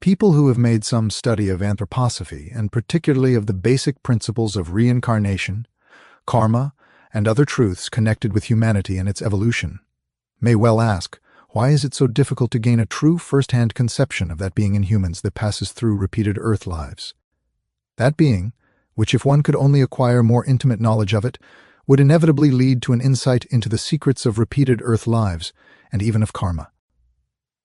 People who have made some study of anthroposophy, and particularly of the basic principles of reincarnation, karma, and other truths connected with humanity and its evolution, may well ask, why is it so difficult to gain a true first-hand conception of that being in humans that passes through repeated Earth lives? That being, which if one could only acquire more intimate knowledge of it, would inevitably lead to an insight into the secrets of repeated Earth lives, and even of karma.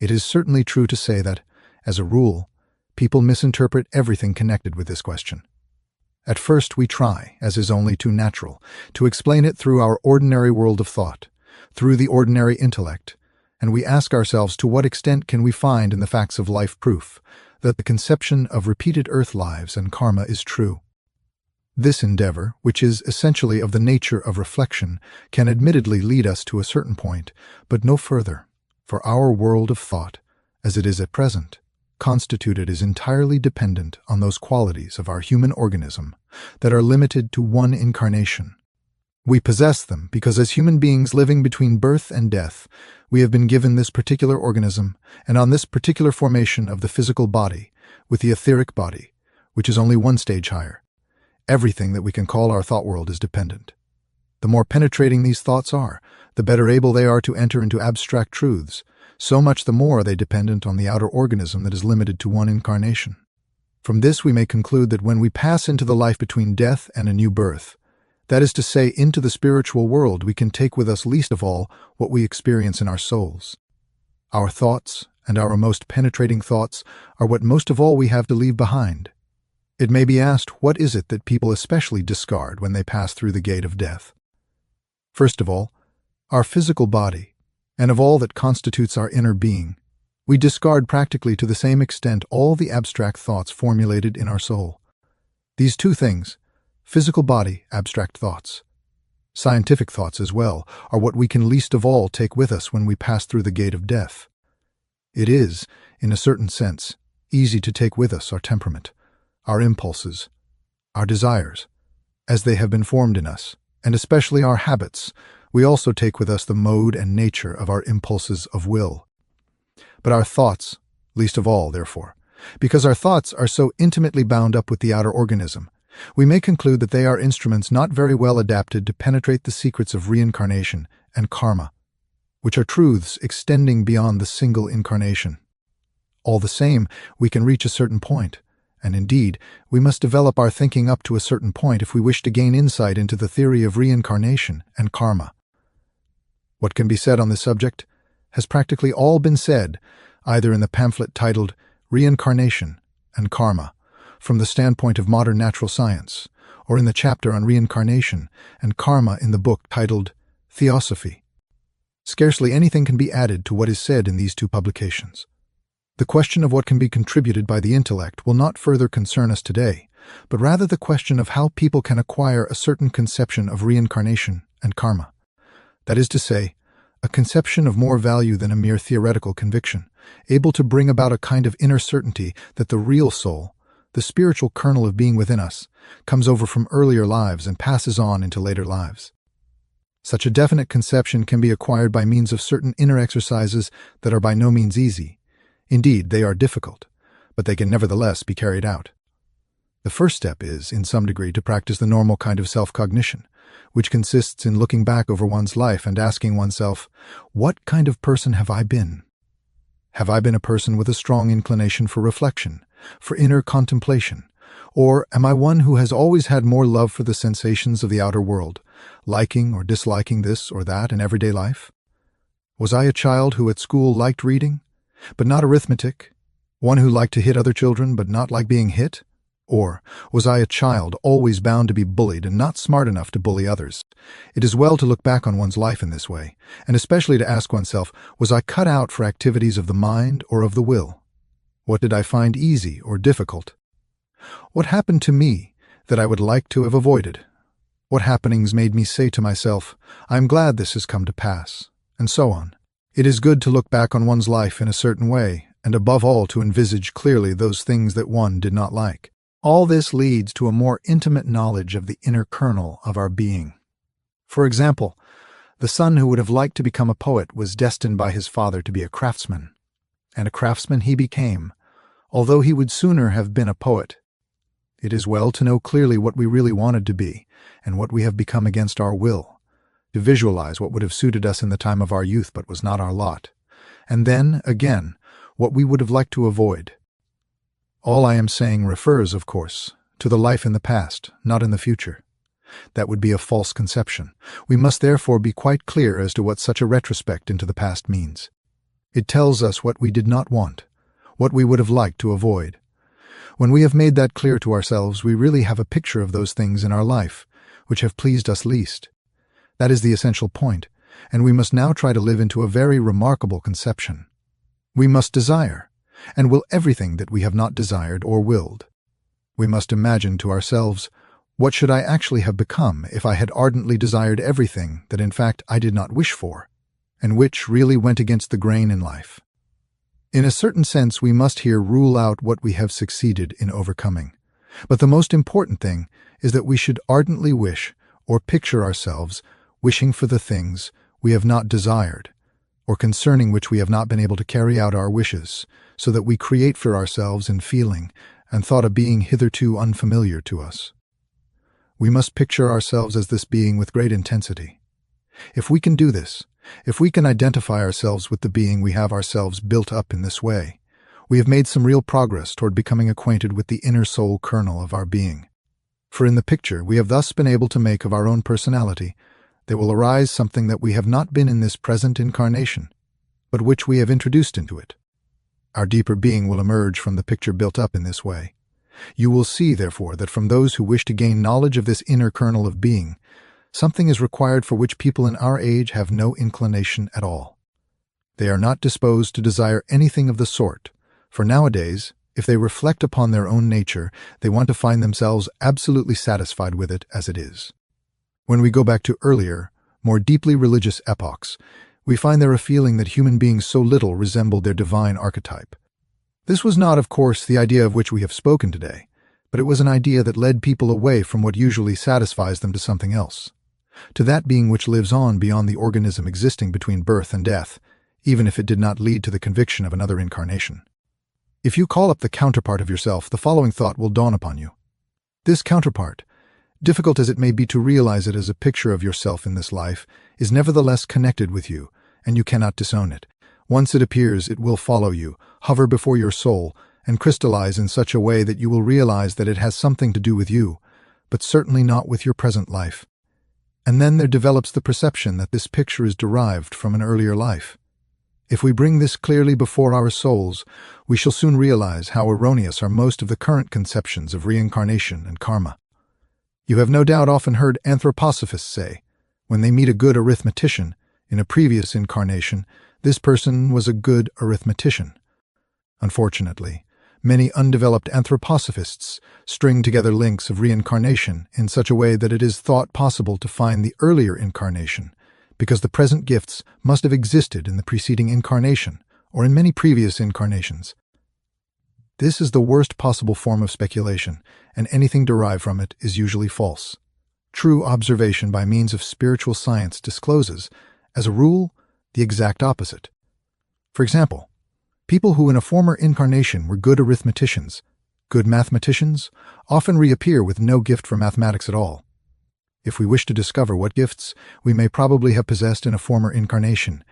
It is certainly true to say that, as a rule, people misinterpret everything connected with this question. At first we try, as is only too natural, to explain it through our ordinary world of thought, through the ordinary intellect, and we ask ourselves to what extent can we find in the facts of life proof that the conception of repeated Earth lives and karma is true. This endeavor, which is essentially of the nature of reflection, can admittedly lead us to a certain point, but no further, for our world of thought, as it is at present, constituted is entirely dependent on those qualities of our human organism that are limited to one incarnation. We possess them because as human beings living between birth and death, we have been given this particular organism and on this particular formation of the physical body, with the etheric body, which is only one stage higher. Everything that we can call our thought world is dependent. The more penetrating these thoughts are, the better able they are to enter into abstract truths, so much the more are they dependent on the outer organism that is limited to one incarnation. From this we may conclude that when we pass into the life between death and a new birth, that is to say, into the spiritual world, we can take with us least of all what we experience in our souls. Our thoughts and our most penetrating thoughts are what most of all we have to leave behind. It may be asked, what is it that people especially discard when they pass through the gate of death? First of all, our physical body, and of all that constitutes our inner being, we discard practically to the same extent all the abstract thoughts formulated in our soul. These two things, physical body, abstract thoughts, scientific thoughts as well, are what we can least of all take with us when we pass through the gate of death. It is, in a certain sense, easy to take with us our temperament, our impulses, our desires, as they have been formed in us, and especially our habits. We also take with us the mode and nature of our impulses of will. But our thoughts, least of all, therefore, because our thoughts are so intimately bound up with the outer organism, we may conclude that they are instruments not very well adapted to penetrate the secrets of reincarnation and karma, which are truths extending beyond the single incarnation. All the same, we can reach a certain point, and indeed, we must develop our thinking up to a certain point if we wish to gain insight into the theory of reincarnation and karma. What can be said on this subject has practically all been said, either in the pamphlet titled Reincarnation and Karma, from the standpoint of modern natural science, or in the chapter on reincarnation and karma in the book titled Theosophy. Scarcely anything can be added to what is said in these two publications. The question of what can be contributed by the intellect will not further concern us today, but rather the question of how people can acquire a certain conception of reincarnation and karma. That is to say, a conception of more value than a mere theoretical conviction, able to bring about a kind of inner certainty that the real soul, the spiritual kernel of being within us, comes over from earlier lives and passes on into later lives. Such a definite conception can be acquired by means of certain inner exercises that are by no means easy. Indeed, they are difficult, but they can nevertheless be carried out. The first step is, in some degree, to practice the normal kind of self-cognition, which consists in looking back over one's life and asking oneself, what kind of person have I been? Have I been a person with a strong inclination for reflection, for inner contemplation, or am I one who has always had more love for the sensations of the outer world, liking or disliking this or that in everyday life? Was I a child who at school liked reading, but not arithmetic, one who liked to hit other children but not like being hit? Or was I a child always bound to be bullied and not smart enough to bully others? It is well to look back on one's life in this way, and especially to ask oneself, was I cut out for activities of the mind or of the will? What did I find easy or difficult? What happened to me that I would like to have avoided? What happenings made me say to myself, I am glad this has come to pass, and so on. It is good to look back on one's life in a certain way, and above all to envisage clearly those things that one did not like. All this leads to a more intimate knowledge of the inner kernel of our being. For example, the son who would have liked to become a poet was destined by his father to be a craftsman, and a craftsman he became, although he would sooner have been a poet. It is well to know clearly what we really wanted to be and what we have become against our will, to visualize what would have suited us in the time of our youth but was not our lot, and then, again, what we would have liked to avoid. All I am saying refers, of course, to the life in the past, not in the future. That would be a false conception. We must therefore be quite clear as to what such a retrospect into the past means. It tells us what we did not want, what we would have liked to avoid. When we have made that clear to ourselves, we really have a picture of those things in our life which have pleased us least. That is the essential point, and we must now try to live into a very remarkable conception. We must desire, and will everything that we have not desired or willed. We must imagine to ourselves, what should I actually have become if I had ardently desired everything that in fact I did not wish for, and which really went against the grain in life? In a certain sense, we must here rule out what we have succeeded in overcoming. But the most important thing is that we should ardently wish or picture ourselves wishing for the things we have not desired, or concerning which we have not been able to carry out our wishes, so that we create for ourselves in feeling and thought a being hitherto unfamiliar to us. We must picture ourselves as this being with great intensity. If we can do this, if we can identify ourselves with the being we have ourselves built up in this way, we have made some real progress toward becoming acquainted with the inner soul kernel of our being. For in the picture we have thus been able to make of our own personality, there will arise something that we have not been in this present incarnation, but which we have introduced into it. Our deeper being will emerge from the picture built up in this way. You will see, therefore, that from those who wish to gain knowledge of this inner kernel of being, something is required for which people in our age have no inclination at all. They are not disposed to desire anything of the sort, for nowadays, if they reflect upon their own nature, they want to find themselves absolutely satisfied with it as it is. When we go back to earlier, more deeply religious epochs, we find there a feeling that human beings so little resembled their divine archetype. This was not, of course, the idea of which we have spoken today, but it was an idea that led people away from what usually satisfies them to something else, to that being which lives on beyond the organism existing between birth and death, even if it did not lead to the conviction of another incarnation. If you call up the counterpart of yourself, the following thought will dawn upon you. This counterpart, difficult as it may be to realize it as a picture of yourself in this life, is nevertheless connected with you, and you cannot disown it. Once it appears, it will follow you, hover before your soul, and crystallize in such a way that you will realize that it has something to do with you, but certainly not with your present life. And then there develops the perception that this picture is derived from an earlier life. If we bring this clearly before our souls, we shall soon realize how erroneous are most of the current conceptions of reincarnation and karma. You have no doubt often heard anthroposophists say, when they meet a good arithmetician in a previous incarnation, this person was a good arithmetician. Unfortunately, many undeveloped anthroposophists string together links of reincarnation in such a way that it is thought possible to find the earlier incarnation, because the present gifts must have existed in the preceding incarnation or in many previous incarnations. This is the worst possible form of speculation, and anything derived from it is usually false. True observation by means of spiritual science discloses, as a rule, the exact opposite. For example, people who in a former incarnation were good arithmeticians, good mathematicians, often reappear with no gift for mathematics at all. If we wish to discover what gifts we may probably have possessed in a former incarnation,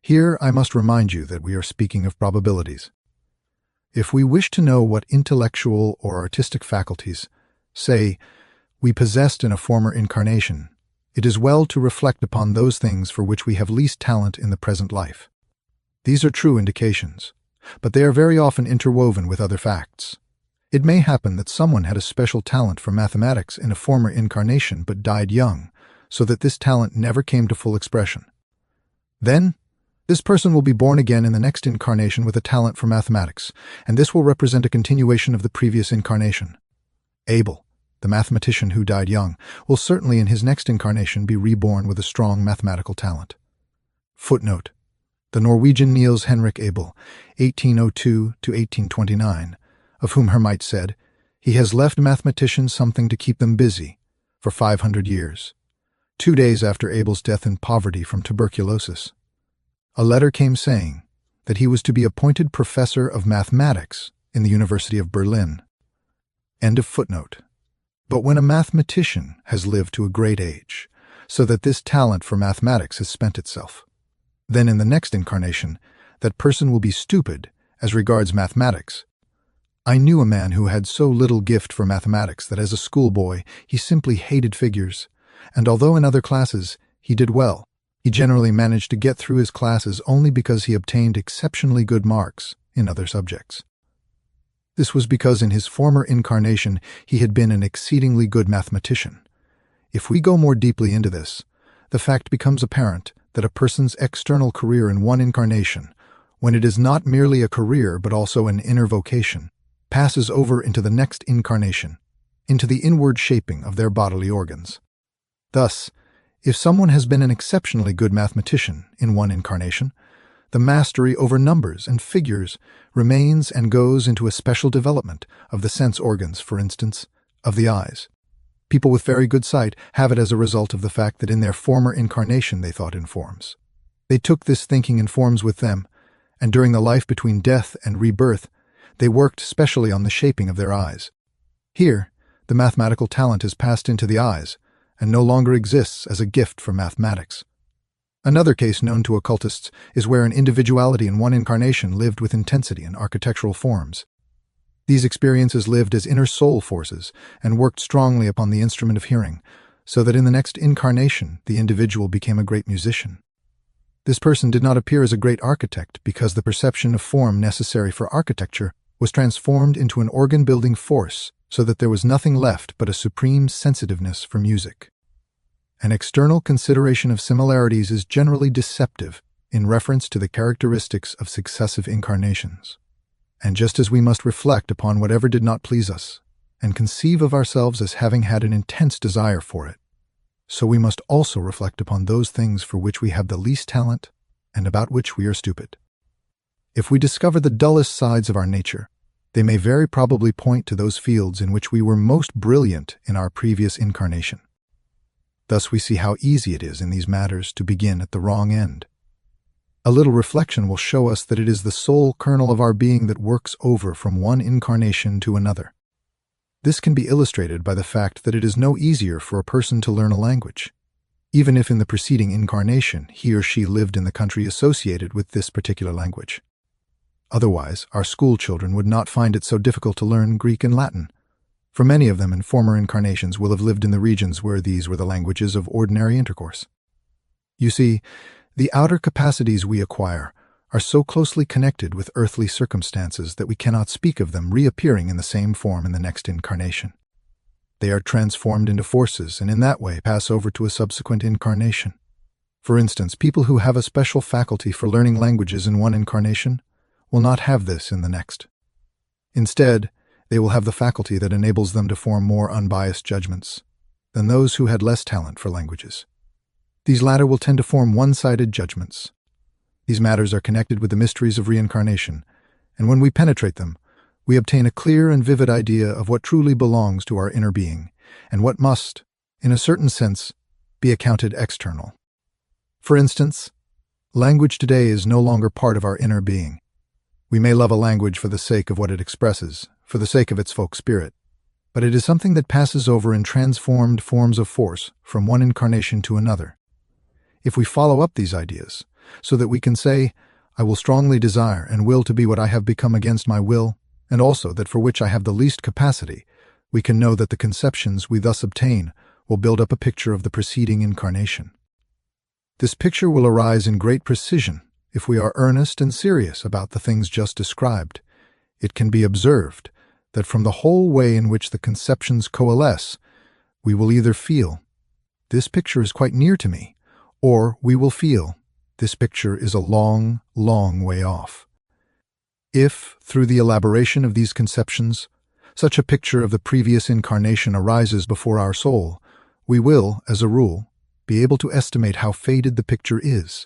here I must remind you that we are speaking of probabilities. If we wish to know what intellectual or artistic faculties, say, we possessed in a former incarnation, it is well to reflect upon those things for which we have least talent in the present life. These are true indications, but they are very often interwoven with other facts. It may happen that someone had a special talent for mathematics in a former incarnation but died young, so that this talent never came to full expression. Then, this person will be born again in the next incarnation with a talent for mathematics, and this will represent a continuation of the previous incarnation. Abel, the mathematician who died young, will certainly in his next incarnation be reborn with a strong mathematical talent. Footnote: the Norwegian Niels Henrik Abel, 1802 to 1829, of whom Hermite said, "He has left mathematicians something to keep them busy for 500 years." 2 days after Abel's death in poverty from tuberculosis, a letter came saying that he was to be appointed professor of mathematics in the University of Berlin. End of footnote. But when a mathematician has lived to a great age, so that this talent for mathematics has spent itself, then in the next incarnation, that person will be stupid as regards mathematics. I knew a man who had so little gift for mathematics that as a schoolboy he simply hated figures, and although in other classes he did well, he generally managed to get through his classes only because he obtained exceptionally good marks in other subjects. This was because in his former incarnation he had been an exceedingly good mathematician. If we go more deeply into this, the fact becomes apparent that a person's external career in one incarnation, when it is not merely a career but also an inner vocation, passes over into the next incarnation, into the inward shaping of their bodily organs. Thus, if someone has been an exceptionally good mathematician in one incarnation, the mastery over numbers and figures remains and goes into a special development of the sense organs, for instance, of the eyes. People with very good sight have it as a result of the fact that in their former incarnation they thought in forms. They took this thinking in forms with them, and during the life between death and rebirth, they worked specially on the shaping of their eyes. Here, the mathematical talent is passed into the eyes, and no longer exists as a gift for mathematics. Another case known to occultists is where an individuality in one incarnation lived with intensity in architectural forms. These experiences lived as inner soul forces and worked strongly upon the instrument of hearing, so that in the next incarnation the individual became a great musician. This person did not appear as a great architect because the perception of form necessary for architecture was transformed into an organ-building force so that there was nothing left but a supreme sensitiveness for music. An external consideration of similarities is generally deceptive in reference to the characteristics of successive incarnations. And just as we must reflect upon whatever did not please us and conceive of ourselves as having had an intense desire for it, so we must also reflect upon those things for which we have the least talent and about which we are stupid. If we discover the dullest sides of our nature, they may very probably point to those fields in which we were most brilliant in our previous incarnation. Thus we see how easy it is in these matters to begin at the wrong end. A little reflection will show us that it is the soul kernel of our being that works over from one incarnation to another. This can be illustrated by the fact that it is no easier for a person to learn a language, even if in the preceding incarnation he or she lived in the country associated with this particular language. Otherwise, our school children would not find it so difficult to learn Greek and Latin, for many of them in former incarnations will have lived in the regions where these were the languages of ordinary intercourse. You see, the outer capacities we acquire are so closely connected with earthly circumstances that we cannot speak of them reappearing in the same form in the next incarnation. They are transformed into forces and in that way pass over to a subsequent incarnation. For instance, people who have a special faculty for learning languages in one incarnation will not have this in the next. Instead, they will have the faculty that enables them to form more unbiased judgments than those who had less talent for languages. These latter will tend to form one-sided judgments. These matters are connected with the mysteries of reincarnation, and when we penetrate them, we obtain a clear and vivid idea of what truly belongs to our inner being, and what must, in a certain sense, be accounted external. For instance, language today is no longer part of our inner being. We may love a language for the sake of what it expresses, for the sake of its folk spirit, but it is something that passes over in transformed forms of force from one incarnation to another. If we follow up these ideas, so that we can say, I will strongly desire and will to be what I have become against my will, and also that for which I have the least capacity, we can know that the conceptions we thus obtain will build up a picture of the preceding incarnation. This picture will arise in great precision if we are earnest and serious about the things just described. It can be observed that from the whole way in which the conceptions coalesce, we will either feel, this picture is quite near to me, or we will feel, this picture is a long, long way off. If, through the elaboration of these conceptions, such a picture of the previous incarnation arises before our soul, we will, as a rule, be able to estimate how faded the picture is.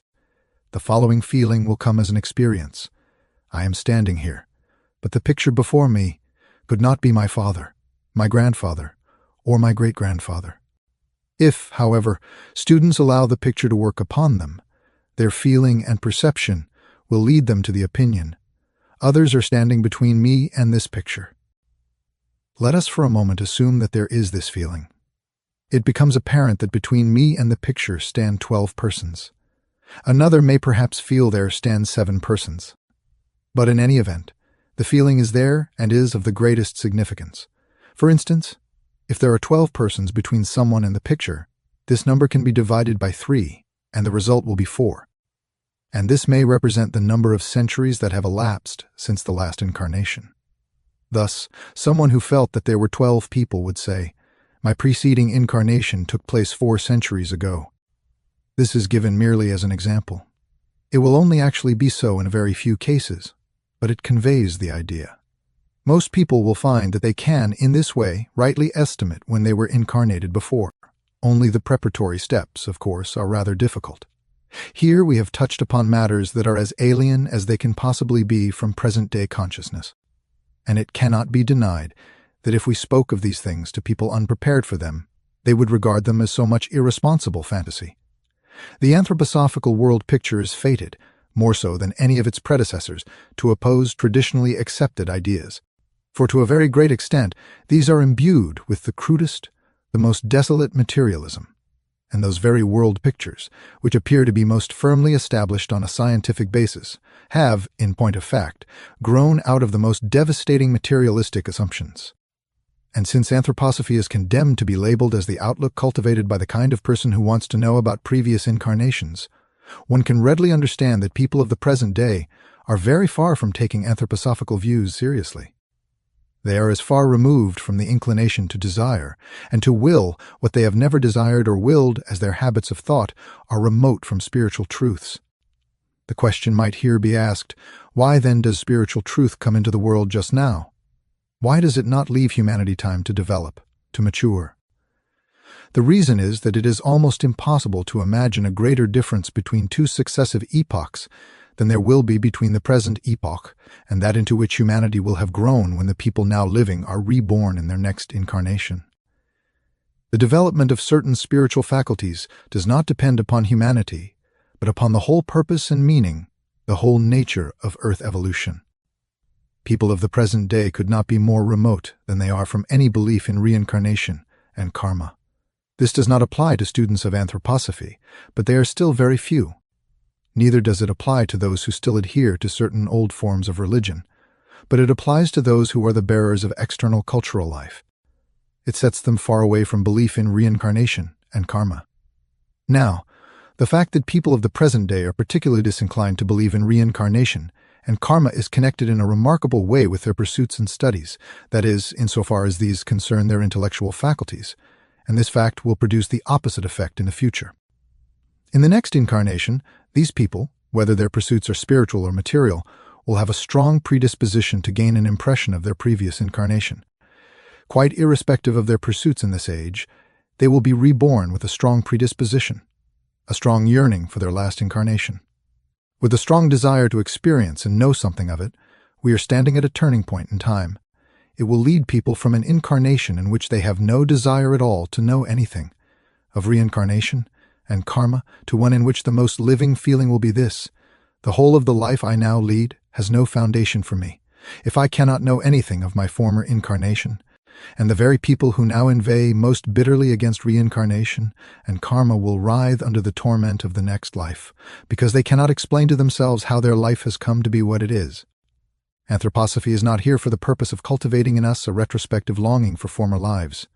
The following feeling will come as an experience. I am standing here, but the picture before me could not be my father, my grandfather, or my great-grandfather. If, however, students allow the picture to work upon them, their feeling and perception will lead them to the opinion, Others are standing between me and this picture. Let us for a moment assume that there is this feeling. It becomes apparent that between me and the picture stand 12 persons. Another may perhaps feel there stand 7 persons. But in any event, the feeling is there and is of the greatest significance. For instance, if there are 12 persons between someone and the picture, this number can be divided by 3, and the result will be 4. And this may represent the number of centuries that have elapsed since the last incarnation. Thus, someone who felt that there were 12 people would say, "My preceding incarnation took place 4 centuries ago." This is given merely as an example. It will only actually be so in a very few cases, but it conveys the idea. Most people will find that they can, in this way, rightly estimate when they were incarnated before. Only the preparatory steps, of course, are rather difficult. Here we have touched upon matters that are as alien as they can possibly be from present-day consciousness. And it cannot be denied that if we spoke of these things to people unprepared for them, they would regard them as so much irresponsible fantasy. The anthroposophical world picture is fated, more so than any of its predecessors, to oppose traditionally accepted ideas. For to a very great extent, these are imbued with the crudest, the most desolate materialism. And those very world pictures, which appear to be most firmly established on a scientific basis, have, in point of fact, grown out of the most devastating materialistic assumptions. And since anthroposophy is condemned to be labeled as the outlook cultivated by the kind of person who wants to know about previous incarnations, one can readily understand that people of the present day are very far from taking anthroposophical views seriously. They are as far removed from the inclination to desire and to will what they have never desired or willed as their habits of thought are remote from spiritual truths. The question might here be asked, why then does spiritual truth come into the world just now? Why does it not leave humanity time to develop, to mature? The reason is that it is almost impossible to imagine a greater difference between 2 successive epochs than there will be between the present epoch and that into which humanity will have grown when the people now living are reborn in their next incarnation. The development of certain spiritual faculties does not depend upon humanity, but upon the whole purpose and meaning, the whole nature of Earth evolution. People of the present day could not be more remote than they are from any belief in reincarnation and karma. This does not apply to students of anthroposophy, but they are still very few. Neither does it apply to those who still adhere to certain old forms of religion, but it applies to those who are the bearers of external cultural life. It sets them far away from belief in reincarnation and karma. Now, the fact that people of the present day are particularly disinclined to believe in reincarnation and karma is connected in a remarkable way with their pursuits and studies, that is, insofar as these concern their intellectual faculties, and this fact will produce the opposite effect in the future. In the next incarnation, these people, whether their pursuits are spiritual or material, will have a strong predisposition to gain an impression of their previous incarnation. Quite irrespective of their pursuits in this age, they will be reborn with a strong predisposition, a strong yearning for their last incarnation. With a strong desire to experience and know something of it, we are standing at a turning point in time. It will lead people from an incarnation in which they have no desire at all to know anything, of reincarnation and karma, to one in which the most living feeling will be this: the whole of the life I now lead has no foundation for me, if I cannot know anything of my former incarnation, and the very people who now inveigh most bitterly against reincarnation and karma will writhe under the torment of the next life, because they cannot explain to themselves how their life has come to be what it is. Anthroposophy is not here for the purpose of cultivating in us a retrospective longing for former lives,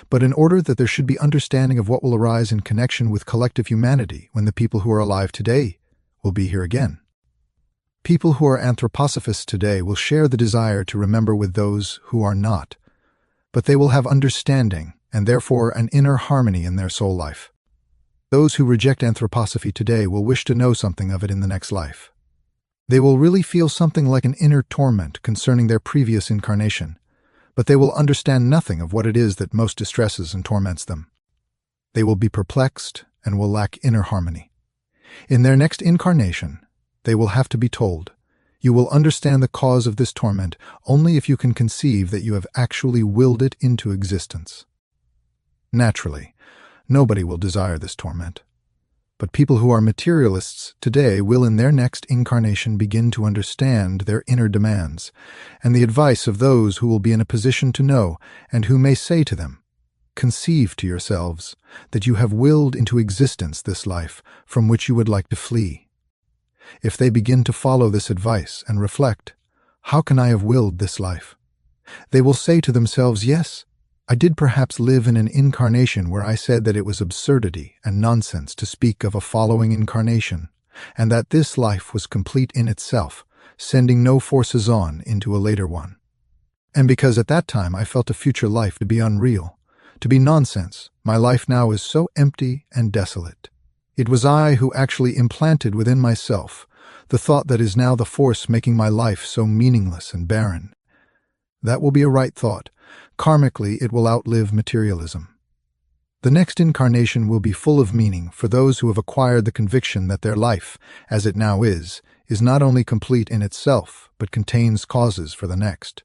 but in order that there should be understanding of what will arise in connection with collective humanity when the people who are alive today will be here again. People who are anthroposophists today will share the desire to remember with those who are not, but they will have understanding and therefore an inner harmony in their soul life. Those who reject anthroposophy today will wish to know something of it in the next life. They will really feel something like an inner torment concerning their previous incarnation, but they will understand nothing of what it is that most distresses and torments them. They will be perplexed and will lack inner harmony. In their next incarnation, they will have to be told, "You will understand the cause of this torment only if you can conceive that you have actually willed it into existence." Naturally, nobody will desire this torment. But people who are materialists today will in their next incarnation begin to understand their inner demands and the advice of those who will be in a position to know and who may say to them, "Conceive to yourselves that you have willed into existence this life from which you would like to flee." If they begin to follow this advice and reflect, "How can I have willed this life?" they will say to themselves, "Yes, I did perhaps live in an incarnation where I said that it was absurdity and nonsense to speak of a following incarnation, and that this life was complete in itself, sending no forces on into a later one. And because at that time I felt a future life to be unreal, to be nonsense, my life now is so empty and desolate. It was I who actually implanted within myself the thought that is now the force making my life so meaningless and barren." That will be a right thought. Karmically, it will outlive materialism. The next incarnation will be full of meaning for those who have acquired the conviction that their life, as it now is not only complete in itself, but contains causes for the next.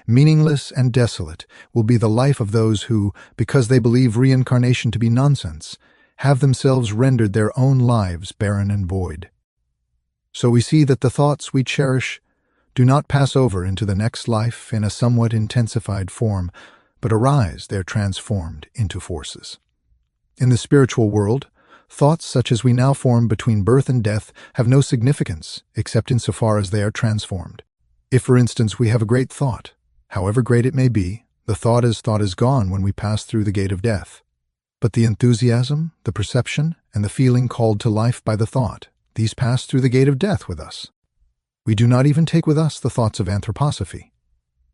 Meaningless and desolate will be the life of those who, because they believe reincarnation to be nonsense, have themselves rendered their own lives barren and void. So we see that the thoughts we cherish do not pass over into the next life in a somewhat intensified form, but arise there transformed into forces. In the spiritual world, thoughts such as we now form between birth and death have no significance except insofar as they are transformed. If, for instance, we have a great thought, however great it may be, the thought is gone when we pass through the gate of death. But the enthusiasm, the perception, and the feeling called to life by the thought, these pass through the gate of death with us. We do not even take with us the thoughts of Anthroposophy,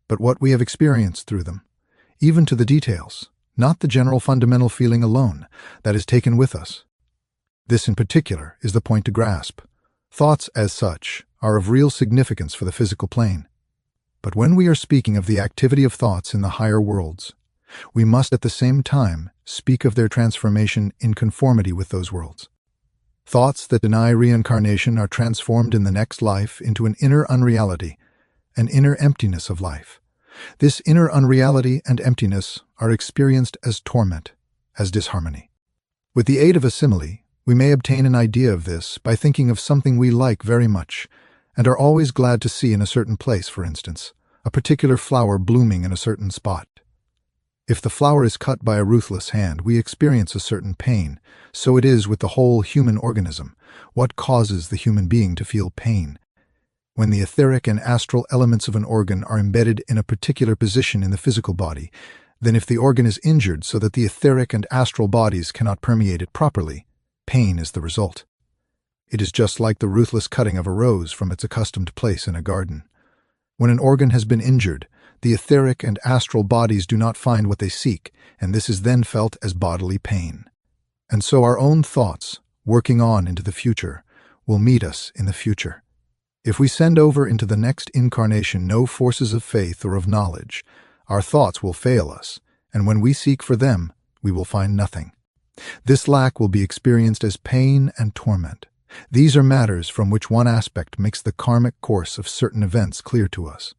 but what we have experienced through them, even to the details, not the general fundamental feeling alone, that is taken with us. This in particular is the point to grasp. Thoughts, as such, are of real significance for the physical plane. But when we are speaking of the activity of thoughts in the higher worlds, we must at the same time speak of their transformation in conformity with those worlds. Thoughts that deny reincarnation are transformed in the next life into an inner unreality, an inner emptiness of life. This inner unreality and emptiness are experienced as torment, as disharmony. With the aid of a simile, we may obtain an idea of this by thinking of something we like very much and are always glad to see in a certain place, for instance, a particular flower blooming in a certain spot. If the flower is cut by a ruthless hand, we experience a certain pain. So it is with the whole human organism. What causes the human being to feel pain? When the etheric and astral elements of an organ are embedded in a particular position in the physical body, then if the organ is injured so that the etheric and astral bodies cannot permeate it properly, pain is the result. It is just like the ruthless cutting of a rose from its accustomed place in a garden. When an organ has been injured, the etheric and astral bodies do not find what they seek, and this is then felt as bodily pain. And so our own thoughts, working on into the future, will meet us in the future. If we send over into the next incarnation no forces of faith or of knowledge, our thoughts will fail us, and when we seek for them, we will find nothing. This lack will be experienced as pain and torment. These are matters from which one aspect makes the karmic course of certain events clear to us.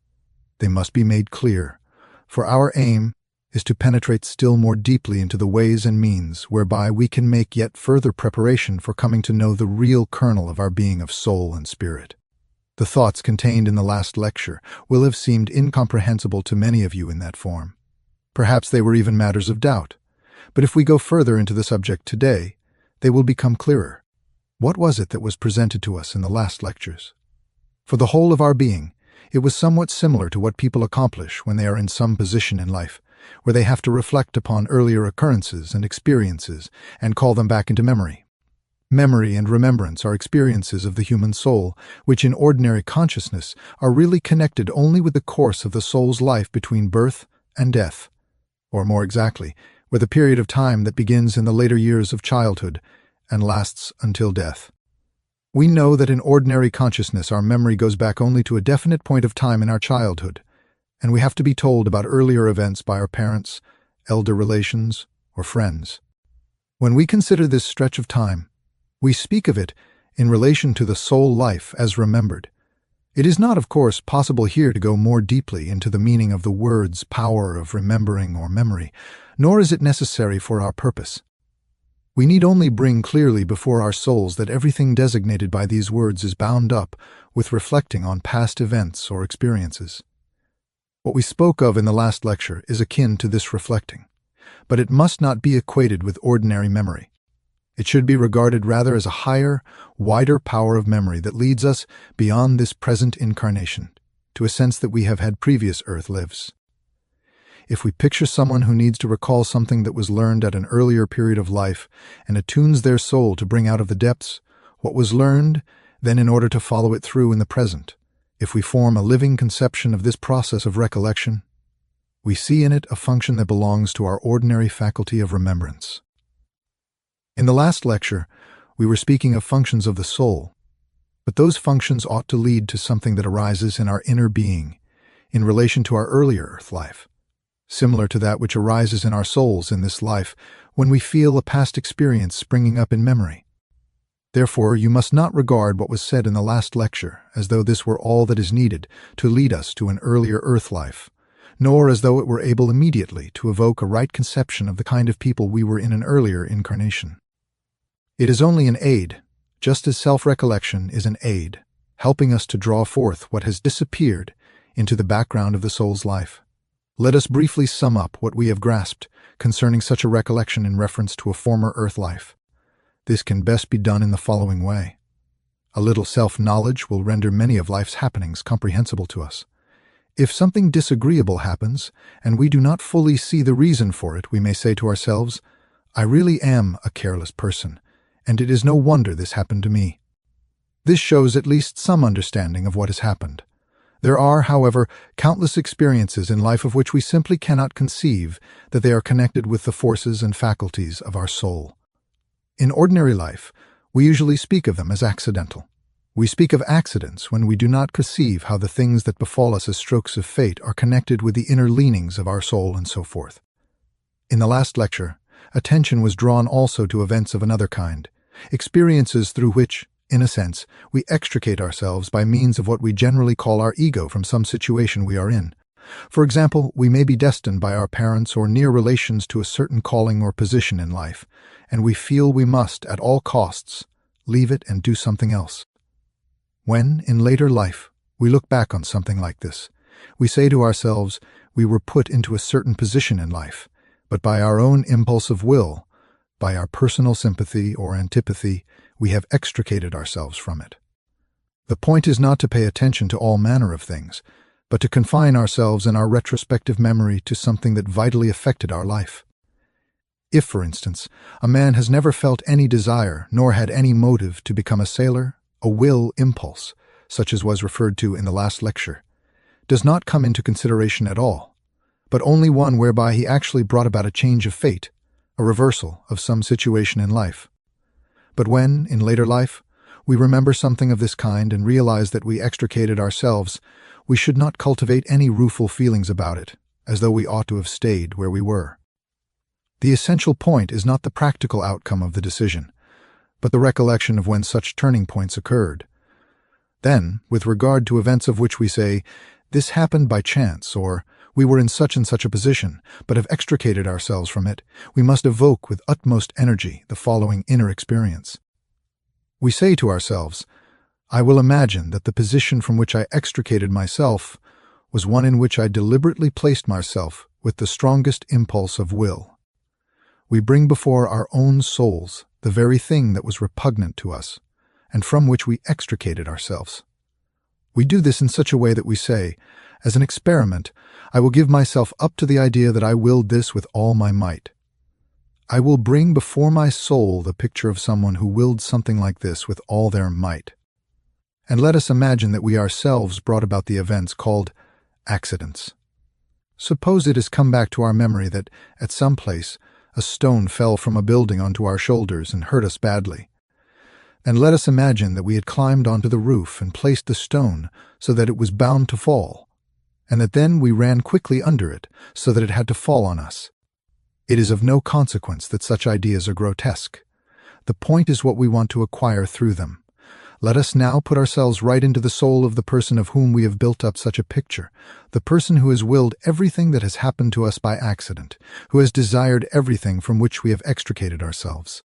They must be made clear, for our aim is to penetrate still more deeply into the ways and means whereby we can make yet further preparation for coming to know the real kernel of our being of soul and spirit. The thoughts contained in the last lecture will have seemed incomprehensible to many of you in that form. Perhaps they were even matters of doubt, but if we go further into the subject today, they will become clearer. What was it that was presented to us in the last lectures? For the whole of our being, it was somewhat similar to what people accomplish when they are in some position in life, where they have to reflect upon earlier occurrences and experiences and call them back into memory. Memory and remembrance are experiences of the human soul, which in ordinary consciousness are really connected only with the course of the soul's life between birth and death, or more exactly, with a period of time that begins in the later years of childhood and lasts until death. We know that in ordinary consciousness our memory goes back only to a definite point of time in our childhood, and we have to be told about earlier events by our parents, elder relations, or friends. When we consider this stretch of time, we speak of it in relation to the soul life as remembered. It is not, of course, possible here to go more deeply into the meaning of the words power of remembering or memory, nor is it necessary for our purpose. We need only bring clearly before our souls that everything designated by these words is bound up with reflecting on past events or experiences. What we spoke of in the last lecture is akin to this reflecting, but it must not be equated with ordinary memory. It should be regarded rather as a higher, wider power of memory that leads us beyond this present incarnation, to a sense that we have had previous earth lives. If we picture someone who needs to recall something that was learned at an earlier period of life and attunes their soul to bring out of the depths what was learned, then in order to follow it through in the present, if we form a living conception of this process of recollection, we see in it a function that belongs to our ordinary faculty of remembrance. In the last lecture, we were speaking of functions of the soul, but those functions ought to lead to something that arises in our inner being in relation to our earlier earth life, similar to that which arises in our souls in this life when we feel a past experience springing up in memory. Therefore, you must not regard what was said in the last lecture as though this were all that is needed to lead us to an earlier earth life, nor as though it were able immediately to evoke a right conception of the kind of people we were in an earlier incarnation. It is only an aid, just as self-recollection is an aid, helping us to draw forth what has disappeared into the background of the soul's life. Let us briefly sum up what we have grasped concerning such a recollection in reference to a former earth life. This can best be done in the following way. A little self-knowledge will render many of life's happenings comprehensible to us. If something disagreeable happens, and we do not fully see the reason for it, we may say to ourselves, "I really am a careless person, and it is no wonder this happened to me." This shows at least some understanding of what has happened. There are, however, countless experiences in life of which we simply cannot conceive that they are connected with the forces and faculties of our soul. In ordinary life, we usually speak of them as accidental. We speak of accidents when we do not conceive how the things that befall us as strokes of fate are connected with the inner leanings of our soul and so forth. In the last lecture, attention was drawn also to events of another kind, experiences through which, in a sense, we extricate ourselves by means of what we generally call our ego from some situation we are in. For example, we may be destined by our parents or near relations to a certain calling or position in life, and we feel we must, at all costs, leave it and do something else. When, in later life, we look back on something like this, we say to ourselves, we were put into a certain position in life, but by our own impulse of will, by our personal sympathy or antipathy, we have extricated ourselves from it. The point is not to pay attention to all manner of things, but to confine ourselves in our retrospective memory to something that vitally affected our life. If, for instance, a man has never felt any desire nor had any motive to become a sailor, a will impulse, such as was referred to in the last lecture, does not come into consideration at all, but only one whereby he actually brought about a change of fate, a reversal of some situation in life. But when, in later life, we remember something of this kind and realize that we extricated ourselves, we should not cultivate any rueful feelings about it, as though we ought to have stayed where we were. The essential point is not the practical outcome of the decision, but the recollection of when such turning points occurred. Then, with regard to events of which we say, "This happened by chance," or "We were in such and such a position, but have extricated ourselves from it," we must evoke with utmost energy the following inner experience. We say to ourselves, "I will imagine that the position from which I extricated myself was one in which I deliberately placed myself with the strongest impulse of will." We bring before our own souls the very thing that was repugnant to us, and from which we extricated ourselves. We do this in such a way that we say, "As an experiment, I will give myself up to the idea that I willed this with all my might. I will bring before my soul the picture of someone who willed something like this with all their might." And let us imagine that we ourselves brought about the events called accidents. Suppose it has come back to our memory that, at some place, a stone fell from a building onto our shoulders and hurt us badly. And let us imagine that we had climbed onto the roof and placed the stone so that it was bound to fall, and that then we ran quickly under it so that it had to fall on us. It is of no consequence that such ideas are grotesque. The point is what we want to acquire through them. Let us now put ourselves right into the soul of the person of whom we have built up such a picture, the person who has willed everything that has happened to us by accident, who has desired everything from which we have extricated ourselves.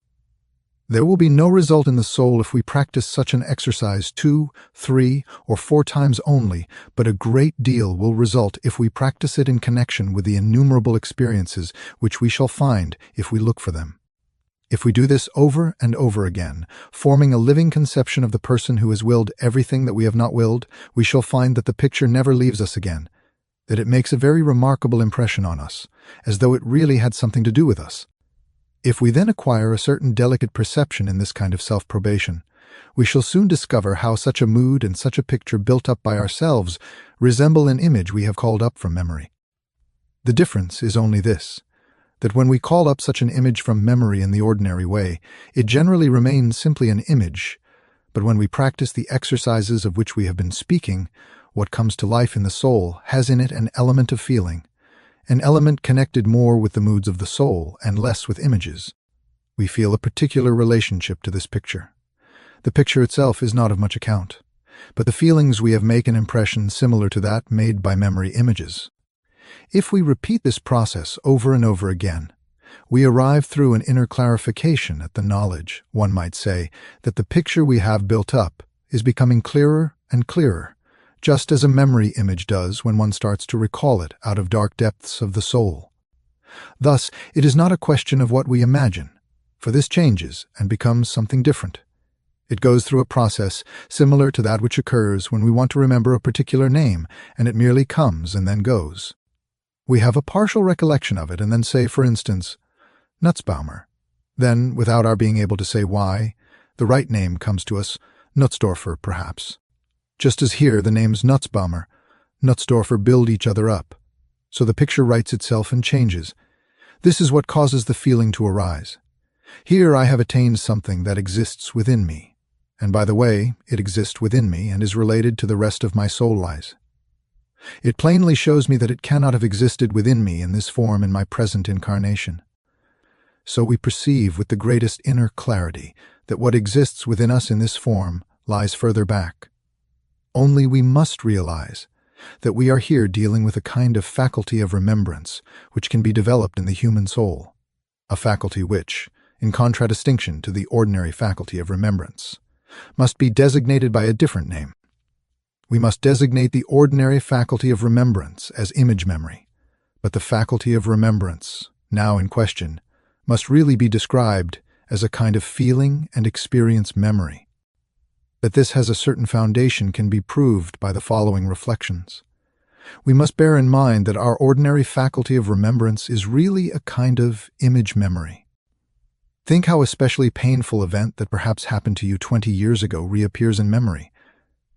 There will be no result in the soul if we practice such an exercise 2, 3, or 4 times only, but a great deal will result if we practice it in connection with the innumerable experiences which we shall find if we look for them. If we do this over and over again, forming a living conception of the person who has willed everything that we have not willed, we shall find that the picture never leaves us again, that it makes a very remarkable impression on us, as though it really had something to do with us. If we then acquire a certain delicate perception in this kind of self-probation, we shall soon discover how such a mood and such a picture built up by ourselves resemble an image we have called up from memory. The difference is only this, that when we call up such an image from memory in the ordinary way, it generally remains simply an image, but when we practice the exercises of which we have been speaking, what comes to life in the soul has in it an element of feeling, an element connected more with the moods of the soul and less with images. We feel a particular relationship to this picture. The picture itself is not of much account, but the feelings we have make an impression similar to that made by memory images. If we repeat this process over and over again, we arrive through an inner clarification at the knowledge, one might say, that the picture we have built up is becoming clearer and clearer, just as a memory image does when one starts to recall it out of dark depths of the soul. Thus, it is not a question of what we imagine, for this changes and becomes something different. It goes through a process similar to that which occurs when we want to remember a particular name, and it merely comes and then goes. We have a partial recollection of it and then say, for instance, Nutzbaumer. Then, without our being able to say why, the right name comes to us, Nutzdorfer perhaps. Just as here the names Nutzbaumer, Nutzdorfer build each other up, so the picture writes itself and changes. This is what causes the feeling to arise. Here I have attained something that exists within me, and by the way, it exists within me and is related to the rest of my soul lies. It plainly shows me that it cannot have existed within me in this form in my present incarnation. So we perceive with the greatest inner clarity that what exists within us in this form lies further back. Only we must realize that we are here dealing with a kind of faculty of remembrance which can be developed in the human soul, a faculty which, in contradistinction to the ordinary faculty of remembrance, must be designated by a different name. We must designate the ordinary faculty of remembrance as image memory, but the faculty of remembrance, now in question, must really be described as a kind of feeling and experience memory. That this has a certain foundation can be proved by the following reflections. We must bear in mind that our ordinary faculty of remembrance is really a kind of image memory. Think how a specially painful event that perhaps happened to you 20 years ago reappears in memory.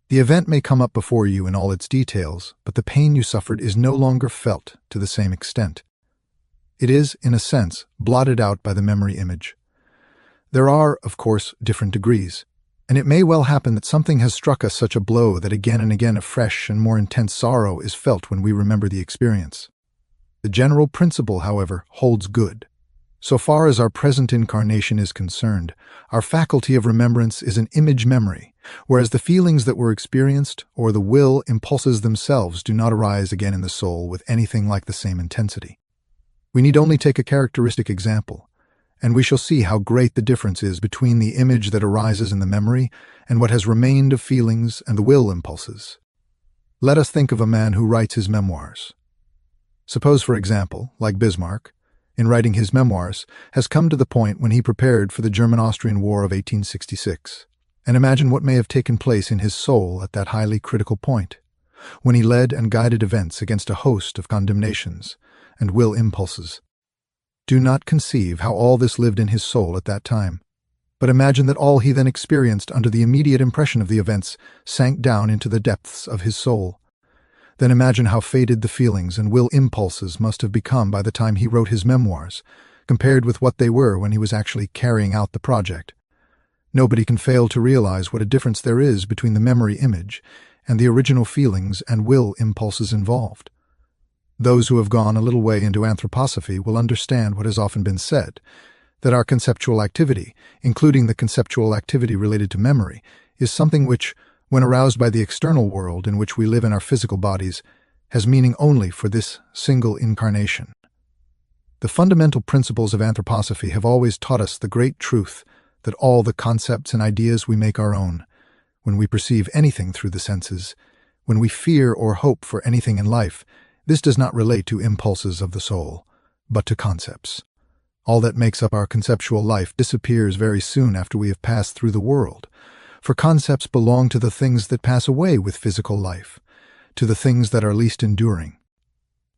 The event may come up before you in all its details, but the pain you suffered is no longer felt to the same extent. It is, in a sense, blotted out by the memory image. There are, of course, different degrees, and it may well happen that something has struck us such a blow that again and again a fresh and more intense sorrow is felt when we remember the experience. The general principle, however, holds good. So far as our present incarnation is concerned, our faculty of remembrance is an image memory, whereas the feelings that were experienced or the will impulses themselves do not arise again in the soul with anything like the same intensity. We need only take a characteristic example, and we shall see how great the difference is between the image that arises in the memory and what has remained of feelings and the will impulses. Let us think of a man who writes his memoirs. Suppose, for example, like Bismarck, in writing his memoirs, has come to the point when he prepared for the German-Austrian War of 1866, and imagine what may have taken place in his soul at that highly critical point, when he led and guided events against a host of condemnations and will impulses. Do not conceive how all this lived in his soul at that time, but imagine that all he then experienced under the immediate impression of the events sank down into the depths of his soul. Then imagine how faded the feelings and will impulses must have become by the time he wrote his memoirs, compared with what they were when he was actually carrying out the project. Nobody can fail to realize what a difference there is between the memory image and the original feelings and will impulses involved. Those who have gone a little way into Anthroposophy will understand what has often been said, that our conceptual activity, including the conceptual activity related to memory, is something which, when aroused by the external world in which we live in our physical bodies, has meaning only for this single incarnation. The fundamental principles of Anthroposophy have always taught us the great truth that all the concepts and ideas we make our own, when we perceive anything through the senses, when we fear or hope for anything in life, this does not relate to impulses of the soul, but to concepts. All that makes up our conceptual life disappears very soon after we have passed through the world, for concepts belong to the things that pass away with physical life, to the things that are least enduring.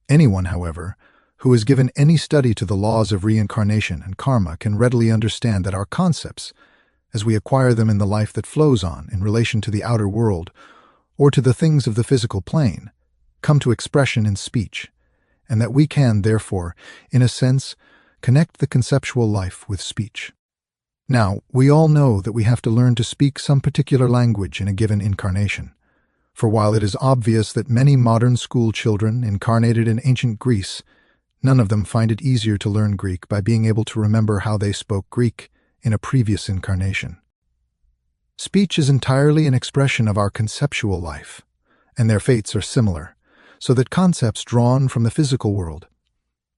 Anyone, however, who has given any study to the laws of reincarnation and karma can readily understand that our concepts, as we acquire them in the life that flows on in relation to the outer world or to the things of the physical plane, come to expression in speech, and that we can, therefore, in a sense, connect the conceptual life with speech. Now, we all know that we have to learn to speak some particular language in a given incarnation, for while it is obvious that many modern school children incarnated in ancient Greece, none of them find it easier to learn Greek by being able to remember how they spoke Greek in a previous incarnation. Speech is entirely an expression of our conceptual life, and their fates are similar, so that concepts drawn from the physical world,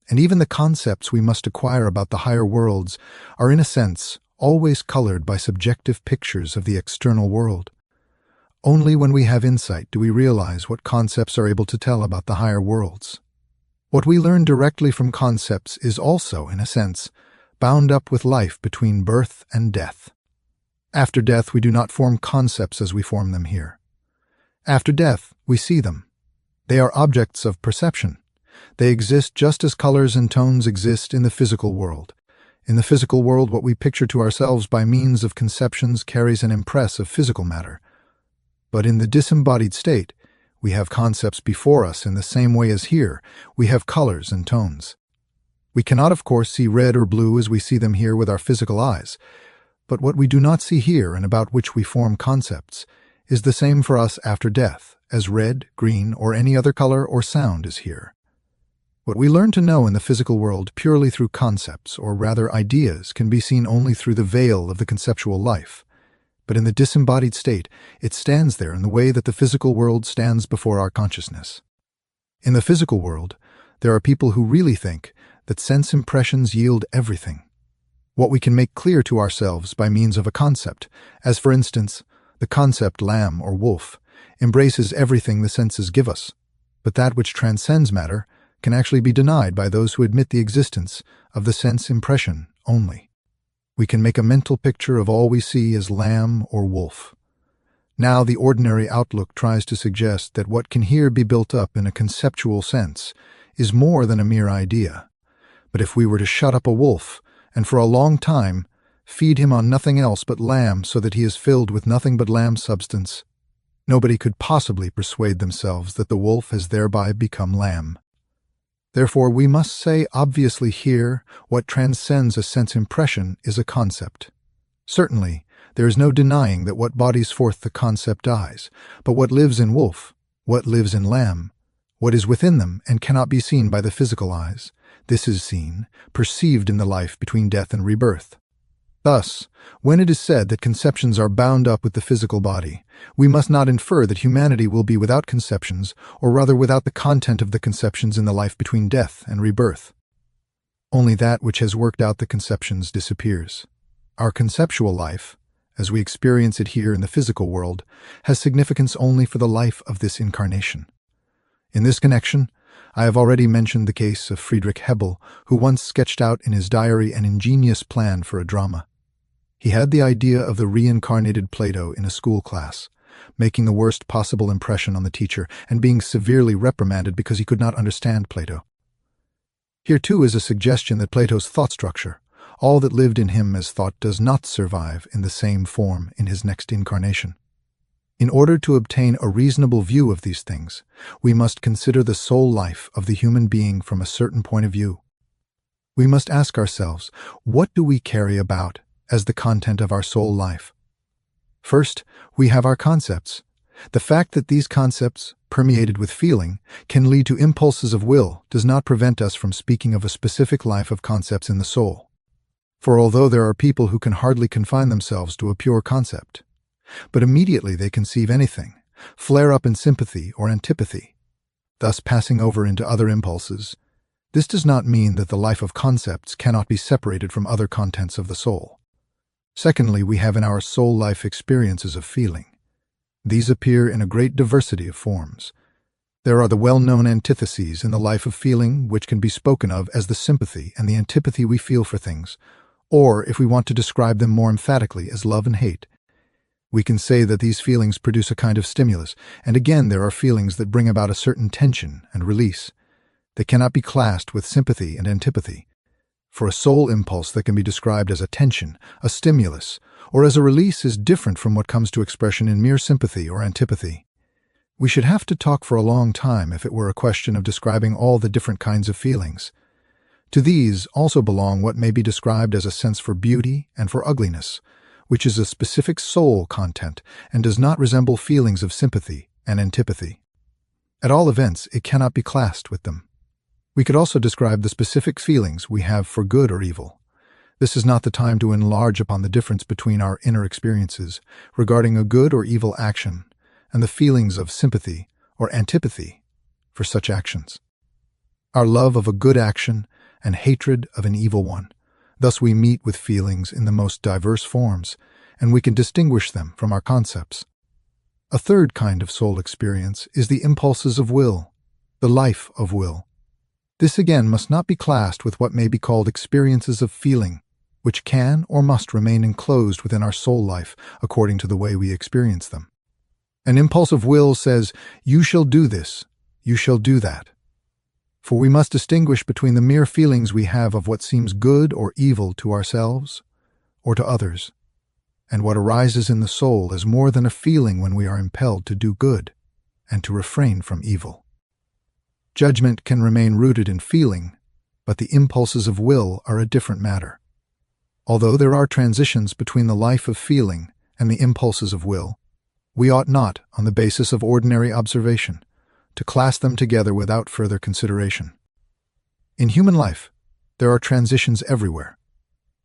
and even the concepts we must acquire about the higher worlds, are in a sense always colored by subjective pictures of the external world. Only when we have insight do we realize what concepts are able to tell about the higher worlds. What we learn directly from concepts is also, in a sense, bound up with life between birth and death. After death, we do not form concepts as we form them here. After death, we see them. They are objects of perception. They exist just as colors and tones exist in the physical world. In the physical world, what we picture to ourselves by means of conceptions carries an impress of physical matter. But in the disembodied state, we have concepts before us in the same way as here we have colors and tones. We cannot, of course, see red or blue as we see them here with our physical eyes, but what we do not see here and about which we form concepts is the same for us after death as red, green, or any other color or sound is here. What we learn to know in the physical world purely through concepts, or rather ideas, can be seen only through the veil of the conceptual life. But in the disembodied state, it stands there in the way that the physical world stands before our consciousness. In the physical world, there are people who really think that sense impressions yield everything. What we can make clear to ourselves by means of a concept, as for instance, the concept lamb or wolf, embraces everything the senses give us, but that which transcends matter can actually be denied by those who admit the existence of the sense impression only. We can make a mental picture of all we see as lamb or wolf. Now the ordinary outlook tries to suggest that what can here be built up in a conceptual sense is more than a mere idea. But if we were to shut up a wolf, and for a long time feed him on nothing else but lamb so that he is filled with nothing but lamb substance, nobody could possibly persuade themselves that the wolf has thereby become lamb. Therefore, we must say obviously here what transcends a sense impression is a concept. Certainly, there is no denying that what bodies forth the concept dies, but what lives in wolf, what lives in lamb, what is within them and cannot be seen by the physical eyes, this is seen, perceived in the life between death and rebirth. Thus, when it is said that conceptions are bound up with the physical body, we must not infer that humanity will be without conceptions, or rather without the content of the conceptions in the life between death and rebirth. Only that which has worked out the conceptions disappears. Our conceptual life, as we experience it here in the physical world, has significance only for the life of this incarnation. In this connection, I have already mentioned the case of Friedrich Hebel, who once sketched out in his diary an ingenious plan for a drama. He had the idea of the reincarnated Plato in a school class, making the worst possible impression on the teacher and being severely reprimanded because he could not understand Plato. Here too is a suggestion that Plato's thought structure, all that lived in him as thought, does not survive in the same form in his next incarnation. In order to obtain a reasonable view of these things, we must consider the soul life of the human being from a certain point of view. We must ask ourselves, what do we carry about as the content of our soul life? First, we have our concepts. The fact that these concepts, permeated with feeling, can lead to impulses of will does not prevent us from speaking of a specific life of concepts in the soul. For although there are people who can hardly confine themselves to a pure concept, but immediately they conceive anything, flare up in sympathy or antipathy, thus passing over into other impulses, this does not mean that the life of concepts cannot be separated from other contents of the soul. Secondly, we have in our soul life experiences of feeling. These appear in a great diversity of forms. There are the well-known antitheses in the life of feeling, which can be spoken of as the sympathy and the antipathy we feel for things, or, if we want to describe them more emphatically, as love and hate. We can say that these feelings produce a kind of stimulus, and again there are feelings that bring about a certain tension and release. They cannot be classed with sympathy and antipathy. For a soul impulse that can be described as a tension, a stimulus, or as a release is different from what comes to expression in mere sympathy or antipathy. We should have to talk for a long time if it were a question of describing all the different kinds of feelings. To these also belong what may be described as a sense for beauty and for ugliness, which is a specific soul content and does not resemble feelings of sympathy and antipathy. At all events, it cannot be classed with them. We could also describe the specific feelings we have for good or evil. This is not the time to enlarge upon the difference between our inner experiences regarding a good or evil action and the feelings of sympathy or antipathy for such actions. Our love of a good action and hatred of an evil one. Thus we meet with feelings in the most diverse forms, and we can distinguish them from our concepts. A third kind of soul experience is the impulses of will, the life of will. This again must not be classed with what may be called experiences of feeling, which can or must remain enclosed within our soul life according to the way we experience them. An impulse of will says, "You shall do this, you shall do that." For we must distinguish between the mere feelings we have of what seems good or evil to ourselves or to others, and what arises in the soul as more than a feeling when we are impelled to do good and to refrain from evil. Judgment can remain rooted in feeling, but the impulses of will are a different matter. Although there are transitions between the life of feeling and the impulses of will, we ought not, on the basis of ordinary observation, to class them together without further consideration. In human life, there are transitions everywhere.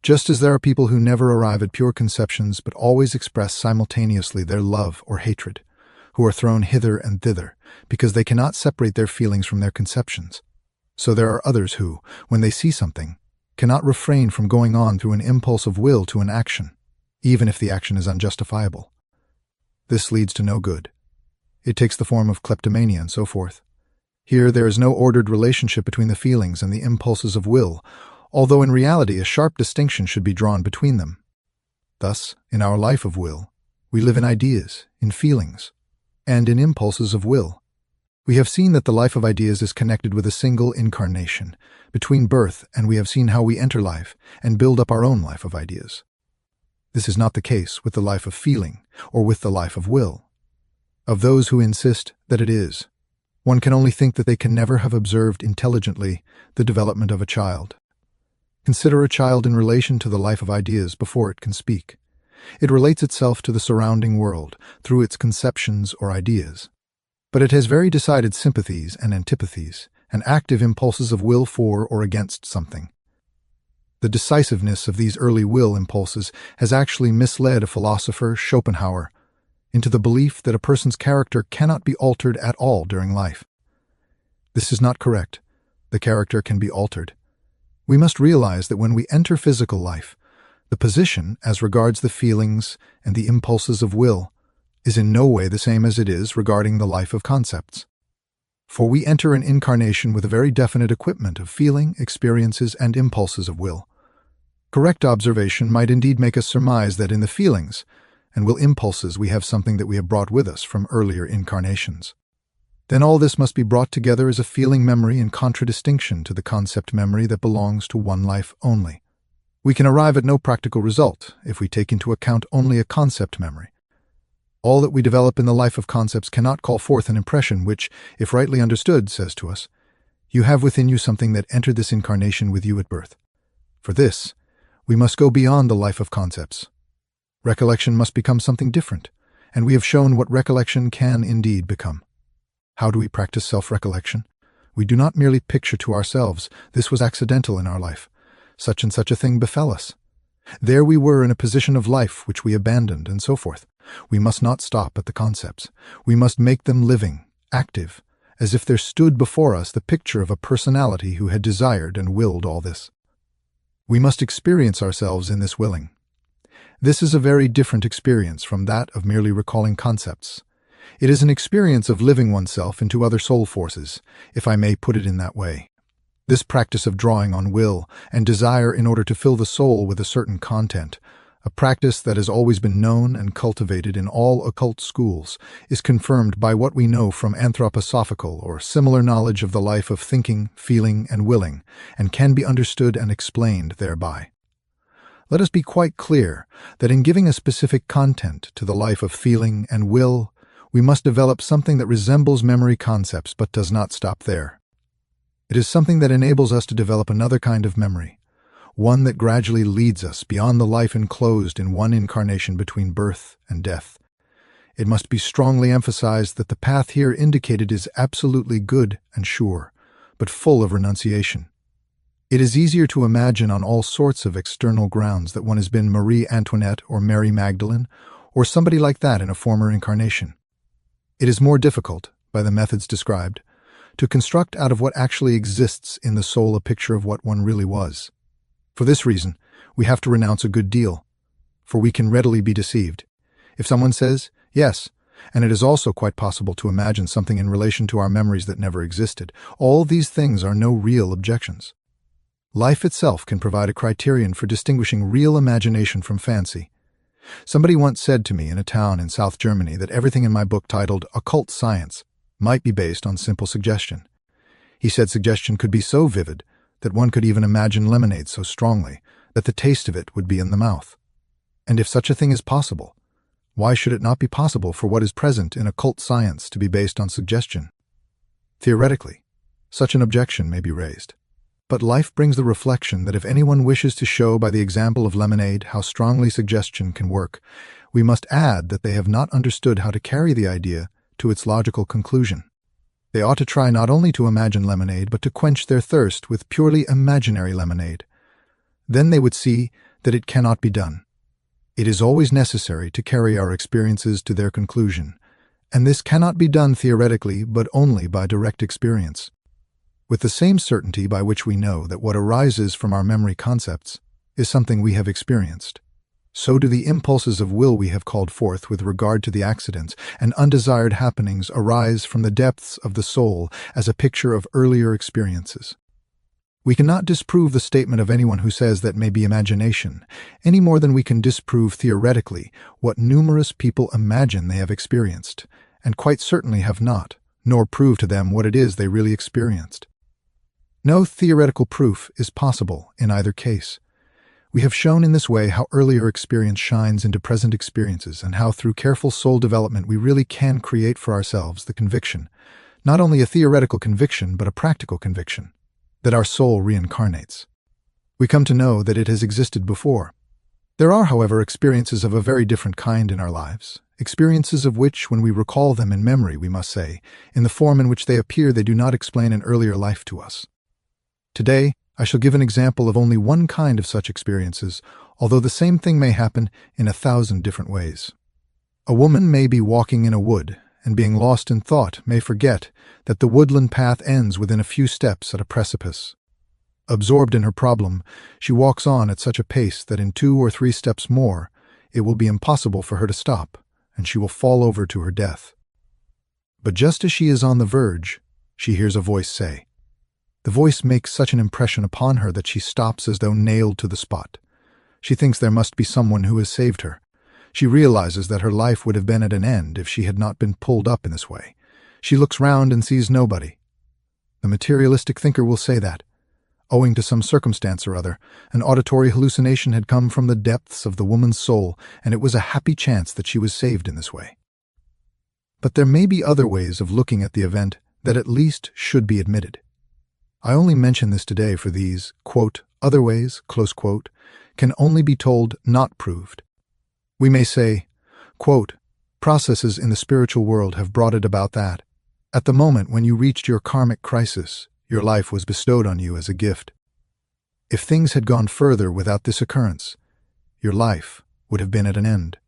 Just as there are people who never arrive at pure conceptions but always express simultaneously their love or hatred, who are thrown hither and thither because they cannot separate their feelings from their conceptions, so there are others who, when they see something, cannot refrain from going on through an impulse of will to an action, even if the action is unjustifiable. This leads to no good. It takes the form of kleptomania and so forth. Here there is no ordered relationship between the feelings and the impulses of will, although in reality a sharp distinction should be drawn between them. Thus, in our life of will, we live in ideas, in feelings, and in impulses of will. We have seen that the life of ideas is connected with a single incarnation, between birth, and we have seen how we enter life and build up our own life of ideas. This is not the case with the life of feeling or with the life of will. Of those who insist that it is, one can only think that they can never have observed intelligently the development of a child. Consider a child in relation to the life of ideas before it can speak. It relates itself to the surrounding world through its conceptions or ideas. But it has very decided sympathies and antipathies, and active impulses of will for or against something. The decisiveness of these early will impulses has actually misled a philosopher, Schopenhauer, into the belief that a person's character cannot be altered at all during life. This is not correct. The character can be altered. We must realize that when we enter physical life, the position, as regards the feelings and the impulses of will, is in no way the same as it is regarding the life of concepts. For we enter an incarnation with a very definite equipment of feeling, experiences, and impulses of will. Correct observation might indeed make us surmise that in the feelings and will impulses we have something that we have brought with us from earlier incarnations. Then all this must be brought together as a feeling memory in contradistinction to the concept memory that belongs to one life only. We can arrive at no practical result if we take into account only a concept memory. All that we develop in the life of concepts cannot call forth an impression which, if rightly understood, says to us, "You have within you something that entered this incarnation with you at birth." For this, we must go beyond the life of concepts. Recollection must become something different, and we have shown what recollection can indeed become. How do we practice self-recollection? We do not merely picture to ourselves, "This was accidental in our life. Such and such a thing befell us. There we were in a position of life which we abandoned," and so forth. We must not stop at the concepts. We must make them living, active, as if there stood before us the picture of a personality who had desired and willed all this. We must experience ourselves in this willing. This is a very different experience from that of merely recalling concepts. It is an experience of living oneself into other soul forces, if I may put it in that way. This practice of drawing on will and desire in order to fill the soul with a certain content, a practice that has always been known and cultivated in all occult schools, is confirmed by what we know from anthroposophical or similar knowledge of the life of thinking, feeling, and willing, and can be understood and explained thereby. Let us be quite clear that in giving a specific content to the life of feeling and will, we must develop something that resembles memory concepts but does not stop there. It is something that enables us to develop another kind of memory, one that gradually leads us beyond the life enclosed in one incarnation between birth and death. It must be strongly emphasized that the path here indicated is absolutely good and sure, but full of renunciation. It is easier to imagine on all sorts of external grounds that one has been Marie Antoinette or Mary Magdalene, or somebody like that in a former incarnation. It is more difficult, by the methods described, to construct out of what actually exists in the soul a picture of what one really was. For this reason, we have to renounce a good deal, for we can readily be deceived. If someone says, yes, and it is also quite possible to imagine something in relation to our memories that never existed, all these things are no real objections. Life itself can provide a criterion for distinguishing real imagination from fancy. Somebody once said to me in a town in South Germany that everything in my book titled Occult Science might be based on simple suggestion. He said suggestion could be so vivid that one could even imagine lemonade so strongly that the taste of it would be in the mouth. And if such a thing is possible, why should it not be possible for what is present in occult science to be based on suggestion? Theoretically, such an objection may be raised. But life brings the reflection that if anyone wishes to show by the example of lemonade how strongly suggestion can work, we must add that they have not understood how to carry the idea to its logical conclusion. They ought to try not only to imagine lemonade, but to quench their thirst with purely imaginary lemonade. Then they would see that it cannot be done. It is always necessary to carry our experiences to their conclusion, and this cannot be done theoretically, but only by direct experience. With the same certainty by which we know that what arises from our memory concepts is something we have experienced, so do the impulses of will we have called forth with regard to the accidents and undesired happenings arise from the depths of the soul as a picture of earlier experiences. We cannot disprove the statement of anyone who says that may be imagination, any more than we can disprove theoretically what numerous people imagine they have experienced, and quite certainly have not, nor prove to them what it is they really experienced. No theoretical proof is possible in either case. We have shown in this way how earlier experience shines into present experiences and how through careful soul development we really can create for ourselves the conviction, not only a theoretical conviction but a practical conviction, that our soul reincarnates. We come to know that it has existed before. There are, however, experiences of a very different kind in our lives, experiences of which, when we recall them in memory, we must say, in the form in which they appear, they do not explain an earlier life to us. Today, I shall give an example of only one kind of such experiences, although the same thing may happen in 1,000 different ways. A woman may be walking in a wood, and being lost in thought may forget that the woodland path ends within a few steps at a precipice. Absorbed in her problem, she walks on at such a pace that in 2 or 3 steps more, it will be impossible for her to stop, and she will fall over to her death. But just as she is on the verge, she hears a voice say. The voice makes such an impression upon her that she stops as though nailed to the spot. She thinks there must be someone who has saved her. She realizes that her life would have been at an end if she had not been pulled up in this way. She looks round and sees nobody. The materialistic thinker will say that, owing to some circumstance or other, an auditory hallucination had come from the depths of the woman's soul, and it was a happy chance that she was saved in this way. But there may be other ways of looking at the event that at least should be admitted. I only mention this today for these, quote, other ways, close quote, can only be told, not proved. We may say, quote, processes in the spiritual world have brought it about that, at the moment when you reached your karmic crisis, your life was bestowed on you as a gift. If things had gone further without this occurrence, your life would have been at an end.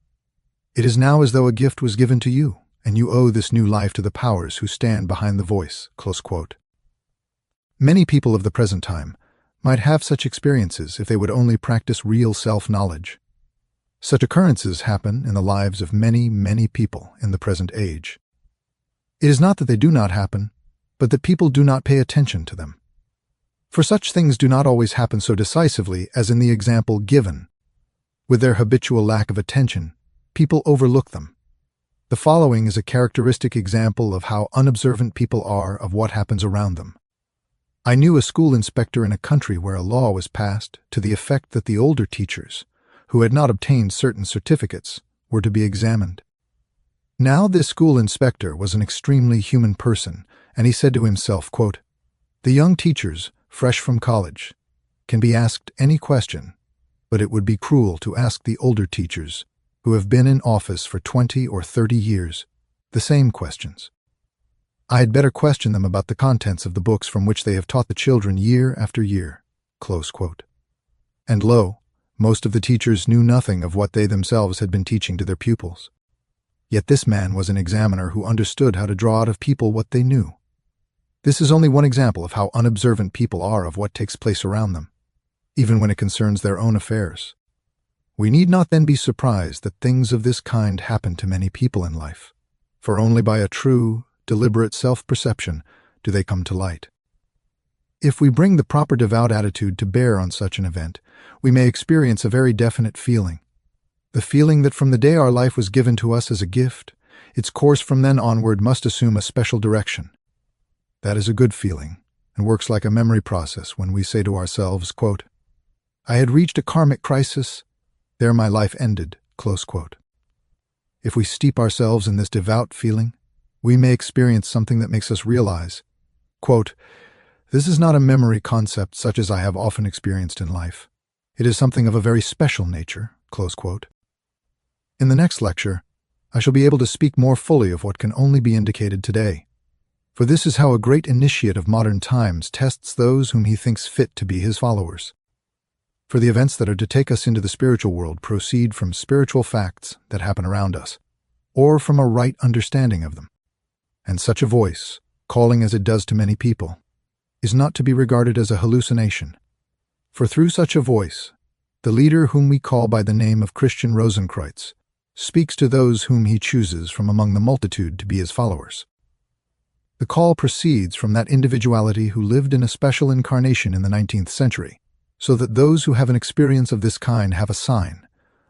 It is now as though a gift was given to you, and you owe this new life to the powers who stand behind the voice, close quote. Many people of the present time might have such experiences if they would only practice real self-knowledge. Such occurrences happen in the lives of many, many people in the present age. It is not that they do not happen, but that people do not pay attention to them. For such things do not always happen so decisively as in the example given. With their habitual lack of attention, people overlook them. The following is a characteristic example of how unobservant people are of what happens around them. I knew a school inspector in a country where a law was passed to the effect that the older teachers, who had not obtained certain certificates, were to be examined. Now this school inspector was an extremely human person, and he said to himself, quote, "The young teachers, fresh from college, can be asked any question, but it would be cruel to ask the older teachers, who have been in office for 20 or 30 years, the same questions. I had better question them about the contents of the books from which they have taught the children year after year." Close quote. And lo, most of the teachers knew nothing of what they themselves had been teaching to their pupils. Yet this man was an examiner who understood how to draw out of people what they knew. This is only one example of how unobservant people are of what takes place around them, even when it concerns their own affairs. We need not then be surprised that things of this kind happen to many people in life, for only by a true, deliberate self-perception do they come to light. If we bring the proper devout attitude to bear on such an event, we may experience a very definite feeling. The feeling that from the day our life was given to us as a gift, its course from then onward must assume a special direction. That is a good feeling, and works like a memory process when we say to ourselves, quote, "I had reached a karmic crisis, there my life ended." Close quote. If we steep ourselves in this devout feeling, we may experience something that makes us realize, quote, "This is not a memory concept such as I have often experienced in life. It is something of a very special nature." Close quote. In the next lecture, I shall be able to speak more fully of what can only be indicated today, for this is how a great initiate of modern times tests those whom he thinks fit to be his followers. For the events that are to take us into the spiritual world proceed from spiritual facts that happen around us, or from a right understanding of them. And such a voice, calling as it does to many people, is not to be regarded as a hallucination. For through such a voice, the leader whom we call by the name of Christian Rosenkreuz speaks to those whom he chooses from among the multitude to be his followers. The call proceeds from that individuality who lived in a special incarnation in the 19th century, so that those who have an experience of this kind have a sign,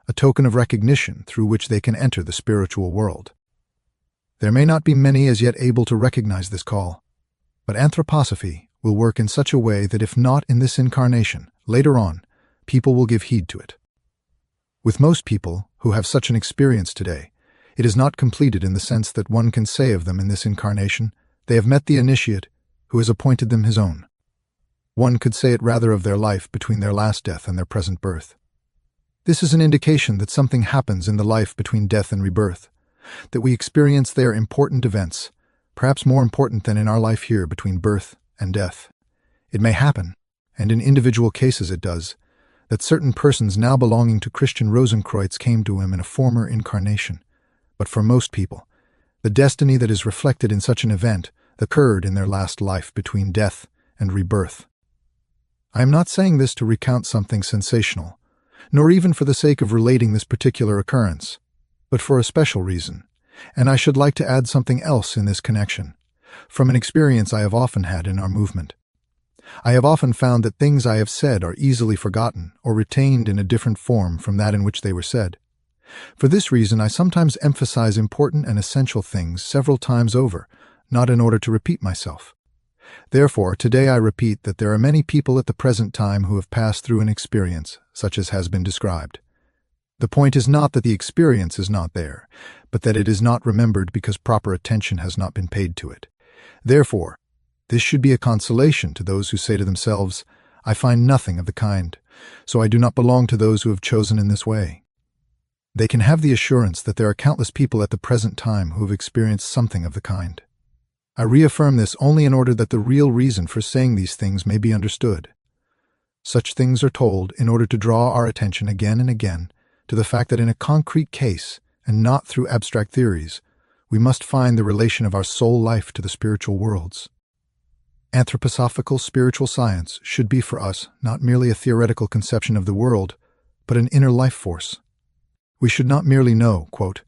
a token of recognition through which they can enter the spiritual world. There may not be many as yet able to recognize this call, but Anthroposophy will work in such a way that if not in this incarnation, later on, people will give heed to it. With most people who have such an experience today, it is not completed in the sense that one can say of them in this incarnation, they have met the initiate who has appointed them his own. One could say it rather of their life between their last death and their present birth. This is an indication that something happens in the life between death and rebirth, that we experience there important events, perhaps more important than in our life here between birth and death. It may happen, and in individual cases it does, that certain persons now belonging to Christian Rosenkreuz came to him in a former incarnation. But for most people, the destiny that is reflected in such an event occurred in their last life between death and rebirth. I am not saying this to recount something sensational, nor even for the sake of relating this particular occurrence, but for a special reason, and I should like to add something else in this connection, from an experience I have often had in our movement. I have often found that things I have said are easily forgotten or retained in a different form from that in which they were said. For this reason, I sometimes emphasize important and essential things several times over, not in order to repeat myself. Therefore, today I repeat that there are many people at the present time who have passed through an experience such as has been described. The point is not that the experience is not there, but that it is not remembered because proper attention has not been paid to it. Therefore, this should be a consolation to those who say to themselves, "I find nothing of the kind, so I do not belong to those who have chosen in this way." They can have the assurance that there are countless people at the present time who have experienced something of the kind. I reaffirm this only in order that the real reason for saying these things may be understood. Such things are told in order to draw our attention again and again to the fact that in a concrete case, and not through abstract theories, we must find the relation of our soul life to the spiritual worlds. Anthroposophical spiritual science should be for us not merely a theoretical conception of the world, but an inner life force. We should not merely know, quote,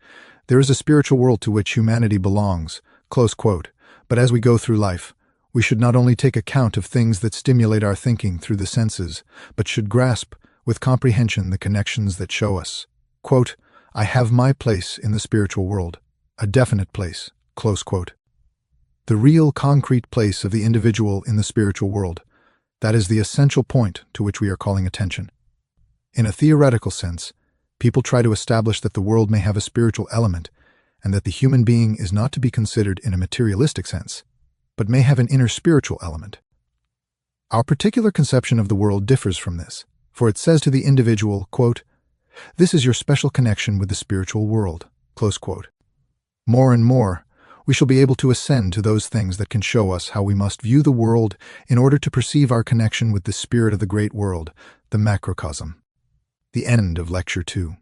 there is a spiritual world to which humanity belongs, close quote, but as we go through life, we should not only take account of things that stimulate our thinking through the senses, but should grasp with comprehension the connections that show us, quote, I have my place in the spiritual world, a definite place, close quote. The real concrete place of the individual in the spiritual world, that is the essential point to which we are calling attention. In a theoretical sense, people try to establish that the world may have a spiritual element and that the human being is not to be considered in a materialistic sense, but may have an inner spiritual element. Our particular conception of the world differs from this, for it says to the individual, quote, this is your special connection with the spiritual world, close quote. More and more, we shall be able to ascend to those things that can show us how we must view the world in order to perceive our connection with the spirit of the great world, the macrocosm. The end of Lecture 2.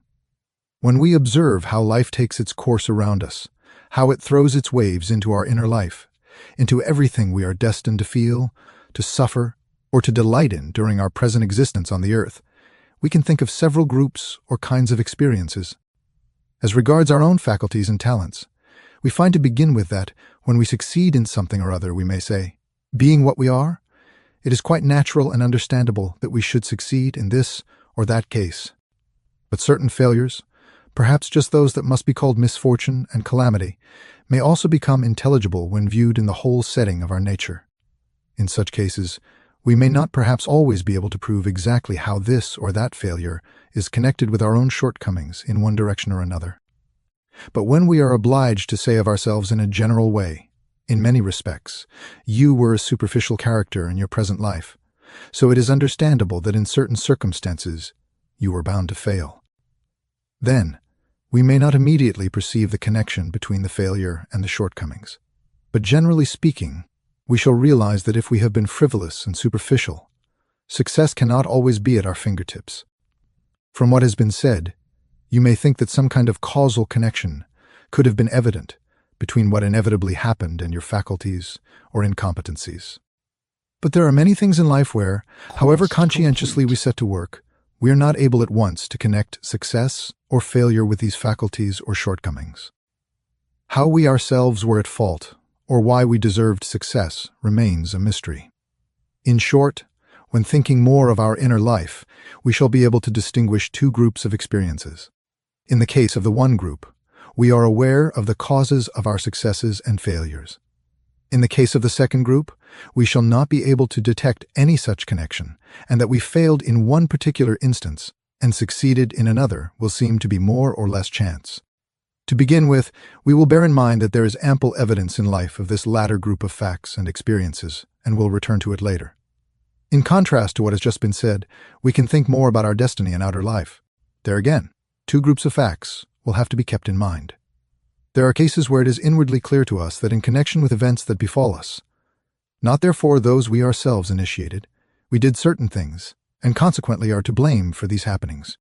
When we observe how life takes its course around us, how it throws its waves into our inner life, into everything we are destined to feel, to suffer, or to delight in during our present existence on the earth, we can think of several groups or kinds of experiences. As regards our own faculties and talents, we find to begin with that when we succeed in something or other, we may say, being what we are, it is quite natural and understandable that we should succeed in this or that case. But certain failures, perhaps just those that must be called misfortune and calamity, may also become intelligible when viewed in the whole setting of our nature. In such cases, we may not perhaps always be able to prove exactly how this or that failure is connected with our own shortcomings in one direction or another. But when we are obliged to say of ourselves in a general way, in many respects, you were a superficial character in your present life, so it is understandable that in certain circumstances you were bound to fail. Then, we may not immediately perceive the connection between the failure and the shortcomings. But generally speaking, we shall realize that if we have been frivolous and superficial, success cannot always be at our fingertips. From what has been said, you may think that some kind of causal connection could have been evident between what inevitably happened and your faculties or incompetencies. But there are many things in life where, however conscientiously we set to work, we are not able at once to connect success or failure with these faculties or shortcomings. How we ourselves were at fault, or why we deserved success, remains a mystery. In short, when thinking more of our inner life, we shall be able to distinguish two groups of experiences. In the case of the one group, we are aware of the causes of our successes and failures. In the case of the second group, we shall not be able to detect any such connection, and that we failed in one particular instance and succeeded in another will seem to be more or less chance. To begin with, we will bear in mind that there is ample evidence in life of this latter group of facts and experiences, and will return to it later. In contrast to what has just been said, we can think more about our destiny and outer life. There again, two groups of facts will have to be kept in mind. There are cases where it is inwardly clear to us that in connection with events that befall us, not therefore those we ourselves initiated, we did certain things, and consequently are to blame for these happenings.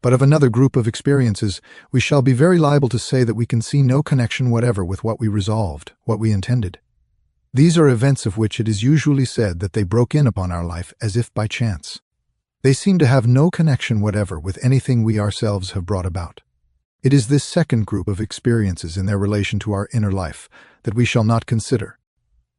But of another group of experiences, we shall be very liable to say that we can see no connection whatever with what we resolved, what we intended. These are events of which it is usually said that they broke in upon our life as if by chance. They seem to have no connection whatever with anything we ourselves have brought about. It is this second group of experiences in their relation to our inner life that we shall not consider.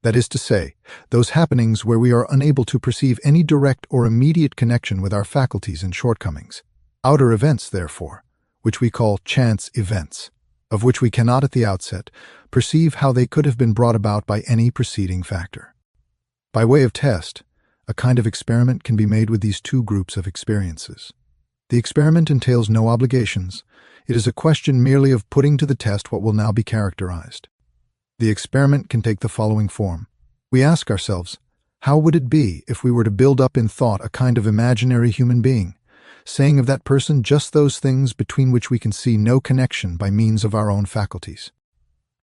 That is to say, those happenings where we are unable to perceive any direct or immediate connection with our faculties and shortcomings. Outer events, therefore, which we call chance events, of which we cannot at the outset perceive how they could have been brought about by any preceding factor. By way of test, a kind of experiment can be made with these two groups of experiences. The experiment entails no obligations. It is a question merely of putting to the test what will now be characterized. The experiment can take the following form. We ask ourselves, how would it be if we were to build up in thought a kind of imaginary human being, saying of that person just those things between which we can see no connection by means of our own faculties?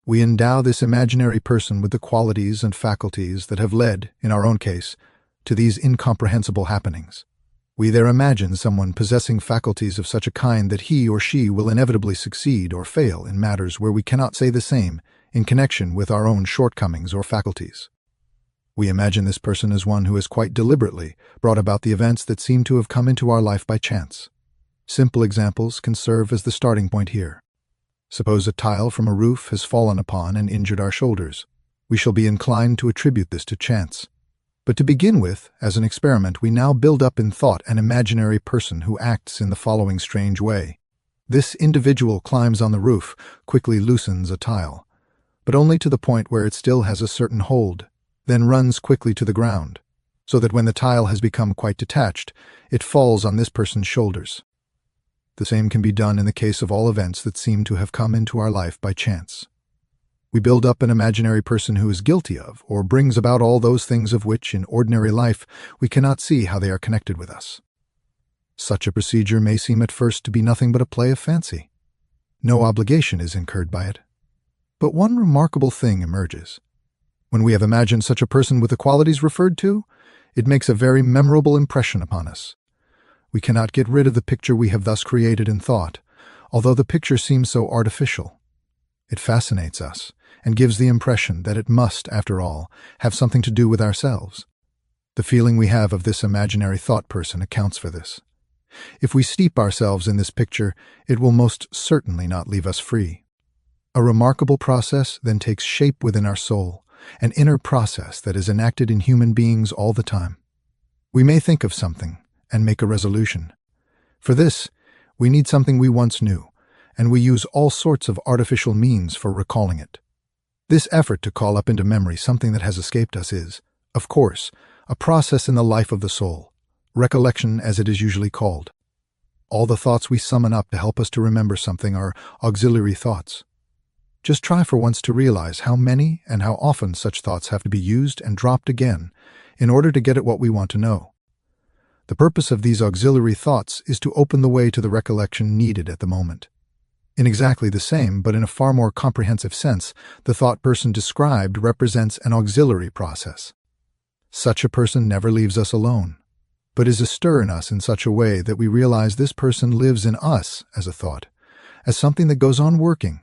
We endow this imaginary person with the qualities and faculties that have led, in our own case, to these incomprehensible happenings. We there imagine someone possessing faculties of such a kind that he or she will inevitably succeed or fail in matters where we cannot say the same in connection with our own shortcomings or faculties. We imagine this person as one who has quite deliberately brought about the events that seem to have come into our life by chance. Simple examples can serve as the starting point here. Suppose a tile from a roof has fallen upon and injured our shoulders. We shall be inclined to attribute this to chance. But to begin with, as an experiment, we now build up in thought an imaginary person who acts in the following strange way. This individual climbs on the roof, quickly loosens a tile, but only to the point where it still has a certain hold, then runs quickly to the ground, so that when the tile has become quite detached, it falls on this person's shoulders. The same can be done in the case of all events that seem to have come into our life by chance. We build up an imaginary person who is guilty of, or brings about all those things of which, in ordinary life, we cannot see how they are connected with us. Such a procedure may seem at first to be nothing but a play of fancy. No obligation is incurred by it. But one remarkable thing emerges. When we have imagined such a person with the qualities referred to, it makes a very memorable impression upon us. We cannot get rid of the picture we have thus created in thought, although the picture seems so artificial. It fascinates us, and gives the impression that it must, after all, have something to do with ourselves. The feeling we have of this imaginary thought person accounts for this. If we steep ourselves in this picture, it will most certainly not leave us free. A remarkable process then takes shape within our soul, an inner process that is enacted in human beings all the time. We may think of something and make a resolution. For this, we need something we once knew, and we use all sorts of artificial means for recalling it. This effort to call up into memory something that has escaped us is, of course, a process in the life of the soul, recollection as it is usually called. All the thoughts we summon up to help us to remember something are auxiliary thoughts. Just try for once to realize how many and how often such thoughts have to be used and dropped again in order to get at what we want to know. The purpose of these auxiliary thoughts is to open the way to the recollection needed at the moment. In exactly the same, but in a far more comprehensive sense, the thought person described represents an auxiliary process. Such a person never leaves us alone, but is astir in us in such a way that we realize this person lives in us as a thought, as something that goes on working,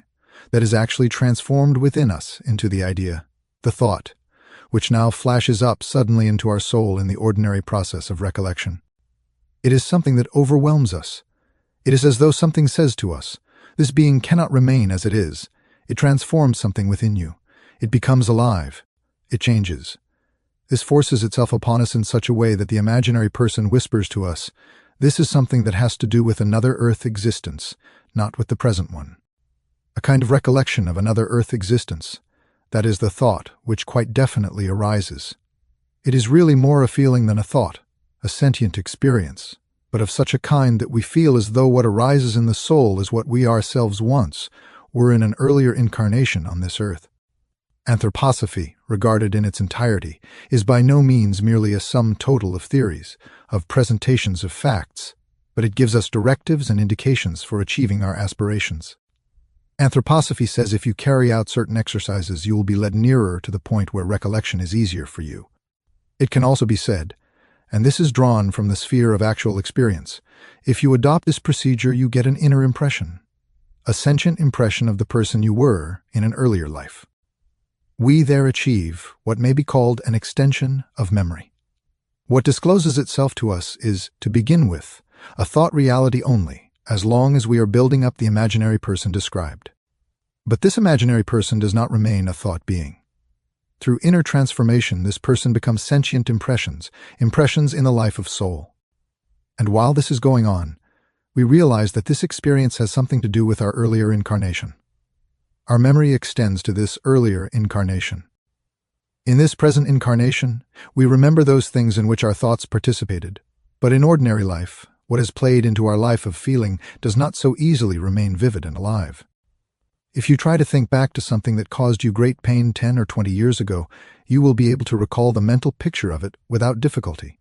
that is actually transformed within us into the idea, the thought, which now flashes up suddenly into our soul in the ordinary process of recollection. It is something that overwhelms us. It is as though something says to us, "This being cannot remain as it is. It transforms something within you. It becomes alive. It changes." This forces itself upon us in such a way that the imaginary person whispers to us, "This is something that has to do with another earth existence, not with the present one." A kind of recollection of another earth existence. That is the thought which quite definitely arises. It is really more a feeling than a thought, a sentient experience, but of such a kind that we feel as though what arises in the soul is what we ourselves once were in an earlier incarnation on this earth. Anthroposophy, regarded in its entirety, is by no means merely a sum total of theories, of presentations of facts, but it gives us directives and indications for achieving our aspirations. Anthroposophy says if you carry out certain exercises, you will be led nearer to the point where recollection is easier for you. It can also be said, and this is drawn from the sphere of actual experience, if you adopt this procedure, you get an inner impression, a sentient impression of the person you were in an earlier life. We there achieve what may be called an extension of memory. What discloses itself to us is, to begin with, a thought reality only, as long as we are building up the imaginary person described. But this imaginary person does not remain a thought being. Through inner transformation, this person becomes sentient impressions in the life of soul. And while this is going on, we realize that this experience has something to do with our earlier incarnation. Our memory extends to this earlier incarnation. In this present incarnation, we remember those things in which our thoughts participated, but in ordinary life, what has played into our life of feeling does not so easily remain vivid and alive. If you try to think back to something that caused you great pain 10 or 20 years ago, you will be able to recall the mental picture of it without difficulty.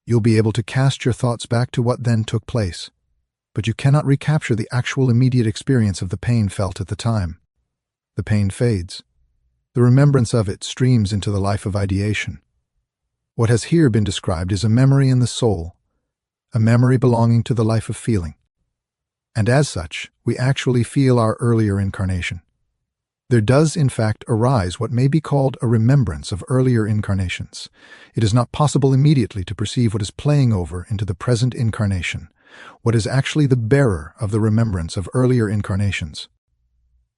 You'll be able to cast your thoughts back to what then took place, but you cannot recapture the actual immediate experience of the pain felt at the time. The pain fades. The remembrance of it streams into the life of ideation. What has here been described is a memory in the soul, a memory belonging to the life of feeling. And as such, we actually feel our earlier incarnation. There does, in fact, arise what may be called a remembrance of earlier incarnations. It is not possible immediately to perceive what is playing over into the present incarnation, what is actually the bearer of the remembrance of earlier incarnations.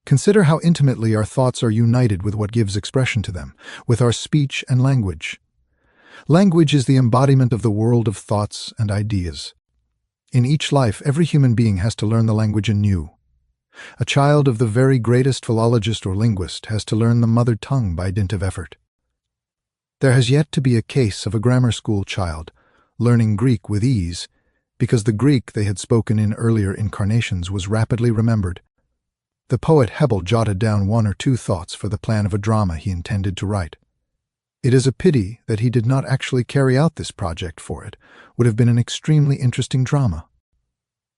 Consider how intimately our thoughts are united with what gives expression to them, with our speech and language. Language is the embodiment of the world of thoughts and ideas. In each life, every human being has to learn the language anew. A child of the very greatest philologist or linguist has to learn the mother tongue by dint of effort. There has yet to be a case of a grammar school child learning Greek with ease because the Greek they had spoken in earlier incarnations was rapidly remembered. The poet Hebel jotted down 1 or 2 thoughts for the plan of a drama he intended to write. It is a pity that he did not actually carry out this project, for it would have been an extremely interesting drama.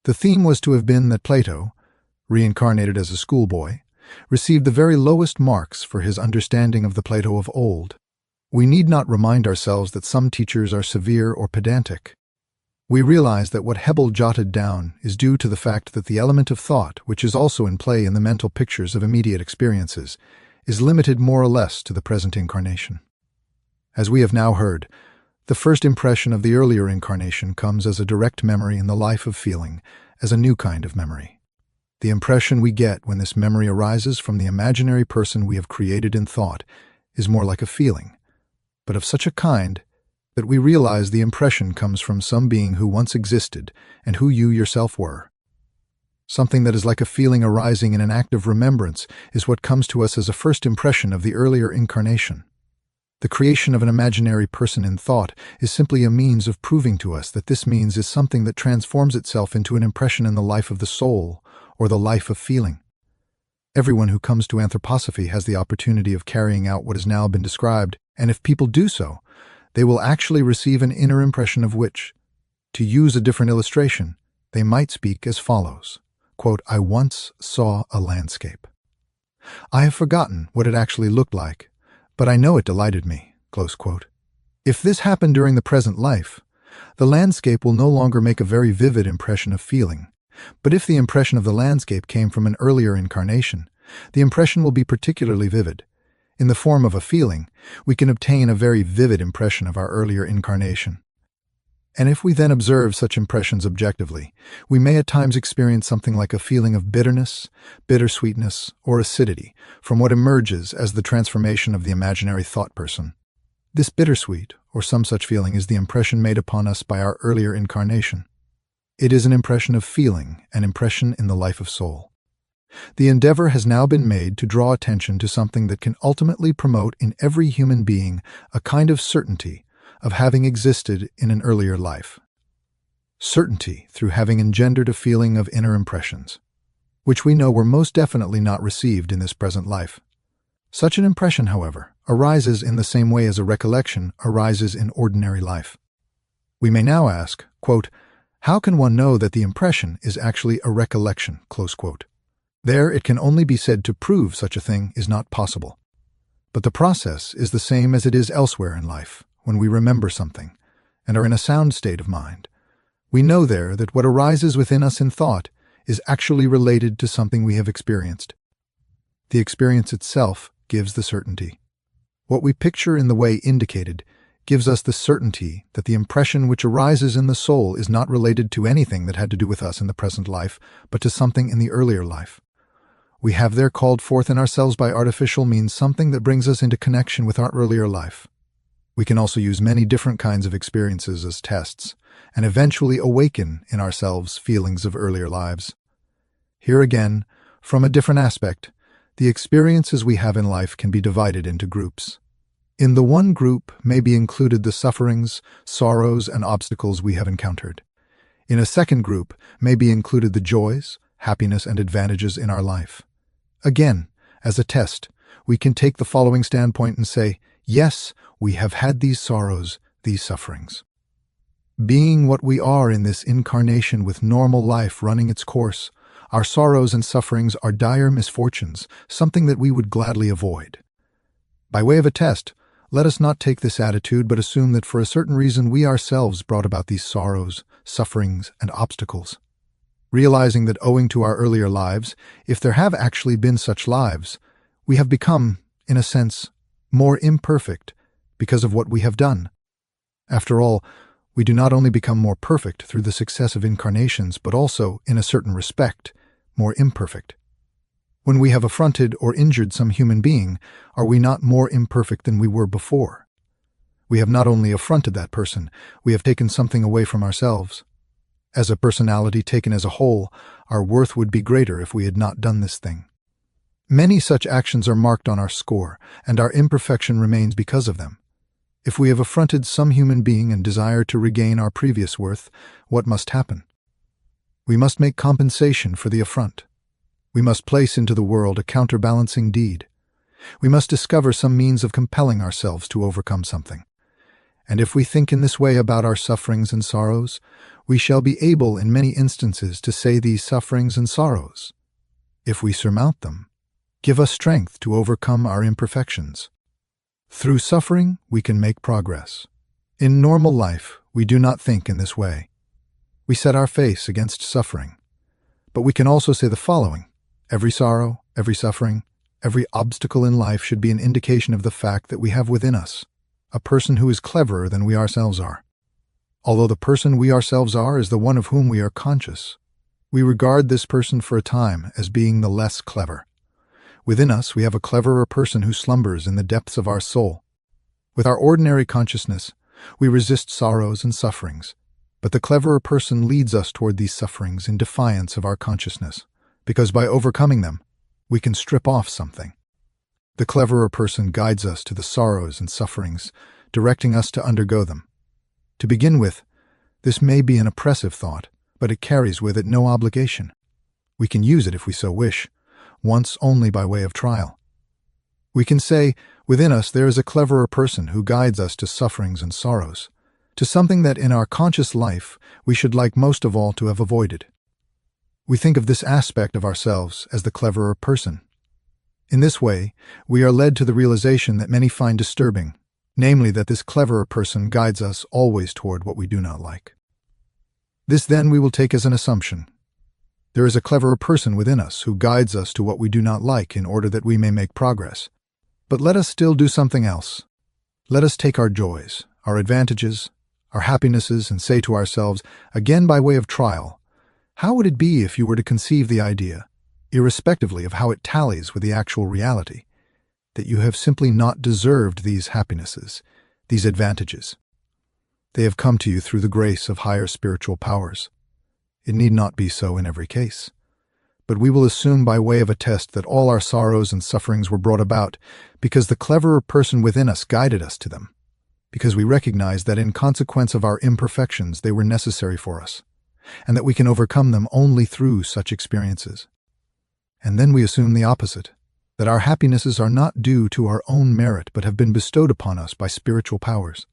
The theme was to have been that Plato, reincarnated as a schoolboy, received the very lowest marks for his understanding of the Plato of old. We need not remind ourselves that some teachers are severe or pedantic. We realize that what Hebel jotted down is due to the fact that the element of thought, which is also in play in the mental pictures of immediate experiences, is limited more or less to the present incarnation. As we have now heard, the first impression of the earlier incarnation comes as a direct memory in the life of feeling, as a new kind of memory. The impression we get when this memory arises from the imaginary person we have created in thought is more like a feeling, but of such a kind that we realize the impression comes from some being who once existed and who you yourself were. Something that is like a feeling arising in an act of remembrance is what comes to us as a first impression of the earlier incarnation. The creation of an imaginary person in thought is simply a means of proving to us that this means is something that transforms itself into an impression in the life of the soul or the life of feeling. Everyone who comes to Anthroposophy has the opportunity of carrying out what has now been described, and if people do so, they will actually receive an inner impression of which, to use a different illustration, they might speak as follows, quote, "I once saw a landscape. I have forgotten what it actually looked like, but I know it delighted me," close quote. If this happened during the present life, the landscape will no longer make a very vivid impression of feeling. But if the impression of the landscape came from an earlier incarnation, the impression will be particularly vivid. In the form of a feeling, we can obtain a very vivid impression of our earlier incarnation. And if we then observe such impressions objectively, we may at times experience something like a feeling of bitterness, bittersweetness, or acidity from what emerges as the transformation of the imaginary thought person. This bittersweet, or some such feeling, is the impression made upon us by our earlier incarnation. It is an impression of feeling, an impression in the life of soul. The endeavor has now been made to draw attention to something that can ultimately promote in every human being a kind of certainty of having existed in an earlier life. Certainty through having engendered a feeling of inner impressions, which we know were most definitely not received in this present life. Such an impression, however, arises in the same way as a recollection arises in ordinary life. We may now ask, quote, "How can one know that the impression is actually a recollection?" Close quote. There, it can only be said to prove such a thing is not possible. But the process is the same as it is elsewhere in life, when we remember something, and are in a sound state of mind. We know there that what arises within us in thought is actually related to something we have experienced. The experience itself gives the certainty. What we picture in the way indicated gives us the certainty that the impression which arises in the soul is not related to anything that had to do with us in the present life, but to something in the earlier life. We have there called forth in ourselves by artificial means something that brings us into connection with our earlier life. We can also use many different kinds of experiences as tests, and eventually awaken in ourselves feelings of earlier lives. Here again, from a different aspect, the experiences we have in life can be divided into groups. In the one group may be included the sufferings, sorrows, and obstacles we have encountered. In a second group may be included the joys, happiness, and advantages in our life. Again, as a test, we can take the following standpoint and say, yes, we have had these sorrows, these sufferings. Being what we are in this incarnation with normal life running its course, our sorrows and sufferings are dire misfortunes, something that we would gladly avoid. By way of a test, let us not take this attitude but assume that for a certain reason we ourselves brought about these sorrows, sufferings, and obstacles. Realizing that owing to our earlier lives, if there have actually been such lives, we have become, in a sense, more imperfect because of what we have done. After all, We do not only become more perfect through the successive incarnations, but also, in a certain respect, more imperfect. When we have affronted or injured some human being, are we not more imperfect than we were before? We have not only affronted that person, we have taken something away from ourselves. As a personality taken as a whole, our worth would be greater if we had not done this thing. Many such actions are marked on our score, and our imperfection remains because of them. If we have affronted some human being and desire to regain our previous worth, what must happen? We must make compensation for the affront. We must place into the world a counterbalancing deed. We must discover some means of compelling ourselves to overcome something. And if we think in this way about our sufferings and sorrows, we shall be able in many instances to say these sufferings and sorrows, if we surmount them, give us strength to overcome our imperfections. Through suffering, we can make progress. In normal life, we do not think in this way. We set our face against suffering. But we can also say the following: every sorrow, every suffering, every obstacle in life should be an indication of the fact that we have within us a person who is cleverer than we ourselves are. Although the person we ourselves are is the one of whom we are conscious, we regard this person for a time as being the less clever. Within us, we have a cleverer person who slumbers in the depths of our soul. With our ordinary consciousness, we resist sorrows and sufferings, but the cleverer person leads us toward these sufferings in defiance of our consciousness, because by overcoming them, we can strip off something. The cleverer person guides us to the sorrows and sufferings, directing us to undergo them. To begin with, this may be an oppressive thought, but it carries with it no obligation. We can use it if we so wish, once only by way of trial. We can say, within us there is a cleverer person who guides us to sufferings and sorrows, to something that in our conscious life we should like most of all to have avoided. We think of this aspect of ourselves as the cleverer person. In this way, we are led to the realization that many find disturbing, namely that this cleverer person guides us always toward what we do not like. This then we will take as an assumption. There is a cleverer person within us who guides us to what we do not like in order that we may make progress. But let us still do something else. Let us take our joys, our advantages, our happinesses, and say to ourselves, again by way of trial, how would it be if you were to conceive the idea, irrespectively of how it tallies with the actual reality, that you have simply not deserved these happinesses, these advantages? They have come to you through the grace of higher spiritual powers. It need not be so in every case. But we will assume by way of a test that all our sorrows and sufferings were brought about because the cleverer person within us guided us to them, because we recognize that in consequence of our imperfections they were necessary for us, and that we can overcome them only through such experiences. And then we assume the opposite, that our happinesses are not due to our own merit but have been bestowed upon us by spiritual powers.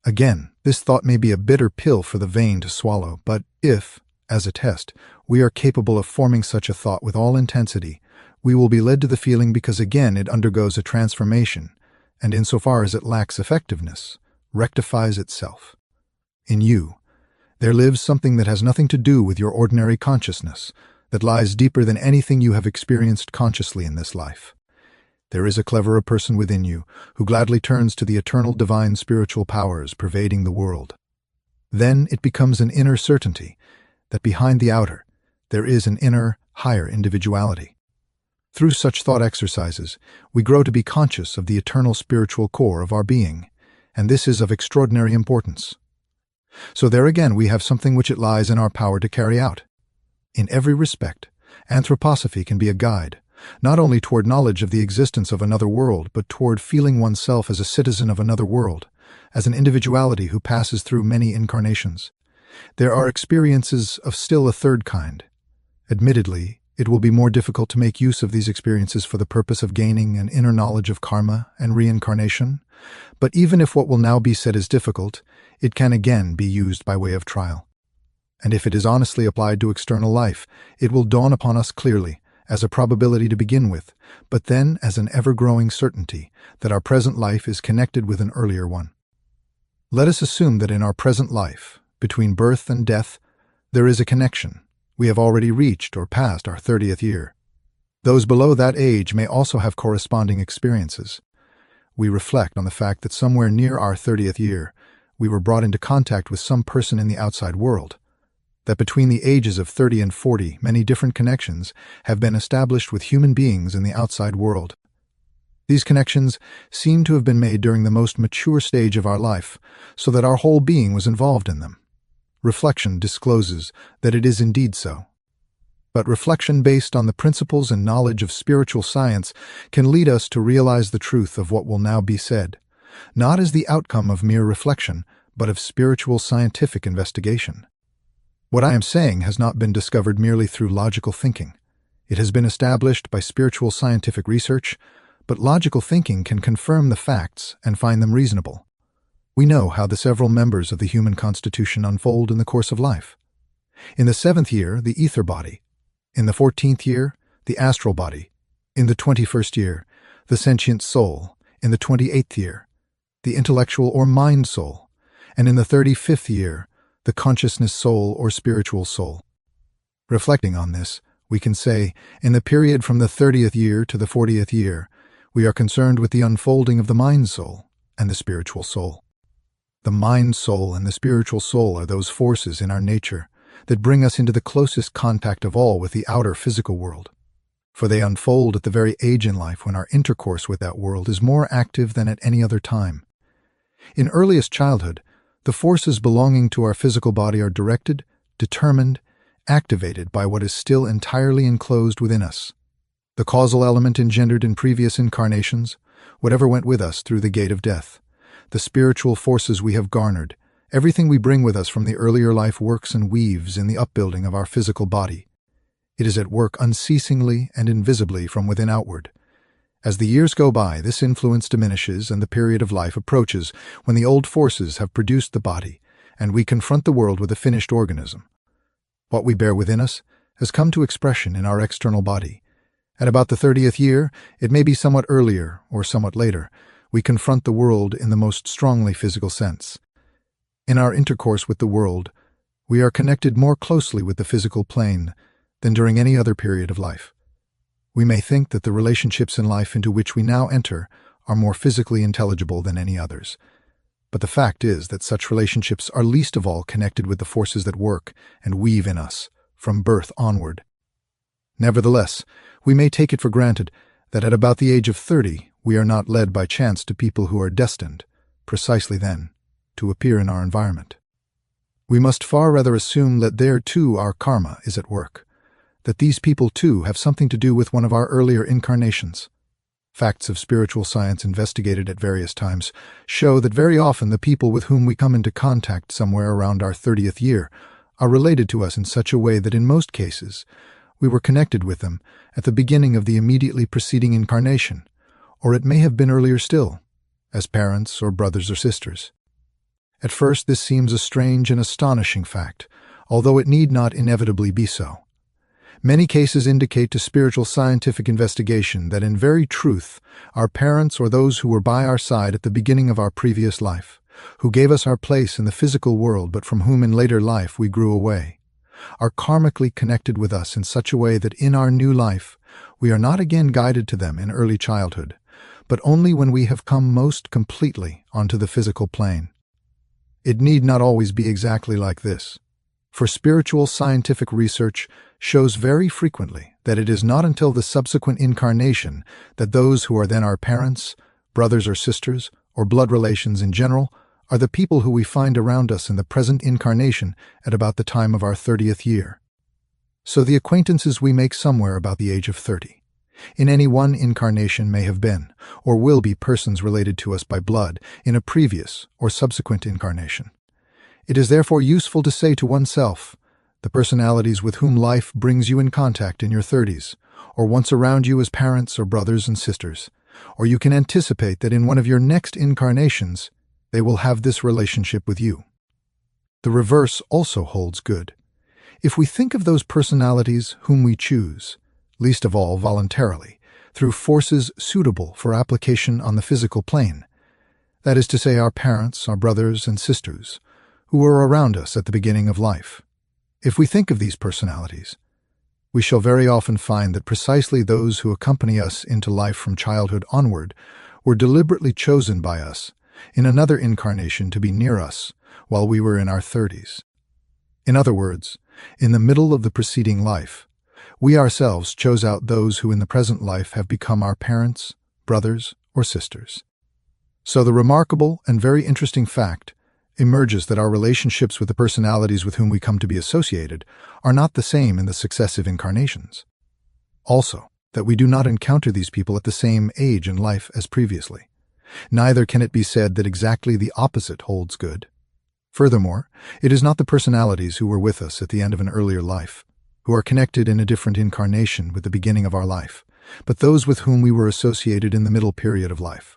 Again, this thought may be a bitter pill for the vain to swallow, but if, as a test, we are capable of forming such a thought with all intensity, we will be led to the feeling because again it undergoes a transformation, and insofar as it lacks effectiveness, rectifies itself. In you, there lives something that has nothing to do with your ordinary consciousness, that lies deeper than anything you have experienced consciously in this life. There is a cleverer person within you who gladly turns to the eternal divine spiritual powers pervading the world. Then it becomes an inner certainty that behind the outer, there is an inner, higher individuality. Through such thought exercises, we grow to be conscious of the eternal spiritual core of our being, and this is of extraordinary importance. So there again we have something which it lies in our power to carry out. In every respect, Anthroposophy can be a guide, not only toward knowledge of the existence of another world, but toward feeling oneself as a citizen of another world, as an individuality who passes through many incarnations. There are experiences of still a third kind. Admittedly, it will be more difficult to make use of these experiences for the purpose of gaining an inner knowledge of karma and reincarnation, but even if what will now be said is difficult, it can again be used by way of trial. And if it is honestly applied to external life, it will dawn upon us clearly, as a probability to begin with, but then as an ever-growing certainty that our present life is connected with an earlier one. Let us assume that in our present life, between birth and death, there is a connection. We have already reached or passed our 30th year. Those below that age may also have corresponding experiences. We reflect on the fact that somewhere near our 30th year, we were brought into contact with some person in the outside world. That between the ages of 30 and 40, many different connections have been established with human beings in the outside world. These connections seem to have been made during the most mature stage of our life, so that our whole being was involved in them. Reflection discloses that it is indeed so. But reflection based on the principles and knowledge of spiritual science can lead us to realize the truth of what will now be said, not as the outcome of mere reflection, but of spiritual scientific investigation. What I am saying has not been discovered merely through logical thinking. It has been established by spiritual scientific research, but logical thinking can confirm the facts and find them reasonable. We know how the several members of the human constitution unfold in the course of life. In the 7th year, the ether body. In the 14th year, the astral body. In the 21st year, the sentient soul. In the 28th year, the intellectual or mind soul. And in the 35th year, the consciousness soul or spiritual soul. Reflecting on this, we can say, in the period from the 30th year to the 40th year, we are concerned with the unfolding of the mind soul and the spiritual soul. The mind soul and the spiritual soul are those forces in our nature that bring us into the closest contact of all with the outer physical world, for they unfold at the very age in life when our intercourse with that world is more active than at any other time. In earliest childhood, the forces belonging to our physical body are directed, determined, activated by what is still entirely enclosed within us. The causal element engendered in previous incarnations, whatever went with us through the gate of death, the spiritual forces we have garnered, everything we bring with us from the earlier life works and weaves in the upbuilding of our physical body. It is at work unceasingly and invisibly from within outward. As the years go by, this influence diminishes and the period of life approaches when the old forces have produced the body and we confront the world with a finished organism. What we bear within us has come to expression in our external body. At about the 30th year, it may be somewhat earlier or somewhat later, we confront the world in the most strongly physical sense. In our intercourse with the world, we are connected more closely with the physical plane than during any other period of life. We may think that the relationships in life into which we now enter are more physically intelligible than any others. But the fact is that such relationships are least of all connected with the forces that work and weave in us from birth onward. Nevertheless, we may take it for granted that at about the age of 30, we are not led by chance to people who are destined, precisely then, to appear in our environment. We must far rather assume that there too our karma is at work, that these people too have something to do with one of our earlier incarnations. Facts of spiritual science investigated at various times show that very often the people with whom we come into contact somewhere around our 30th year are related to us in such a way that in most cases we were connected with them at the beginning of the immediately preceding incarnation, or it may have been earlier still, as parents or brothers or sisters. At first this seems a strange and astonishing fact, although it need not inevitably be so. Many cases indicate to spiritual scientific investigation that in very truth our parents or those who were by our side at the beginning of our previous life, who gave us our place in the physical world but from whom in later life we grew away, are karmically connected with us in such a way that in our new life we are not again guided to them in early childhood, but only when we have come most completely onto the physical plane. It need not always be exactly like this, for spiritual scientific research shows very frequently that it is not until the subsequent incarnation that those who are then our parents, brothers or sisters, or blood relations in general, are the people who we find around us in the present incarnation at about the time of our 30th year. So the acquaintances we make somewhere about the age of 30, in any one incarnation may have been, or will be persons related to us by blood in a previous or subsequent incarnation. It is therefore useful to say to oneself, the personalities with whom life brings you in contact in your 30s, or once around you as parents or brothers and sisters, or you can anticipate that in one of your next incarnations they will have this relationship with you. The reverse also holds good. If we think of those personalities whom we choose, least of all voluntarily, through forces suitable for application on the physical plane, that is to say our parents, our brothers and sisters, who were around us at the beginning of life. If we think of these personalities, we shall very often find that precisely those who accompany us into life from childhood onward were deliberately chosen by us in another incarnation to be near us while we were in our 30s. In other words, in the middle of the preceding life, we ourselves chose out those who in the present life have become our parents, brothers, or sisters. So the remarkable and very interesting fact emerges that our relationships with the personalities with whom we come to be associated are not the same in the successive incarnations. Also, that we do not encounter these people at the same age in life as previously. Neither can it be said that exactly the opposite holds good. Furthermore, it is not the personalities who were with us at the end of an earlier life, who are connected in a different incarnation with the beginning of our life, but those with whom we were associated in the middle period of life.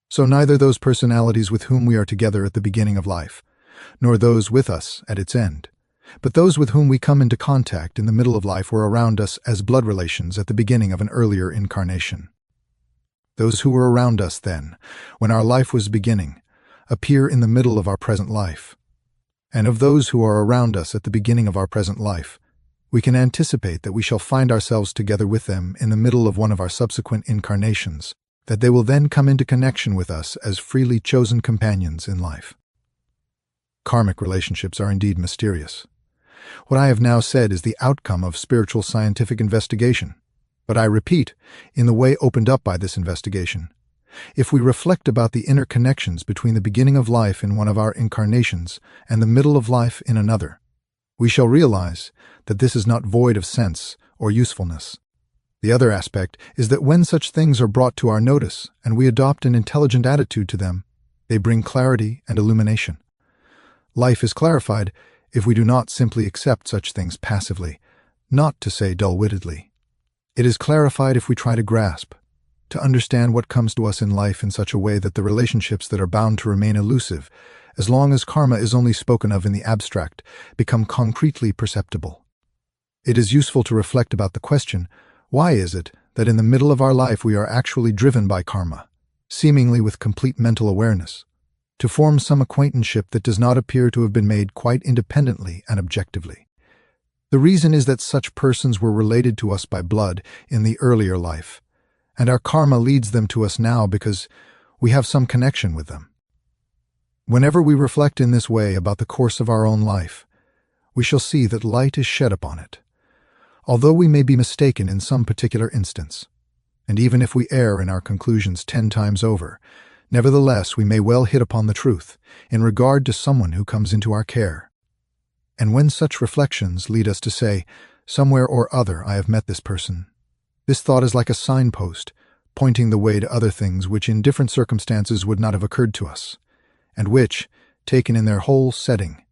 So neither those personalities with whom we are together at the beginning of life, nor those with us at its end, but those with whom we come into contact in the middle of life were around us as blood relations at the beginning of an earlier incarnation. Those who were around us then, when our life was beginning, appear in the middle of our present life. And of those who are around us at the beginning of our present life, we can anticipate that we shall find ourselves together with them in the middle of one of our subsequent incarnations, that they will then come into connection with us as freely chosen companions in life. Karmic relationships are indeed mysterious. What I have now said is the outcome of spiritual scientific investigation, but I repeat, in the way opened up by this investigation. If we reflect about the interconnections between the beginning of life in one of our incarnations and the middle of life in another, we shall realize that this is not void of sense or usefulness. The other aspect is that when such things are brought to our notice and we adopt an intelligent attitude to them, they bring clarity and illumination. Life is clarified if we do not simply accept such things passively, not to say dull-wittedly. It is clarified if we try to grasp, to understand what comes to us in life in such a way that the relationships that are bound to remain elusive, as long as karma is only spoken of in the abstract, become concretely perceptible. It is useful to reflect about the question, why is it that in the middle of our life we are actually driven by karma, seemingly with complete mental awareness, to form some acquaintanceship that does not appear to have been made quite independently and objectively? The reason is that such persons were related to us by blood in the earlier life, and our karma leads them to us now because we have some connection with them. Whenever we reflect in this way about the course of our own life, we shall see that light is shed upon it. Although we may be mistaken in some particular instance, and even if we err in our conclusions 10 times over, nevertheless we may well hit upon the truth in regard to someone who comes into our care. And when such reflections lead us to say, somewhere or other I have met this person, this thought is like a signpost, pointing the way to other things which in different circumstances would not have occurred to us, and which, taken in their whole setting,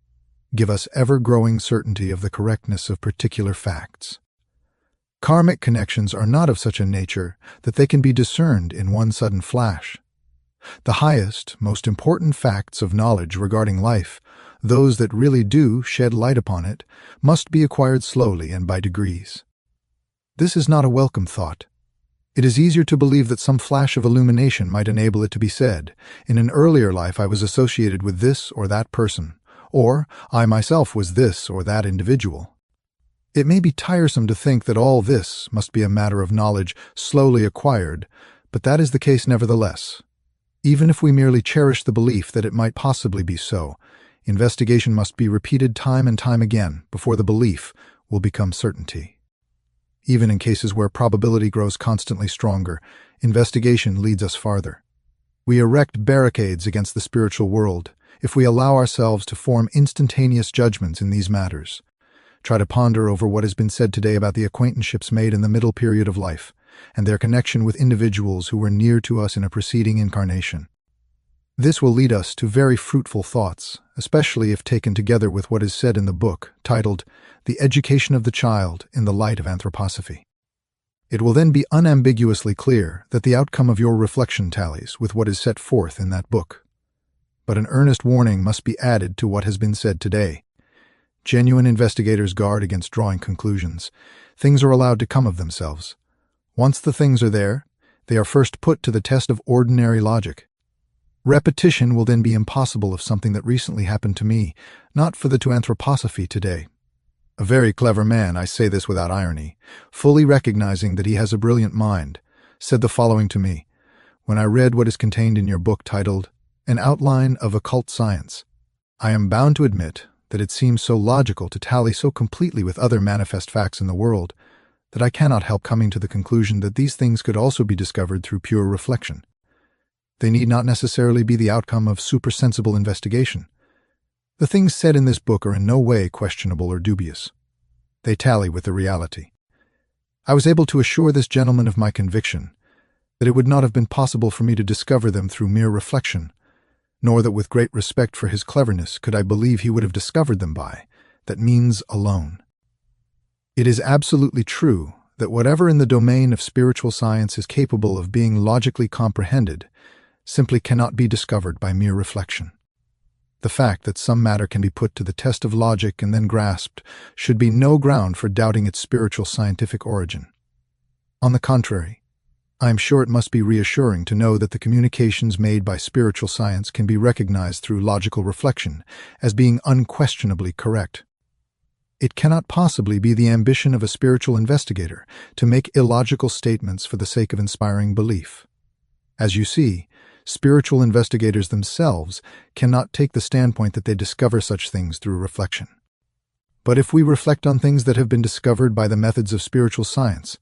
give us ever-growing certainty of the correctness of particular facts. Karmic connections are not of such a nature that they can be discerned in one sudden flash. The highest, most important facts of knowledge regarding life, those that really do shed light upon it, must be acquired slowly and by degrees. This is not a welcome thought. It is easier to believe that some flash of illumination might enable it to be said, in an earlier life I was associated with this or that person, or I myself was this or that individual. It may be tiresome to think that all this must be a matter of knowledge slowly acquired, but that is the case nevertheless. Even if we merely cherish the belief that it might possibly be so, investigation must be repeated time and time again before the belief will become certainty. Even in cases where probability grows constantly stronger, investigation leads us farther. We erect barricades against the spiritual world if we allow ourselves to form instantaneous judgments in these matters. Try to ponder over what has been said today about the acquaintanceships made in the middle period of life, and their connection with individuals who were near to us in a preceding incarnation. This will lead us to very fruitful thoughts, especially if taken together with what is said in the book, titled The Education of the Child in the Light of Anthroposophy. It will then be unambiguously clear that the outcome of your reflection tallies with what is set forth in that book. But an earnest warning must be added to what has been said today. Genuine investigators guard against drawing conclusions. Things are allowed to come of themselves. Once the things are there, they are first put to the test of ordinary logic. Repetition will then be impossible of something that recently happened to me, not for the to Anthroposophy today. A very clever man, I say this without irony, fully recognizing that he has a brilliant mind, said the following to me, when I read what is contained in your book titled An outline of occult science. I am bound to admit that it seems so logical to tally so completely with other manifest facts in the world that I cannot help coming to the conclusion that these things could also be discovered through pure reflection. They need not necessarily be the outcome of supersensible investigation. The things said in this book are in no way questionable or dubious. They tally with the reality. I was able to assure this gentleman of my conviction that it would not have been possible for me to discover them through mere reflection, nor that with great respect for his cleverness could I believe he would have discovered them by that means alone. It is absolutely true that whatever in the domain of spiritual science is capable of being logically comprehended simply cannot be discovered by mere reflection. The fact that some matter can be put to the test of logic and then grasped should be no ground for doubting its spiritual scientific origin. On the contrary, I am sure it must be reassuring to know that the communications made by spiritual science can be recognized through logical reflection as being unquestionably correct. It cannot possibly be the ambition of a spiritual investigator to make illogical statements for the sake of inspiring belief. As you see, spiritual investigators themselves cannot take the standpoint that they discover such things through reflection. But if we reflect on things that have been discovered by the methods of spiritual science,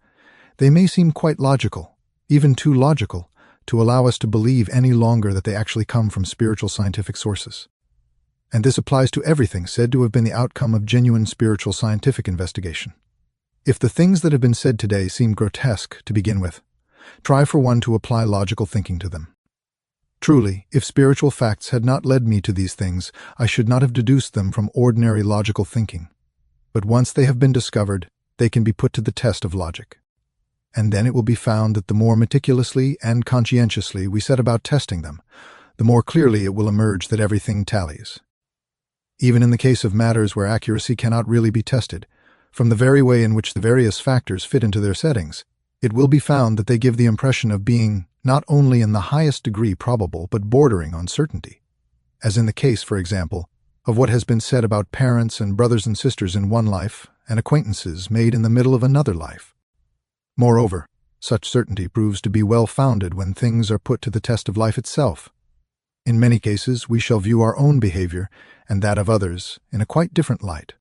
they may seem quite logical, even too logical, to allow us to believe any longer that they actually come from spiritual scientific sources. And this applies to everything said to have been the outcome of genuine spiritual scientific investigation. If the things that have been said today seem grotesque to begin with, try for one to apply logical thinking to them. Truly, if spiritual facts had not led me to these things, I should not have deduced them from ordinary logical thinking. But once they have been discovered, they can be put to the test of logic. And then it will be found that the more meticulously and conscientiously we set about testing them, the more clearly it will emerge that everything tallies. Even in the case of matters where accuracy cannot really be tested, from the very way in which the various factors fit into their settings, it will be found that they give the impression of being not only in the highest degree probable but bordering on certainty, as in the case, for example, of what has been said about parents and brothers and sisters in one life and acquaintances made in the middle of another life. Moreover, such certainty proves to be well-founded when things are put to the test of life itself. In many cases, we shall view our own behavior and that of others in a quite different light.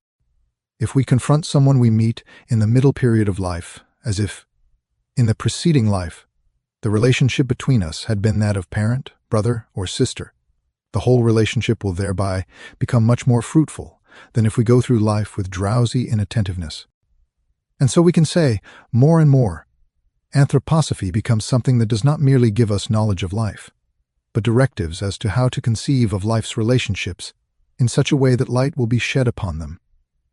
If we confront someone we meet in the middle period of life, as if, in the preceding life, the relationship between us had been that of parent, brother, or sister, the whole relationship will thereby become much more fruitful than if we go through life with drowsy inattentiveness. And so we can say, more and more, anthroposophy becomes something that does not merely give us knowledge of life, but directives as to how to conceive of life's relationships in such a way that light will be shed upon them,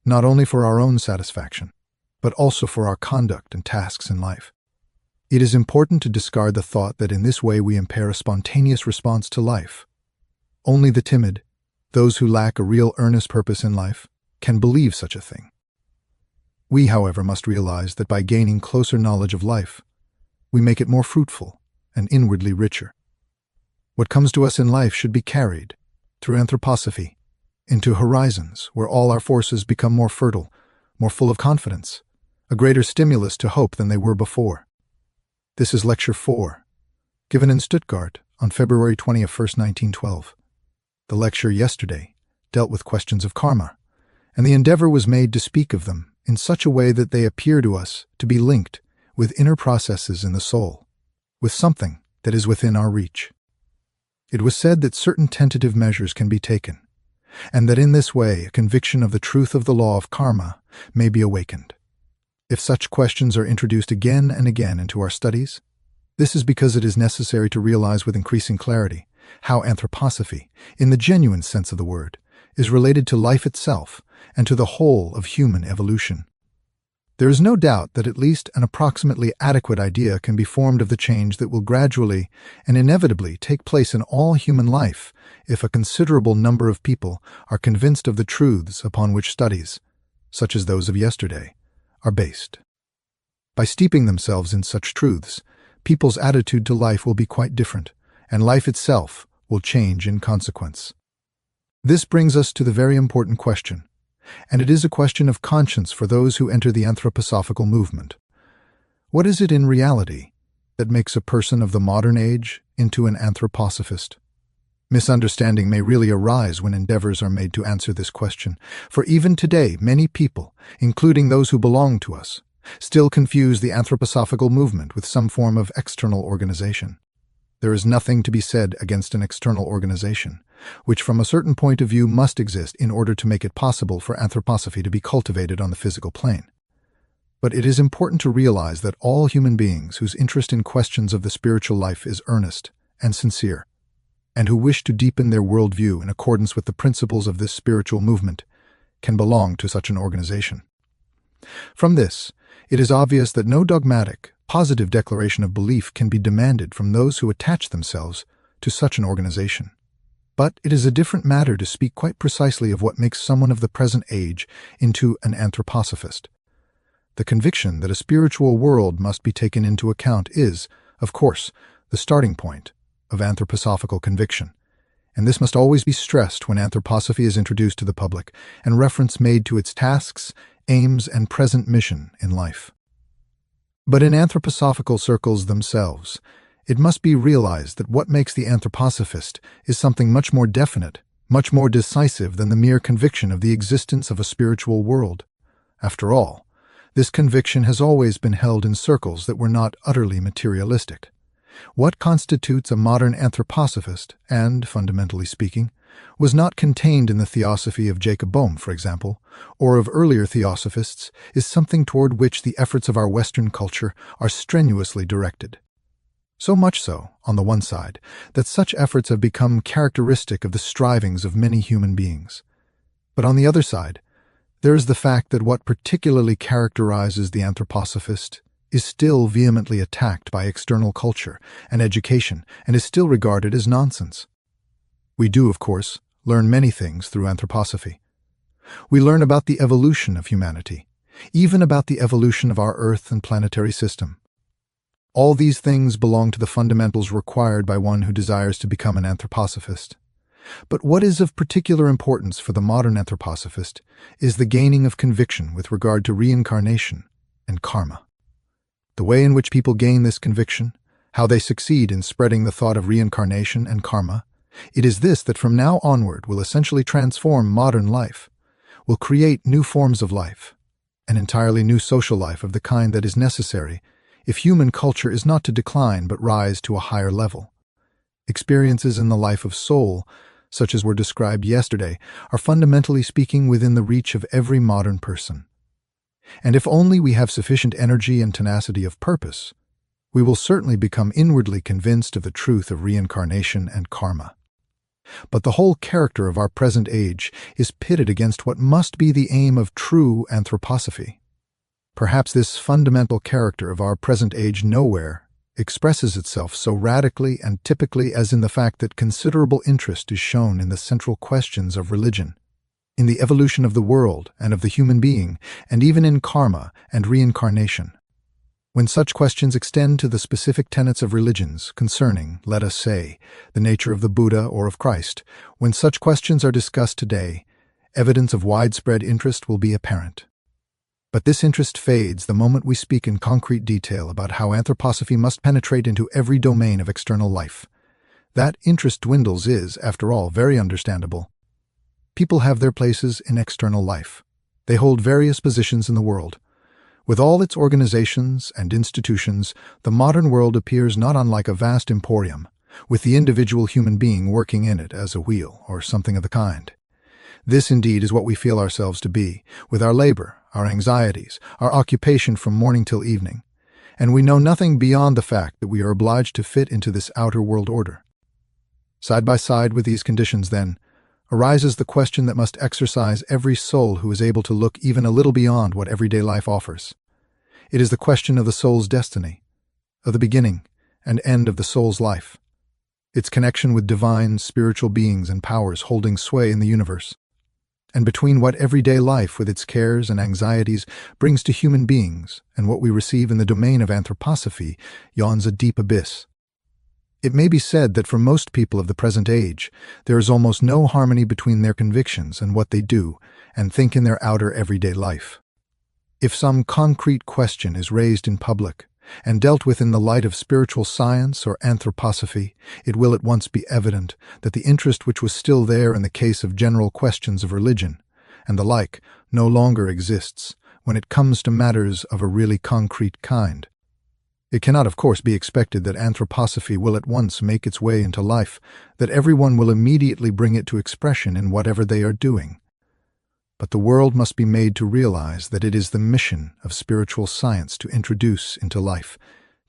not only for our own satisfaction, but also for our conduct and tasks in life. It is important to discard the thought that in this way we impair a spontaneous response to life. Only the timid, those who lack a real earnest purpose in life, can believe such a thing. We, however, must realize that by gaining closer knowledge of life, we make it more fruitful and inwardly richer. What comes to us in life should be carried, through anthroposophy, into horizons where all our forces become more fertile, more full of confidence, a greater stimulus to hope than they were before. This is Lecture 4, given in Stuttgart on February 21st, 1912. The lecture yesterday dealt with questions of karma, and the endeavor was made to speak of them in such a way that they appear to us to be linked with inner processes in the soul, with something that is within our reach. It was said that certain tentative measures can be taken, and that in this way a conviction of the truth of the law of karma may be awakened. If such questions are introduced again and again into our studies, this is because it is necessary to realize with increasing clarity how anthroposophy, in the genuine sense of the word, is related to life itself and to the whole of human evolution. There is no doubt that at least an approximately adequate idea can be formed of the change that will gradually and inevitably take place in all human life if a considerable number of people are convinced of the truths upon which studies, such as those of yesterday, are based. By steeping themselves in such truths, people's attitude to life will be quite different, and life itself will change in consequence. This brings us to the very important question, and it is a question of conscience for those who enter the anthroposophical movement. What is it in reality that makes a person of the modern age into an anthroposophist? Misunderstanding may really arise when endeavors are made to answer this question, for even today many people, including those who belong to us, still confuse the anthroposophical movement with some form of external organization. There is nothing to be said against an external organization, which from a certain point of view must exist in order to make it possible for anthroposophy to be cultivated on the physical plane. But it is important to realize that all human beings whose interest in questions of the spiritual life is earnest and sincere, and who wish to deepen their worldview in accordance with the principles of this spiritual movement, can belong to such an organization. From this, it is obvious that no dogmatic, positive declaration of belief can be demanded from those who attach themselves to such an organization. But it is a different matter to speak quite precisely of what makes someone of the present age into an anthroposophist. The conviction that a spiritual world must be taken into account is, of course, the starting point of anthroposophical conviction, and this must always be stressed when anthroposophy is introduced to the public and reference made to its tasks, aims, and present mission in life. But in anthroposophical circles themselves, it must be realized that what makes the anthroposophist is something much more definite, much more decisive than the mere conviction of the existence of a spiritual world. After all, this conviction has always been held in circles that were not utterly materialistic. What constitutes a modern anthroposophist, and, fundamentally speaking, was not contained in the theosophy of Jacob Boehme, for example, or of earlier theosophists, is something toward which the efforts of our Western culture are strenuously directed. So much so, on the one side, that such efforts have become characteristic of the strivings of many human beings. But on the other side, there is the fact that what particularly characterizes the anthroposophist is still vehemently attacked by external culture and education and is still regarded as nonsense. We do, of course, learn many things through anthroposophy. We learn about the evolution of humanity, even about the evolution of our Earth and planetary system. All these things belong to the fundamentals required by one who desires to become an anthroposophist. But what is of particular importance for the modern anthroposophist is the gaining of conviction with regard to reincarnation and karma. The way in which people gain this conviction, how they succeed in spreading the thought of reincarnation and karma, it is this that from now onward will essentially transform modern life, will create new forms of life, an entirely new social life of the kind that is necessary if human culture is not to decline but rise to a higher level. Experiences in the life of soul, such as were described yesterday, are fundamentally speaking within the reach of every modern person. And if only we have sufficient energy and tenacity of purpose, we will certainly become inwardly convinced of the truth of reincarnation and karma. But the whole character of our present age is pitted against what must be the aim of true anthroposophy. Perhaps this fundamental character of our present age nowhere expresses itself so radically and typically as in the fact that considerable interest is shown in the central questions of religion, in the evolution of the world and of the human being, and even in karma and reincarnation. When such questions extend to the specific tenets of religions concerning, let us say, the nature of the Buddha or of Christ, when such questions are discussed today, evidence of widespread interest will be apparent. But this interest fades the moment we speak in concrete detail about how anthroposophy must penetrate into every domain of external life. That interest dwindles is, after all, very understandable. People have their places in external life. They hold various positions in the world. With all its organizations and institutions, the modern world appears not unlike a vast emporium, with the individual human being working in it as a wheel or something of the kind. This indeed is what we feel ourselves to be, with our labor, our anxieties, our occupation from morning till evening, and we know nothing beyond the fact that we are obliged to fit into this outer world order. Side by side with these conditions, then, arises the question that must exercise every soul who is able to look even a little beyond what everyday life offers. It is the question of the soul's destiny, of the beginning and end of the soul's life, its connection with divine, spiritual beings and powers holding sway in the universe, and between what everyday life with its cares and anxieties brings to human beings and what we receive in the domain of anthroposophy yawns a deep abyss. It may be said that for most people of the present age, there is almost no harmony between their convictions and what they do and think in their outer everyday life. If some concrete question is raised in public, and dealt with in the light of spiritual science or anthroposophy, it will at once be evident that the interest which was still there in the case of general questions of religion and the like no longer exists when it comes to matters of a really concrete kind. It cannot, of course, be expected that anthroposophy will at once make its way into life, that everyone will immediately bring it to expression in whatever they are doing. But the world must be made to realize that it is the mission of spiritual science to introduce into life,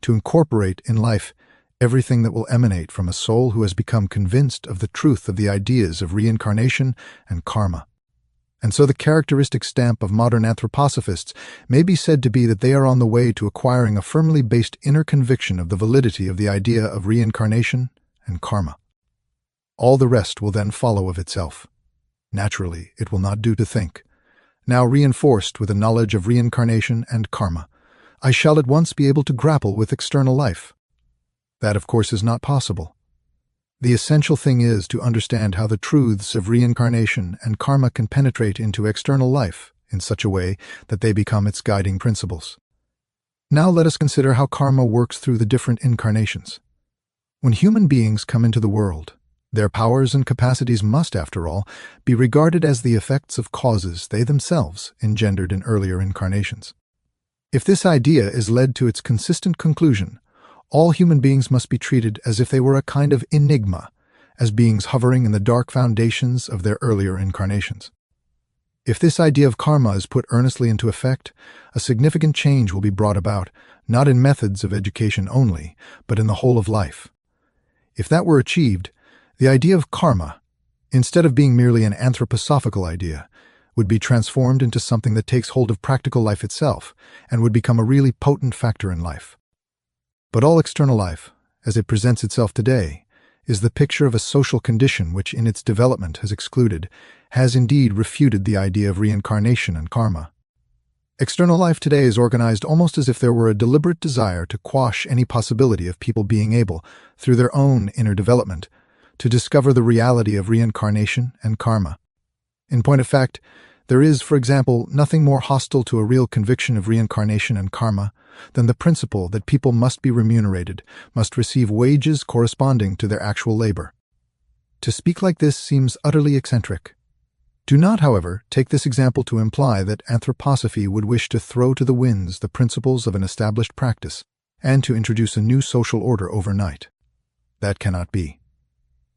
to incorporate in life everything that will emanate from a soul who has become convinced of the truth of the ideas of reincarnation and karma. And so the characteristic stamp of modern anthroposophists may be said to be that they are on the way to acquiring a firmly based inner conviction of the validity of the idea of reincarnation and karma. All the rest will then follow of itself. Naturally, it will not do to think. Now reinforced with a knowledge of reincarnation and karma, I shall at once be able to grapple with external life. That, of course, is not possible. The essential thing is to understand how the truths of reincarnation and karma can penetrate into external life in such a way that they become its guiding principles. Now let us consider how karma works through the different incarnations. When human beings come into the world, their powers and capacities must, after all, be regarded as the effects of causes they themselves engendered in earlier incarnations. If this idea is led to its consistent conclusion, all human beings must be treated as if they were a kind of enigma, as beings hovering in the dark foundations of their earlier incarnations. If this idea of karma is put earnestly into effect, a significant change will be brought about, not in methods of education only, but in the whole of life. If that were achieved, the idea of karma, instead of being merely an anthroposophical idea, would be transformed into something that takes hold of practical life itself and would become a really potent factor in life. But all external life, as it presents itself today, is the picture of a social condition which in its development has indeed refuted the idea of reincarnation and karma. External life today is organized almost as if there were a deliberate desire to quash any possibility of people being able, through their own inner development, to discover the reality of reincarnation and karma. In point of fact, there is, for example, nothing more hostile to a real conviction of reincarnation and karma than the principle that people must be remunerated, must receive wages corresponding to their actual labor. To speak like this seems utterly eccentric. Do not, however, take this example to imply that anthroposophy would wish to throw to the winds the principles of an established practice and to introduce a new social order overnight. That cannot be.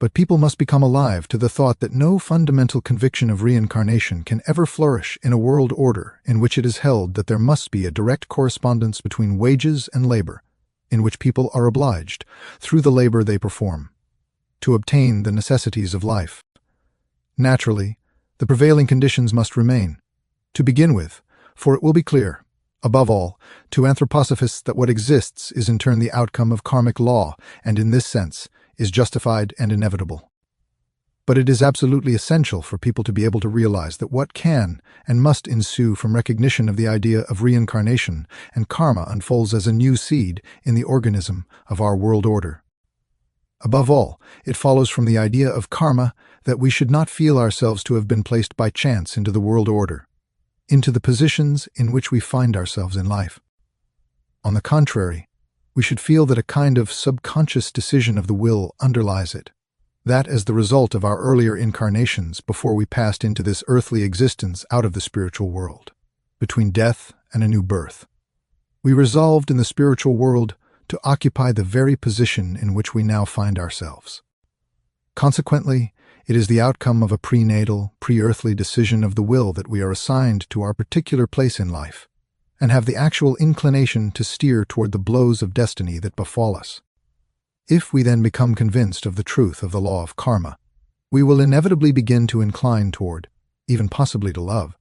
But people must become alive to the thought that no fundamental conviction of reincarnation can ever flourish in a world order in which it is held that there must be a direct correspondence between wages and labor, in which people are obliged, through the labor they perform, to obtain the necessities of life. Naturally, the prevailing conditions must remain. To begin with, for it will be clear, above all, to anthroposophists that what exists is in turn the outcome of karmic law, and in this sense, is justified and inevitable. But it is absolutely essential for people to be able to realize that what can and must ensue from recognition of the idea of reincarnation and karma unfolds as a new seed in the organism of our world order. Above all, it follows from the idea of karma that we should not feel ourselves to have been placed by chance into the world order, into the positions in which we find ourselves in life. On the contrary, we should feel that a kind of subconscious decision of the will underlies it, that as the result of our earlier incarnations before we passed into this earthly existence out of the spiritual world, between death and a new birth. We resolved in the spiritual world to occupy the very position in which we now find ourselves. Consequently, it is the outcome of a prenatal, pre-earthly decision of the will that we are assigned to our particular place in life, and have the actual inclination to steer toward the blows of destiny that befall us. If we then become convinced of the truth of the law of karma, we will inevitably begin to incline toward, even possibly to love,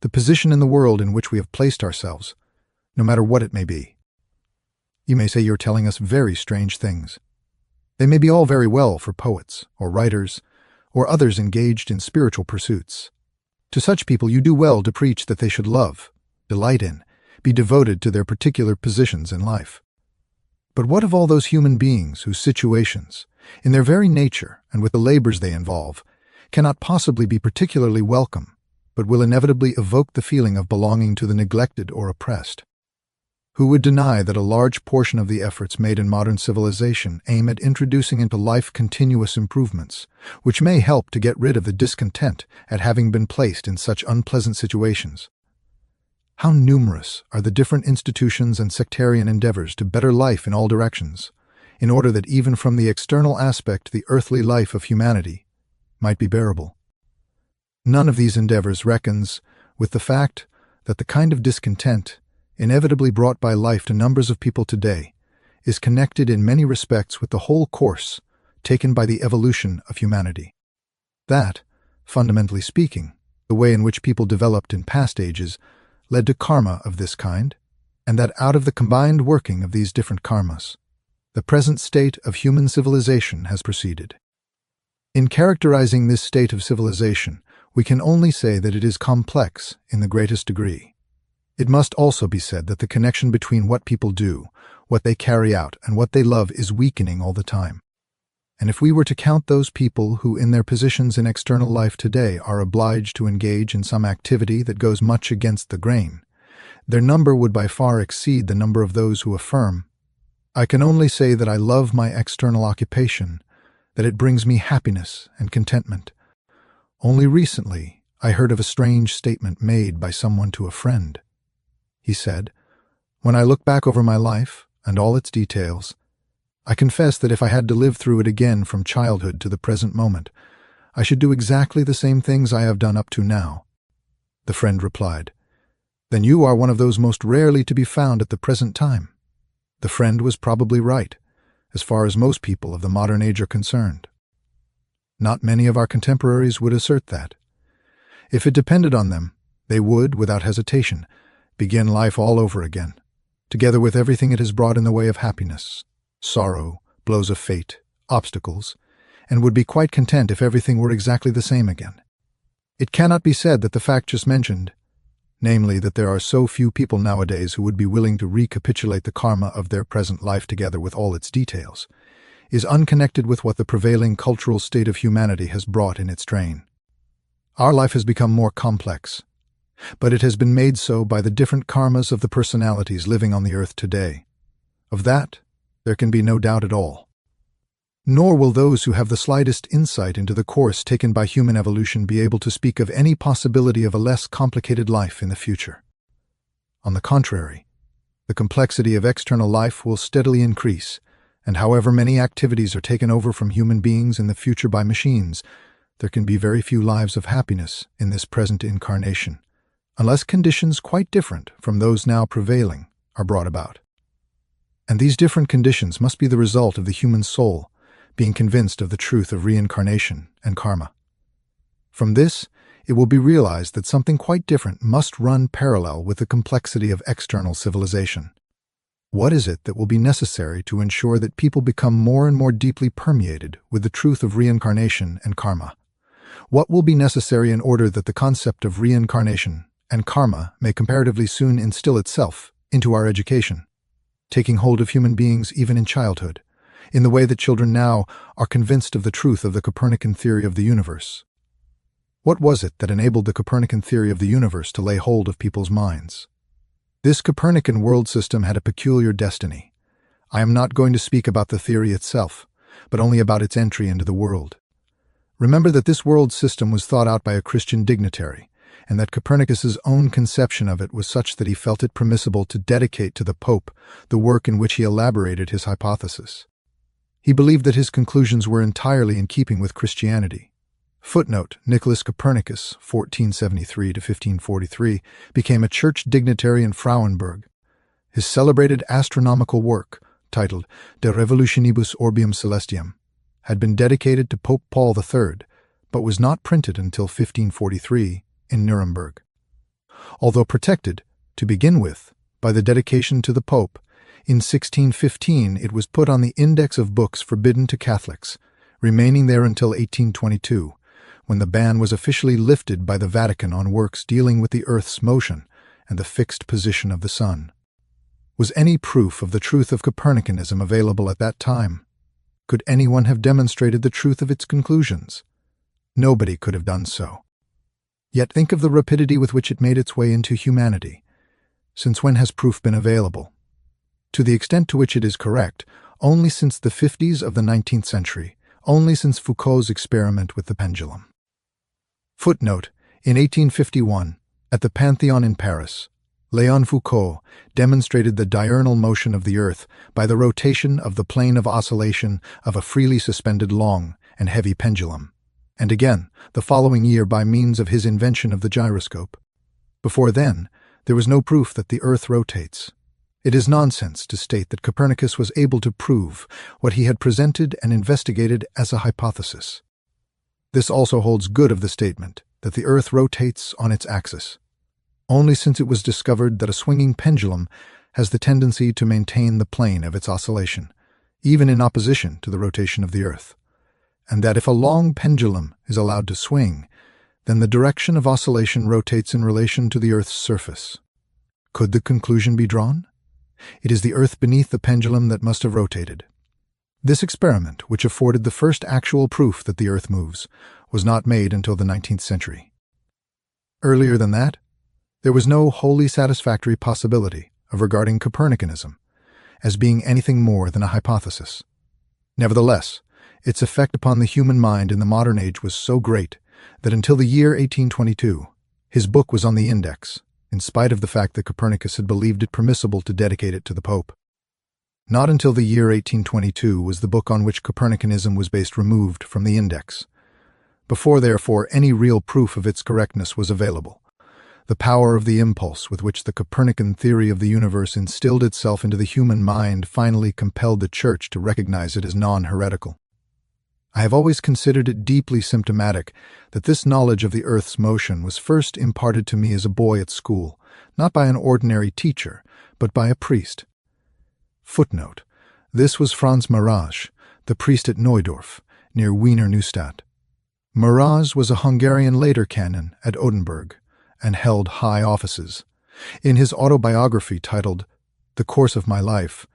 the position in the world in which we have placed ourselves, no matter what it may be. You may say you're telling us very strange things. They may be all very well for poets, or writers, or others engaged in spiritual pursuits. To such people you do well to preach that they should love, delight in, be devoted to their particular positions in life. But what of all those human beings whose situations, in their very nature and with the labors they involve, cannot possibly be particularly welcome, but will inevitably evoke the feeling of belonging to the neglected or oppressed? Who would deny that a large portion of the efforts made in modern civilization aim at introducing into life continuous improvements, which may help to get rid of the discontent at having been placed in such unpleasant situations? How numerous are the different institutions and sectarian endeavors to better life in all directions, in order that even from the external aspect the earthly life of humanity might be bearable. None of these endeavors reckons with the fact that the kind of discontent inevitably brought by life to numbers of people today is connected in many respects with the whole course taken by the evolution of humanity. That, fundamentally speaking, the way in which people developed in past ages led to karma of this kind, and that out of the combined working of these different karmas, the present state of human civilization has proceeded. In characterizing this state of civilization, we can only say that it is complex in the greatest degree. It must also be said that the connection between what people do, what they carry out, and what they love is weakening all the time. And if we were to count those people who in their positions in external life today are obliged to engage in some activity that goes much against the grain, their number would by far exceed the number of those who affirm, "I can only say that I love my external occupation, that it brings me happiness and contentment." Only recently I heard of a strange statement made by someone to a friend. He said, "When I look back over my life and all its details, I confess that if I had to live through it again from childhood to the present moment, I should do exactly the same things I have done up to now." The friend replied, "Then you are one of those most rarely to be found at the present time." The friend was probably right, as far as most people of the modern age are concerned. Not many of our contemporaries would assert that. If it depended on them, they would, without hesitation, begin life all over again, together with everything it has brought in the way of happiness, sorrow, blows of fate, obstacles, and would be quite content if everything were exactly the same again. It cannot be said that the fact just mentioned, namely that there are so few people nowadays who would be willing to recapitulate the karma of their present life together with all its details, is unconnected with what the prevailing cultural state of humanity has brought in its train. Our life has become more complex, but it has been made so by the different karmas of the personalities living on the earth today. Of that, there can be no doubt at all. Nor will those who have the slightest insight into the course taken by human evolution be able to speak of any possibility of a less complicated life in the future. On the contrary, the complexity of external life will steadily increase, and however many activities are taken over from human beings in the future by machines, there can be very few lives of happiness in this present incarnation, unless conditions quite different from those now prevailing are brought about. And these different conditions must be the result of the human soul being convinced of the truth of reincarnation and karma. From this, it will be realized that something quite different must run parallel with the complexity of external civilization. What is it that will be necessary to ensure that people become more and more deeply permeated with the truth of reincarnation and karma? What will be necessary in order that the concept of reincarnation and karma may comparatively soon instill itself into our education, taking hold of human beings even in childhood, in the way that children now are convinced of the truth of the Copernican theory of the universe? What was it that enabled the Copernican theory of the universe to lay hold of people's minds? This Copernican world system had a peculiar destiny. I am not going to speak about the theory itself, but only about its entry into the world. Remember that this world system was thought out by a Christian dignitary, and that Copernicus's own conception of it was such that he felt it permissible to dedicate to the Pope the work in which he elaborated his hypothesis. He believed that his conclusions were entirely in keeping with Christianity. Footnote: Nicholas Copernicus, 1473 to 1543, became a church dignitary in Frauenburg. His celebrated astronomical work, titled De Revolutionibus Orbium Celestium, had been dedicated to Pope Paul III, but was not printed until 1543 in Nuremberg. Although protected, to begin with, by the dedication to the Pope, in 1615 it was put on the Index of Books Forbidden to Catholics, remaining there until 1822, when the ban was officially lifted by the Vatican on works dealing with the Earth's motion and the fixed position of the Sun. Was any proof of the truth of Copernicanism available at that time? Could anyone have demonstrated the truth of its conclusions? Nobody could have done so. Yet think of the rapidity with which it made its way into humanity. Since when has proof been available? To the extent to which it is correct, only since the 50s of the 19th century, only since Foucault's experiment with the pendulum. Footnote: in 1851, at the Pantheon in Paris, Léon Foucault demonstrated the diurnal motion of the Earth by the rotation of the plane of oscillation of a freely suspended long and heavy pendulum, and again, the following year by means of his invention of the gyroscope. Before then, there was no proof that the Earth rotates. It is nonsense to state that Copernicus was able to prove what he had presented and investigated as a hypothesis. This also holds good of the statement that the Earth rotates on its axis, only since it was discovered that a swinging pendulum has the tendency to maintain the plane of its oscillation, even in opposition to the rotation of the Earth, and that if a long pendulum is allowed to swing, then the direction of oscillation rotates in relation to the Earth's surface. Could the conclusion be drawn? It is the Earth beneath the pendulum that must have rotated. This experiment, which afforded the first actual proof that the Earth moves, was not made until the 19th century. Earlier than that, there was no wholly satisfactory possibility of regarding Copernicanism as being anything more than a hypothesis. Nevertheless, its effect upon the human mind in the modern age was so great that until the year 1822, his book was on the index, in spite of the fact that Copernicus had believed it permissible to dedicate it to the Pope. Not until the year 1822 was the book on which Copernicanism was based removed from the index. Before, therefore, any real proof of its correctness was available, the power of the impulse with which the Copernican theory of the universe instilled itself into the human mind finally compelled the Church to recognize it as non-heretical. I have always considered it deeply symptomatic that this knowledge of the Earth's motion was first imparted to me as a boy at school, not by an ordinary teacher, but by a priest. Footnote: this was Franz Maraj, the priest at Neudorf, near Wiener Neustadt. Maraj was a Hungarian later canon at Oldenburg, and held high offices. In his autobiography titled The Course of My Life,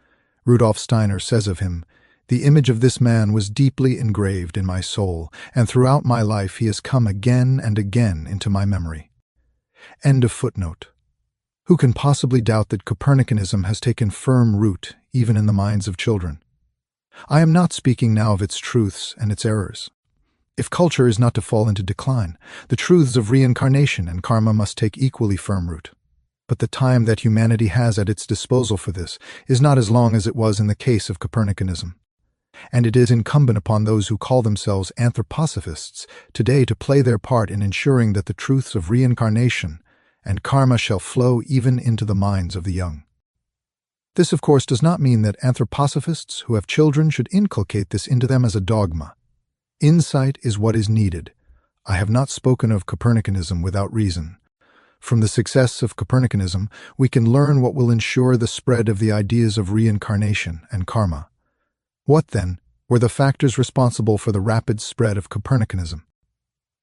Rudolf Steiner says of him, "The image of this man was deeply engraved in my soul, and throughout my life he has come again and again into my memory." End of footnote. Who can possibly doubt that Copernicanism has taken firm root even in the minds of children? I am not speaking now of its truths and its errors. If culture is not to fall into decline, the truths of reincarnation and karma must take equally firm root. But the time that humanity has at its disposal for this is not as long as it was in the case of Copernicanism. And it is incumbent upon those who call themselves anthroposophists today to play their part in ensuring that the truths of reincarnation and karma shall flow even into the minds of the young. This, of course, does not mean that anthroposophists who have children should inculcate this into them as a dogma. Insight is what is needed. I have not spoken of Copernicanism without reason. From the success of Copernicanism, we can learn what will ensure the spread of the ideas of reincarnation and karma. What, then, were the factors responsible for the rapid spread of Copernicanism?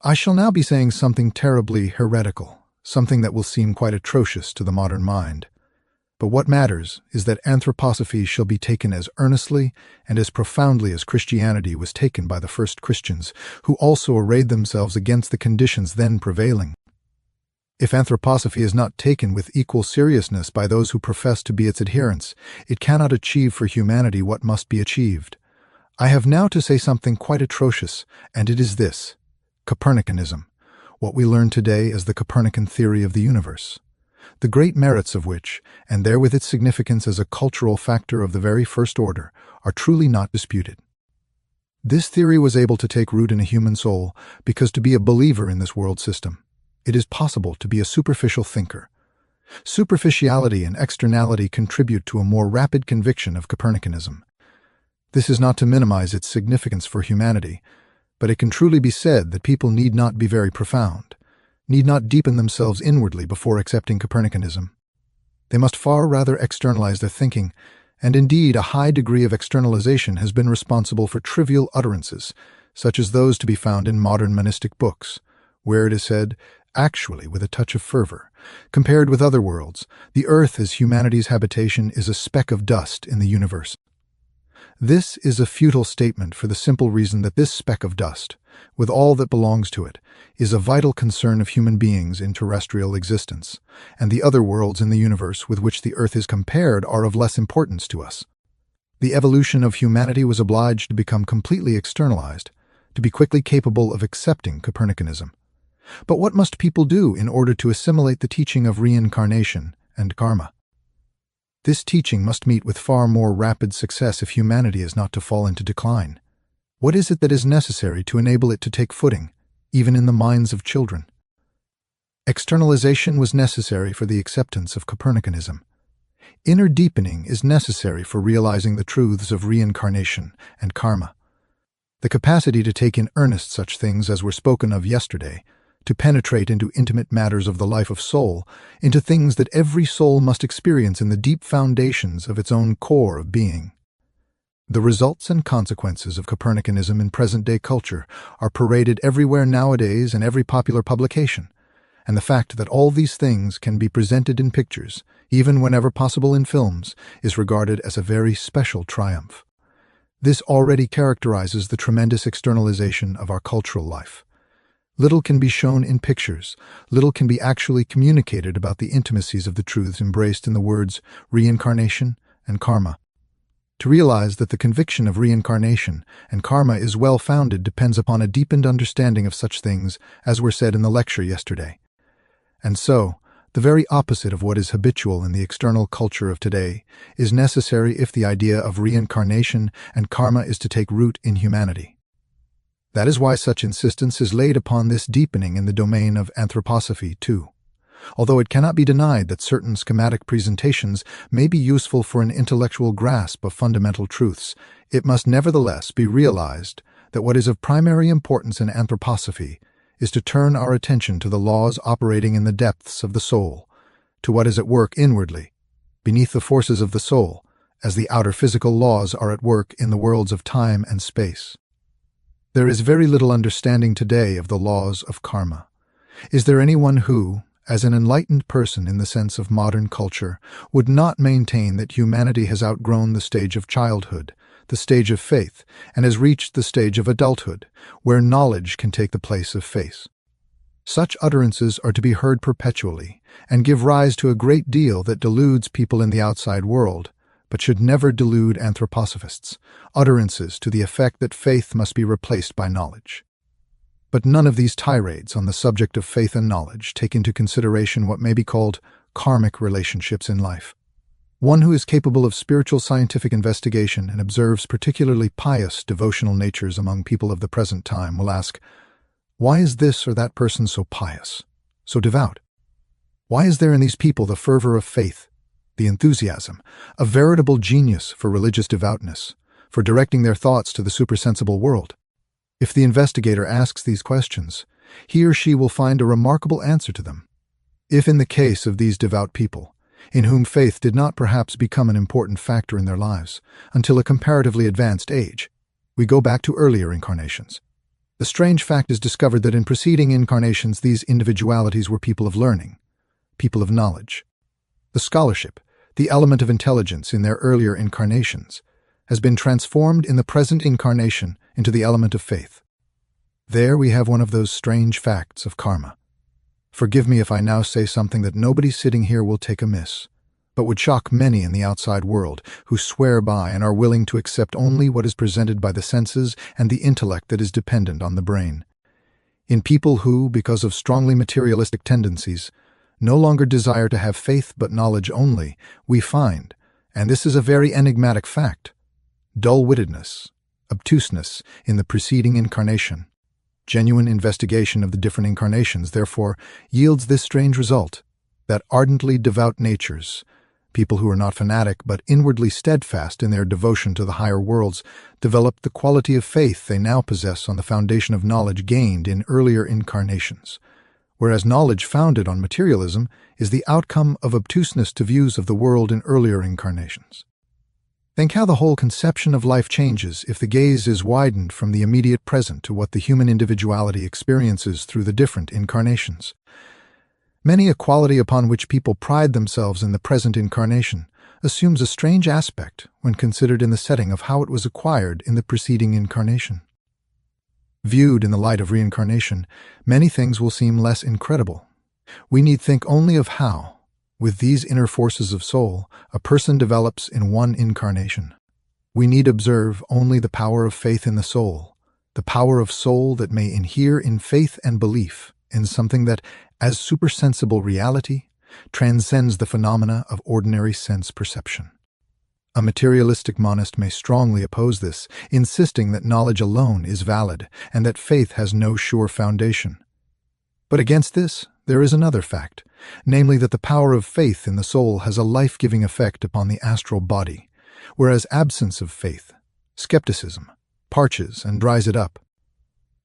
I shall now be saying something terribly heretical, something that will seem quite atrocious to the modern mind. But what matters is that Anthroposophy shall be taken as earnestly and as profoundly as Christianity was taken by the first Christians, who also arrayed themselves against the conditions then prevailing. If Anthroposophy is not taken with equal seriousness by those who profess to be its adherents, it cannot achieve for humanity what must be achieved. I have now to say something quite atrocious, and it is this: Copernicanism, what we learn today as the Copernican theory of the universe, the great merits of which, and therewith its significance as a cultural factor of the very first order, are truly not disputed. This theory was able to take root in a human soul because to be a believer in this world system, it is possible to be a superficial thinker. Superficiality and externality contribute to a more rapid conviction of Copernicanism. This is not to minimize its significance for humanity, but it can truly be said that people need not be very profound, need not deepen themselves inwardly before accepting Copernicanism. They must far rather externalize their thinking, and indeed a high degree of externalization has been responsible for trivial utterances, such as those to be found in modern monistic books, where it is said, actually with a touch of fervor, compared with other worlds, the earth as humanity's habitation is a speck of dust in the universe. This is a futile statement for the simple reason that this speck of dust, with all that belongs to it, is a vital concern of human beings in terrestrial existence, and the other worlds in the universe with which the Earth is compared are of less importance to us. The evolution of humanity was obliged to become completely externalized, to be quickly capable of accepting Copernicanism. But what must people do in order to assimilate the teaching of reincarnation and karma? This teaching must meet with far more rapid success if humanity is not to fall into decline. What is it that is necessary to enable it to take footing, even in the minds of children? Externalization was necessary for the acceptance of Copernicanism. Inner deepening is necessary for realizing the truths of reincarnation and karma. The capacity to take in earnest such things as were spoken of yesterday, to penetrate into intimate matters of the life of soul, into things that every soul must experience in the deep foundations of its own core of being. The results and consequences of Copernicanism in present-day culture are paraded everywhere nowadays in every popular publication, and the fact that all these things can be presented in pictures, even whenever possible in films, is regarded as a very special triumph. This already characterizes the tremendous externalization of our cultural life. Little can be shown in pictures, little can be actually communicated about the intimacies of the truths embraced in the words reincarnation and karma. To realize that the conviction of reincarnation and karma is well-founded depends upon a deepened understanding of such things as were said in the lecture yesterday. And so, the very opposite of what is habitual in the external culture of today is necessary if the idea of reincarnation and karma is to take root in humanity. That is why such insistence is laid upon this deepening in the domain of Anthroposophy too. Although it cannot be denied that certain schematic presentations may be useful for an intellectual grasp of fundamental truths, it must nevertheless be realized that what is of primary importance in Anthroposophy is to turn our attention to the laws operating in the depths of the soul, to what is at work inwardly, beneath the forces of the soul, as the outer physical laws are at work in the worlds of time and space. There is very little understanding today of the laws of karma. Is there anyone who, as an enlightened person in the sense of modern culture, would not maintain that humanity has outgrown the stage of childhood, the stage of faith, and has reached the stage of adulthood, where knowledge can take the place of faith? Such utterances are to be heard perpetually, and give rise to a great deal that deludes people in the outside world, but should never delude anthroposophists, utterances to the effect that faith must be replaced by knowledge. But none of these tirades on the subject of faith and knowledge take into consideration what may be called karmic relationships in life. One who is capable of spiritual scientific investigation and observes particularly pious devotional natures among people of the present time will ask, why is this or that person so pious, so devout? Why is there in these people the fervor of faith, the enthusiasm, a veritable genius for religious devoutness, for directing their thoughts to the supersensible world? If the investigator asks these questions, he or she will find a remarkable answer to them. If in the case of these devout people, in whom faith did not perhaps become an important factor in their lives until a comparatively advanced age, we go back to earlier incarnations, the strange fact is discovered that in preceding incarnations these individualities were people of learning, people of knowledge. The scholarship, the element of intelligence in their earlier incarnations, has been transformed in the present incarnation into the element of faith. There we have one of those strange facts of karma. Forgive me if I now say something that nobody sitting here will take amiss, but would shock many in the outside world who swear by and are willing to accept only what is presented by the senses and the intellect that is dependent on the brain. In people who, because of strongly materialistic tendencies, no longer desire to have faith but knowledge only, we find, and this is a very enigmatic fact, dull-wittedness, obtuseness in the preceding incarnation. Genuine investigation of the different incarnations, therefore, yields this strange result, that ardently devout natures, people who are not fanatic but inwardly steadfast in their devotion to the higher worlds, develop the quality of faith they now possess on the foundation of knowledge gained in earlier incarnations, whereas knowledge founded on materialism is the outcome of obtuseness to views of the world in earlier incarnations. Think how the whole conception of life changes if the gaze is widened from the immediate present to what the human individuality experiences through the different incarnations. Many a quality upon which people pride themselves in the present incarnation assumes a strange aspect when considered in the setting of how it was acquired in the preceding incarnation. Viewed in the light of reincarnation, many things will seem less incredible. We need think only of how, with these inner forces of soul, a person develops in one incarnation. We need observe only the power of faith in the soul, the power of soul that may inhere in faith and belief in something that, as supersensible reality, transcends the phenomena of ordinary sense perception. A materialistic monist may strongly oppose this, insisting that knowledge alone is valid and that faith has no sure foundation. But against this, there is another fact, namely that the power of faith in the soul has a life-giving effect upon the astral body, whereas absence of faith, skepticism, parches and dries it up.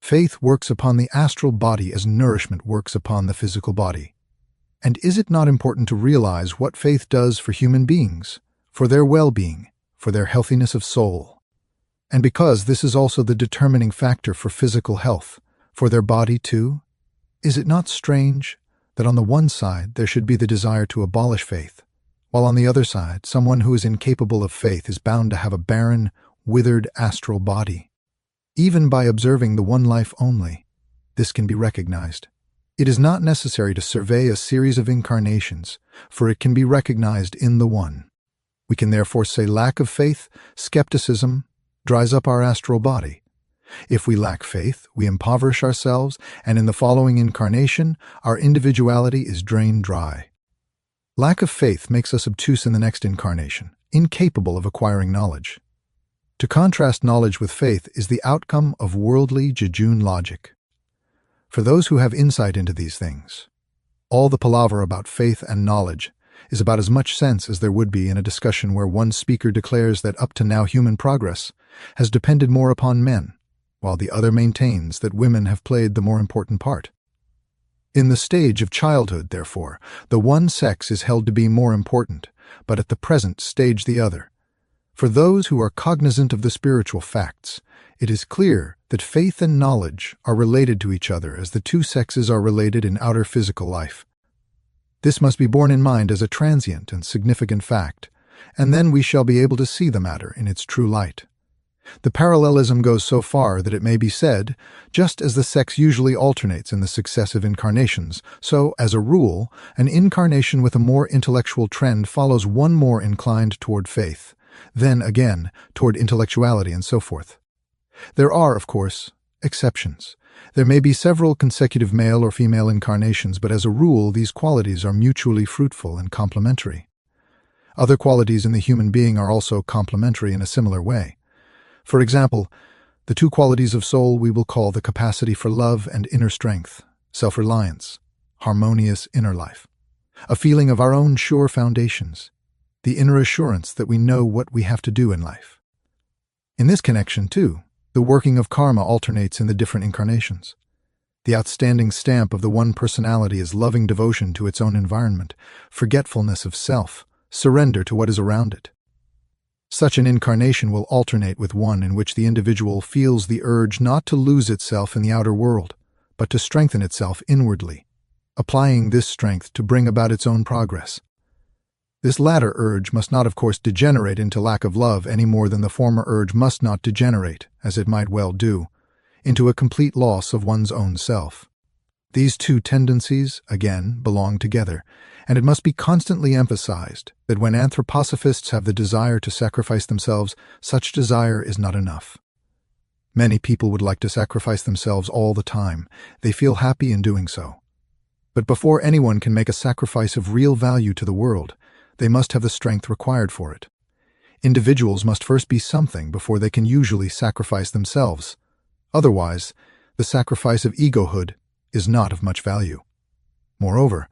Faith works upon the astral body as nourishment works upon the physical body. And is it not important to realize what faith does for human beings, for their well-being, for their healthiness of soul? And because this is also the determining factor for physical health, for their body too, is it not strange that on the one side there should be the desire to abolish faith, while on the other side someone who is incapable of faith is bound to have a barren, withered astral body? Even by observing the one life only, this can be recognized. It is not necessary to survey a series of incarnations, for it can be recognized in the one. We can therefore say lack of faith, skepticism, dries up our astral body. If we lack faith, we impoverish ourselves, and in the following incarnation, our individuality is drained dry. Lack of faith makes us obtuse in the next incarnation, incapable of acquiring knowledge. To contrast knowledge with faith is the outcome of worldly jejune logic. For those who have insight into these things, all the palaver about faith and knowledge is about as much sense as there would be in a discussion where one speaker declares that up to now human progress has depended more upon men, while the other maintains that women have played the more important part. In the stage of childhood, therefore, the one sex is held to be more important, but at the present stage the other. For those who are cognizant of the spiritual facts, it is clear that faith and knowledge are related to each other as the two sexes are related in outer physical life. This must be borne in mind as a transient and significant fact, and then we shall be able to see the matter in its true light. The parallelism goes so far that it may be said, just as the sex usually alternates in the successive incarnations, so, as a rule, an incarnation with a more intellectual trend follows one more inclined toward faith, then again toward intellectuality and so forth. There are, of course, exceptions. There may be several consecutive male or female incarnations, but as a rule these qualities are mutually fruitful and complementary. Other qualities in the human being are also complementary in a similar way. For example, the two qualities of soul we will call the capacity for love and inner strength, self-reliance, harmonious inner life, a feeling of our own sure foundations, the inner assurance that we know what we have to do in life. In this connection, too, the working of karma alternates in the different incarnations. The outstanding stamp of the one personality is loving devotion to its own environment, forgetfulness of self, surrender to what is around it. Such an incarnation will alternate with one in which the individual feels the urge not to lose itself in the outer world, but to strengthen itself inwardly, applying this strength to bring about its own progress. This latter urge must not, of course, degenerate into lack of love any more than the former urge must not degenerate, as it might well do, into a complete loss of one's own self. These two tendencies, again, belong together, and it must be constantly emphasized that when anthroposophists have the desire to sacrifice themselves, such desire is not enough. Many people would like to sacrifice themselves all the time. They feel happy in doing so. But before anyone can make a sacrifice of real value to the world, they must have the strength required for it. Individuals must first be something before they can usually sacrifice themselves. Otherwise, the sacrifice of egohood is not of much value. Moreover,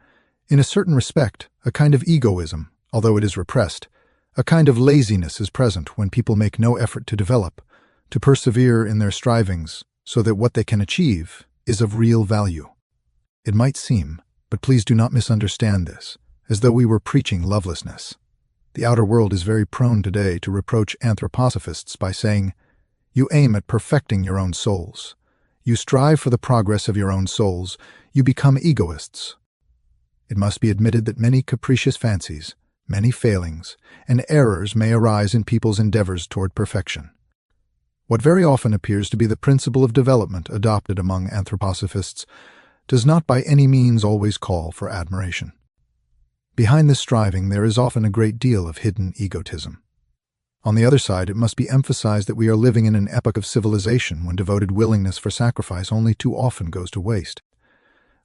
in a certain respect, a kind of egoism, although it is repressed, a kind of laziness is present when people make no effort to develop, to persevere in their strivings, so that what they can achieve is of real value. It might seem, but please do not misunderstand this, as though we were preaching lovelessness. The outer world is very prone today to reproach anthroposophists by saying, "You aim at perfecting your own souls. You strive for the progress of your own souls. You become egoists." It must be admitted that many capricious fancies, Many failings and errors may arise in people's endeavors toward perfection. What very often appears to be the principle of development adopted among anthroposophists does not by any means always call for admiration. Behind this striving there is often a great deal of hidden egotism. On the other side, it must be emphasized that we are living in an epoch of civilization when devoted willingness for sacrifice only too often goes to waste.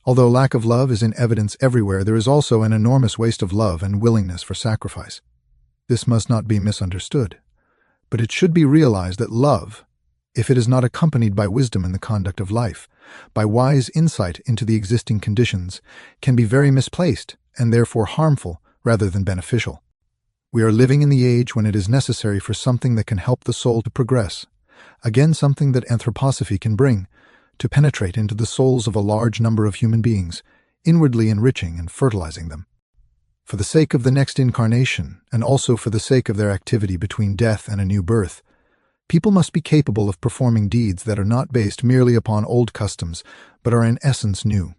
Although lack of love is in evidence everywhere, there is also an enormous waste of love and willingness for sacrifice. This must not be misunderstood, but it should be realized that love, if it is not accompanied by wisdom in the conduct of life, by wise insight into the existing conditions, can be very misplaced and therefore harmful rather than beneficial. We are living in the age when it is necessary for something that can help the soul to progress, again something that anthroposophy can bring, to penetrate into the souls of a large number of human beings, inwardly enriching and fertilizing them. For the sake of the next incarnation, and also for the sake of their activity between death and a new birth, people must be capable of performing deeds that are not based merely upon old customs, but are in essence new.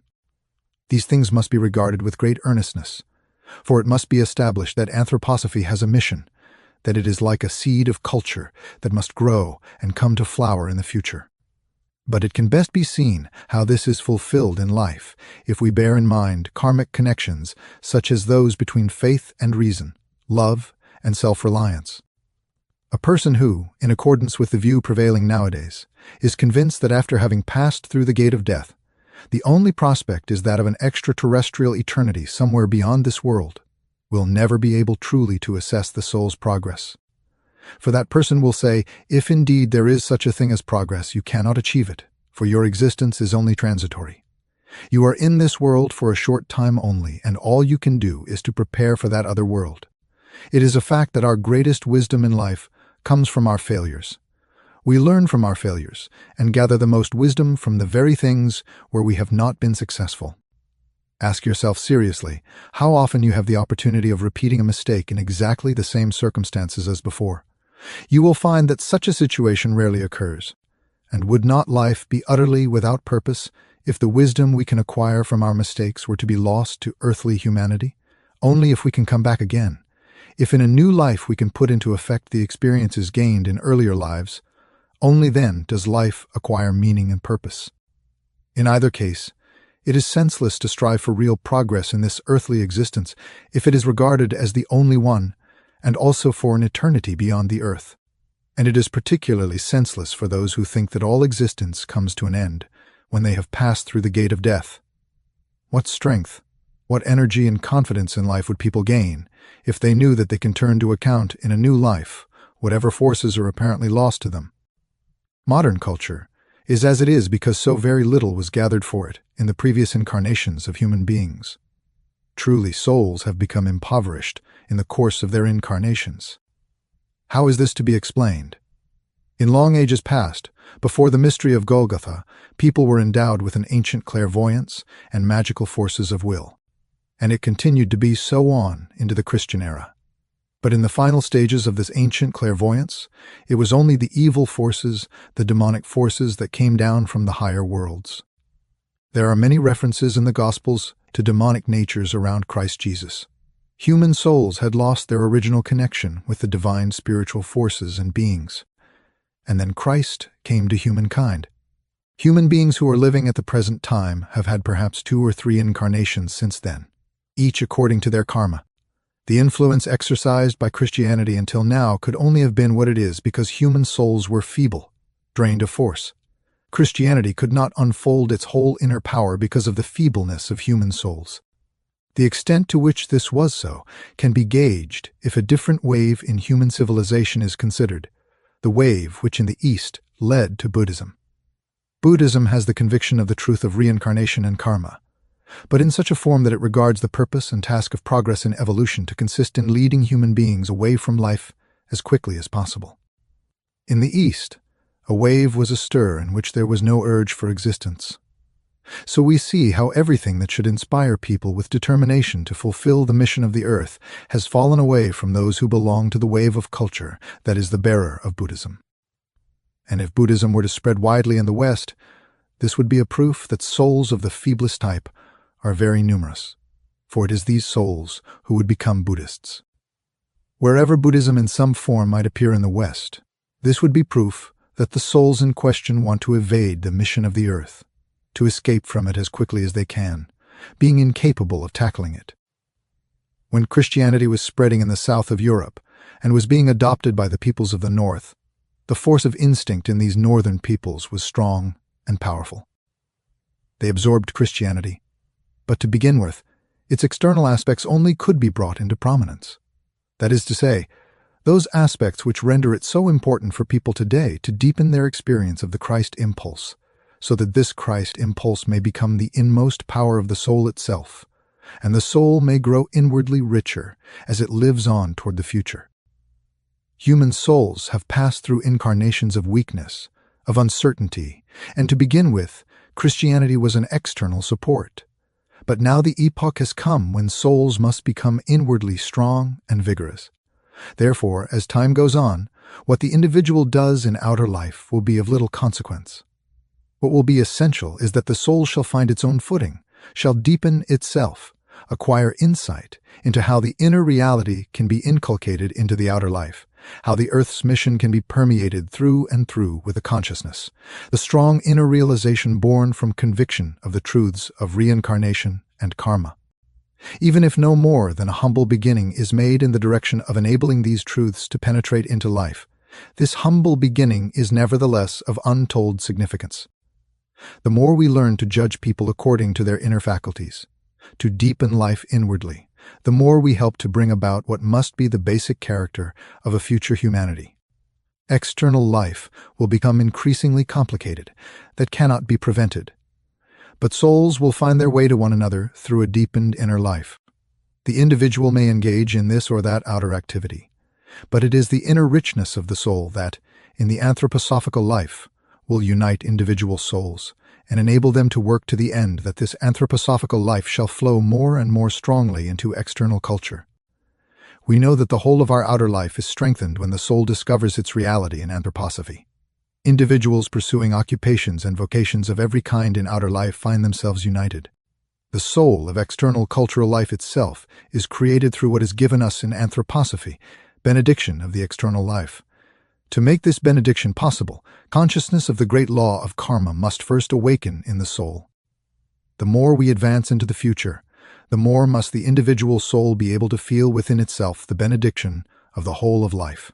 These things must be regarded with great earnestness, for it must be established that anthroposophy has a mission, that it is like a seed of culture that must grow and come to flower in the future. But it can best be seen how this is fulfilled in life if we bear in mind karmic connections such as those between faith and reason, love and self-reliance. A person who, in accordance with the view prevailing nowadays, is convinced that after having passed through the gate of death, the only prospect is that of an extraterrestrial eternity somewhere beyond this world, will never be able truly to assess the soul's progress. For that person will say, if indeed there is such a thing as progress, you cannot achieve it, for your existence is only transitory. You are in this world for a short time only, and all you can do is to prepare for that other world. It is a fact that our greatest wisdom in life comes from our failures. We learn from our failures and gather the most wisdom from the very things where we have not been successful. Ask yourself seriously how often you have the opportunity of repeating a mistake in exactly the same circumstances as before. You will find that such a situation rarely occurs. And would not life be utterly without purpose if the wisdom we can acquire from our mistakes were to be lost to earthly humanity? Only if we can come back again. If in a new life we can put into effect the experiences gained in earlier lives, only then does life acquire meaning and purpose. In either case, it is senseless to strive for real progress in this earthly existence if it is regarded as the only one, and also for an eternity beyond the earth. And it is particularly senseless for those who think that all existence comes to an end when they have passed through the gate of death. What strength, what energy and confidence in life would people gain if they knew that they can turn to account in a new life whatever forces are apparently lost to them? Modern culture is as it is because so very little was gathered for it in the previous incarnations of human beings. Truly, souls have become impoverished in the course of their incarnations. How is this to be explained? In long ages past, before the mystery of Golgotha, people were endowed with an ancient clairvoyance and magical forces of will, and it continued to be so on into the Christian era. But in the final stages of this ancient clairvoyance, it was only the evil forces, the demonic forces that came down from the higher worlds. There are many references in the Gospels to demonic natures around Christ Jesus. Human souls had lost their original connection with the divine spiritual forces and beings. And then Christ came to humankind. Human beings who are living at the present time have had perhaps 2 or 3 incarnations since then, each according to their karma. The influence exercised by Christianity until now could only have been what it is because human souls were feeble, drained of force. Christianity could not unfold its whole inner power because of the feebleness of human souls. The extent to which this was so can be gauged if a different wave in human civilization is considered, the wave which in the East led to Buddhism. Buddhism has the conviction of the truth of reincarnation and karma, but in such a form that it regards the purpose and task of progress in evolution to consist in leading human beings away from life as quickly as possible. In the East, a wave was astir in which there was no urge for existence. So we see how everything that should inspire people with determination to fulfill the mission of the earth has fallen away from those who belong to the wave of culture that is the bearer of Buddhism. And if Buddhism were to spread widely in the West, this would be a proof that souls of the feeblest type are very numerous, for it is these souls who would become Buddhists. Wherever Buddhism in some form might appear in the West, this would be proof that the souls in question want to evade the mission of the earth, to escape from it as quickly as they can, being incapable of tackling it. When Christianity was spreading in the south of Europe and was being adopted by the peoples of the north, the force of instinct in these northern peoples was strong and powerful. They absorbed Christianity, but to begin with, its external aspects only could be brought into prominence. That is to say, those aspects which render it so important for people today to deepen their experience of the Christ impulse, so that this Christ impulse may become the inmost power of the soul itself, and the soul may grow inwardly richer as it lives on toward the future. Human souls have passed through incarnations of weakness, of uncertainty, and to begin with, Christianity was an external support. But now the epoch has come when souls must become inwardly strong and vigorous. Therefore, as time goes on, what the individual does in outer life will be of little consequence. What will be essential is that the soul shall find its own footing, shall deepen itself, acquire insight into how the inner reality can be inculcated into the outer life, how the earth's mission can be permeated through and through with a consciousness, the strong inner realization born from conviction of the truths of reincarnation and karma. Even if no more than a humble beginning is made in the direction of enabling these truths to penetrate into life, this humble beginning is nevertheless of untold significance. The more we learn to judge people according to their inner faculties, to deepen life inwardly, the more we help to bring about what must be the basic character of a future humanity. External life will become increasingly complicated, that cannot be prevented. But souls will find their way to one another through a deepened inner life. The individual may engage in this or that outer activity, but it is the inner richness of the soul that, in the anthroposophical life, will unite individual souls and enable them to work to the end that this anthroposophical life shall flow more and more strongly into external culture. We know that the whole of our outer life is strengthened when the soul discovers its reality in anthroposophy. Individuals pursuing occupations and vocations of every kind in outer life find themselves united. The soul of external cultural life itself is created through what is given us in anthroposophy, benediction of the external life. To make this benediction possible, consciousness of the great law of karma must first awaken in the soul. The more we advance into the future, the more must the individual soul be able to feel within itself the benediction of the whole of life.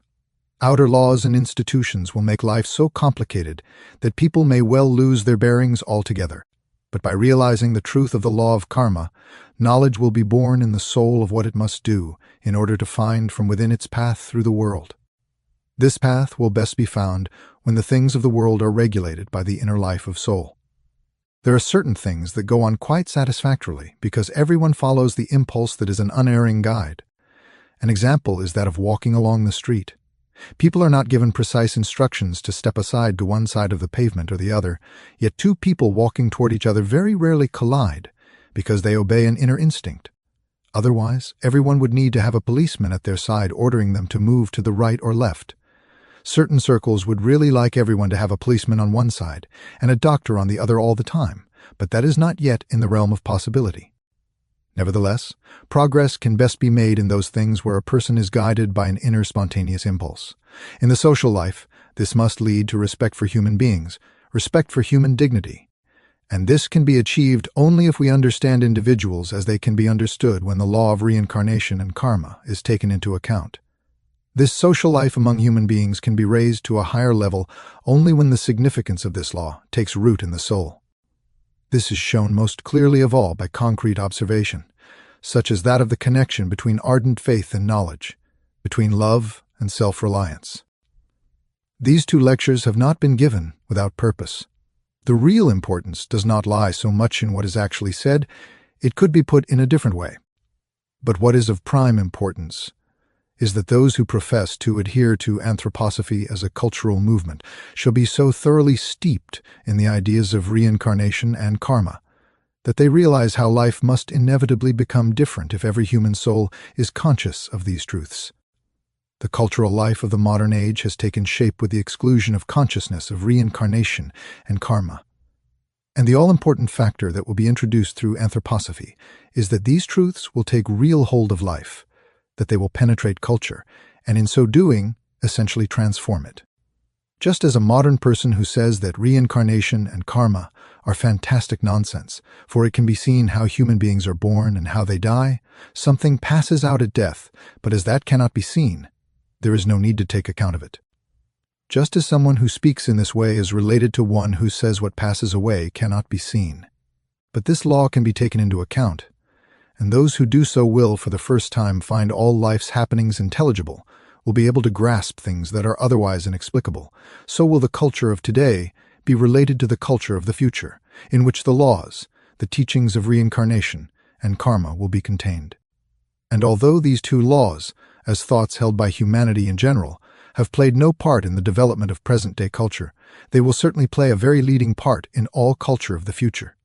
Outer laws and institutions will make life so complicated that people may well lose their bearings altogether. But by realizing the truth of the law of karma, knowledge will be born in the soul of what it must do in order to find from within its path through the world. This path will best be found when the things of the world are regulated by the inner life of soul. There are certain things that go on quite satisfactorily because everyone follows the impulse that is an unerring guide. An example is that of walking along the street. People are not given precise instructions to step aside to one side of the pavement or the other, yet two people walking toward each other very rarely collide because they obey an inner instinct. Otherwise, everyone would need to have a policeman at their side ordering them to move to the right or left. Certain circles would really like everyone to have a policeman on one side and a doctor on the other all the time, but that is not yet in the realm of possibility. Nevertheless, progress can best be made in those things where a person is guided by an inner spontaneous impulse. In the social life, this must lead to respect for human beings, respect for human dignity. And this can be achieved only if we understand individuals as they can be understood when the law of reincarnation and karma is taken into account. This social life among human beings can be raised to a higher level only when the significance of this law takes root in the soul. This is shown most clearly of all by concrete observation, such as that of the connection between ardent faith and knowledge, between love and self-reliance. These two lectures have not been given without purpose. The real importance does not lie so much in what is actually said, it could be put in a different way. But what is of prime importance is that those who profess to adhere to anthroposophy as a cultural movement shall be so thoroughly steeped in the ideas of reincarnation and karma that they realize how life must inevitably become different if every human soul is conscious of these truths. The cultural life of the modern age has taken shape with the exclusion of consciousness of reincarnation and karma. And the all-important factor that will be introduced through anthroposophy is that these truths will take real hold of life, that they will penetrate culture, and in so doing, essentially transform it. Just as a modern person who says that reincarnation and karma are fantastic nonsense, for it can be seen how human beings are born and how they die, something passes out at death, but as that cannot be seen, there is no need to take account of it. Just as someone who speaks in this way is related to one who says what passes away cannot be seen. But this law can be taken into account, and those who do so will, for the first time, find all life's happenings intelligible, will be able to grasp things that are otherwise inexplicable. So will the culture of today be related to the culture of the future, in which the laws, the teachings of reincarnation, and karma will be contained. And although these two laws, as thoughts held by humanity in general, have played no part in the development of present-day culture, they will certainly play a very leading part in all culture of the future.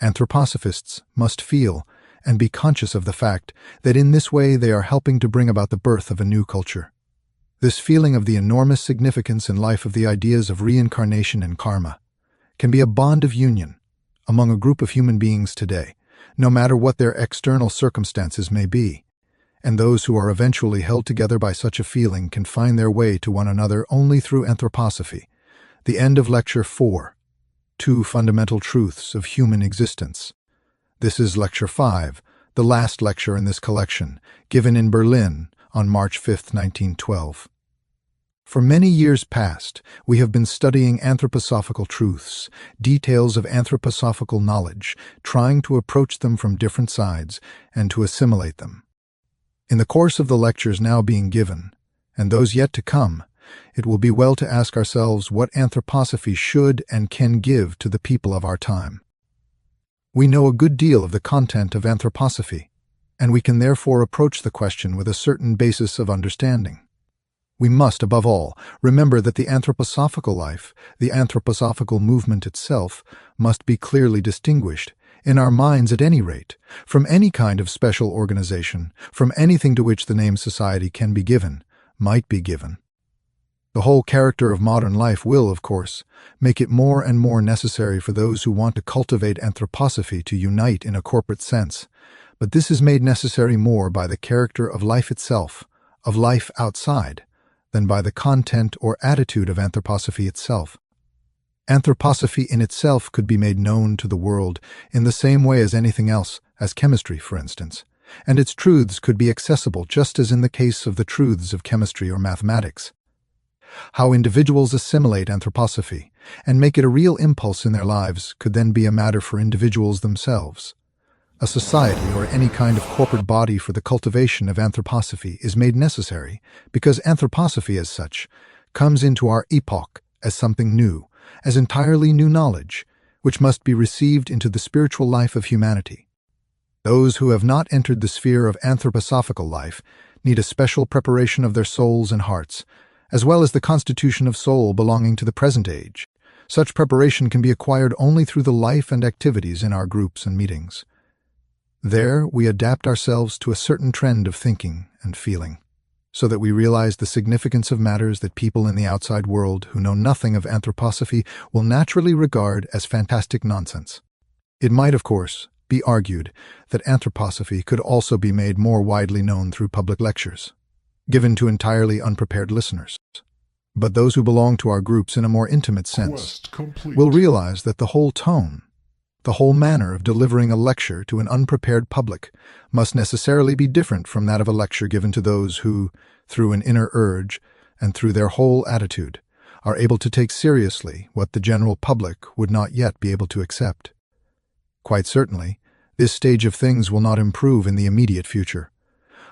Anthroposophists must feel and be conscious of the fact that in this way they are helping to bring about the birth of a new culture. This feeling of the enormous significance in life of the ideas of reincarnation and karma can be a bond of union among a group of human beings today, no matter what their external circumstances may be, and those who are eventually held together by such a feeling can find their way to one another only through Anthroposophy. The end of Lecture 4, Two Fundamental Truths of Human Existence. This is Lecture 5, the last lecture in this collection, given in Berlin on March 5, 1912. For many years past, we have been studying anthroposophical truths, details of anthroposophical knowledge, trying to approach them from different sides and to assimilate them. In the course of the lectures now being given, and those yet to come, it will be well to ask ourselves what anthroposophy should and can give to the people of our time. We know a good deal of the content of anthroposophy, and we can therefore approach the question with a certain basis of understanding. We must, above all, remember that the anthroposophical life, the anthroposophical movement itself, must be clearly distinguished, in our minds at any rate, from any kind of special organization, from anything to which the name society can be given, might be given. The whole character of modern life will, of course, make it more and more necessary for those who want to cultivate anthroposophy to unite in a corporate sense, but this is made necessary more by the character of life itself, of life outside, than by the content or attitude of anthroposophy itself. Anthroposophy in itself could be made known to the world in the same way as anything else, as chemistry, for instance, and its truths could be accessible just as in the case of the truths of chemistry or mathematics. How individuals assimilate anthroposophy and make it a real impulse in their lives could then be a matter for individuals themselves. A society or any kind of corporate body for the cultivation of anthroposophy is made necessary because anthroposophy as such comes into our epoch as something new, as entirely new knowledge, which must be received into the spiritual life of humanity. Those who have not entered the sphere of anthroposophical life need a special preparation of their souls and hearts, as well as the constitution of soul belonging to the present age. Such preparation can be acquired only through the life and activities in our groups and meetings. There we adapt ourselves to a certain trend of thinking and feeling, so that we realize the significance of matters that people in the outside world who know nothing of anthroposophy will naturally regard as fantastic nonsense. It might, of course, be argued that anthroposophy could also be made more widely known through public lectures, given to entirely unprepared listeners. But those who belong to our groups in a more intimate sense will realize that the whole tone, the whole manner of delivering a lecture to an unprepared public must necessarily be different from that of a lecture given to those who, through an inner urge and through their whole attitude, are able to take seriously what the general public would not yet be able to accept. Quite certainly, this stage of things will not improve in the immediate future.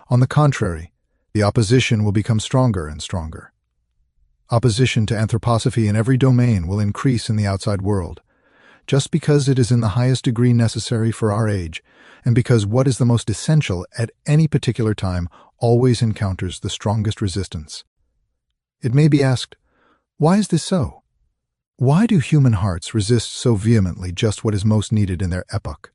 On the contrary, the opposition will become stronger and stronger. Opposition to anthroposophy in every domain will increase in the outside world, just because it is in the highest degree necessary for our age, and because what is the most essential at any particular time always encounters the strongest resistance. It may be asked, why is this so? Why do human hearts resist so vehemently just what is most needed in their epoch?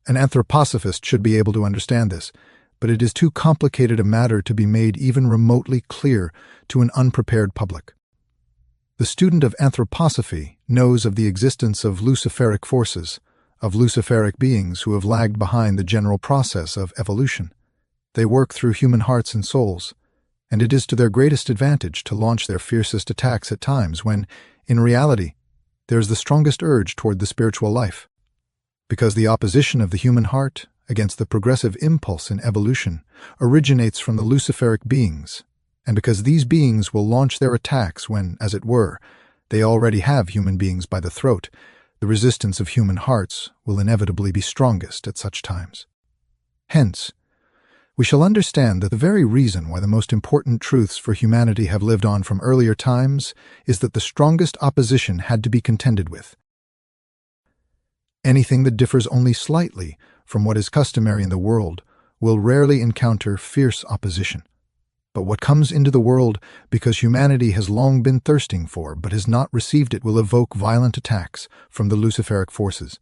An anthroposophist should be able to understand this, but it is too complicated a matter to be made even remotely clear to an unprepared public. The student of anthroposophy knows of the existence of luciferic forces, of luciferic beings who have lagged behind the general process of evolution. They work through human hearts and souls, and it is to their greatest advantage to launch their fiercest attacks at times when, in reality, there is the strongest urge toward the spiritual life. Because the opposition of the human heart against the progressive impulse in evolution originates from the Luciferic beings, and because these beings will launch their attacks when, as it were, they already have human beings by the throat, the resistance of human hearts will inevitably be strongest at such times. Hence, we shall understand that the very reason why the most important truths for humanity have lived on from earlier times is that the strongest opposition had to be contended with. Anything that differs only slightly from what is customary in the world will rarely encounter fierce opposition. But what comes into the world because humanity has long been thirsting for but has not received it will evoke violent attacks from the Luciferic forces.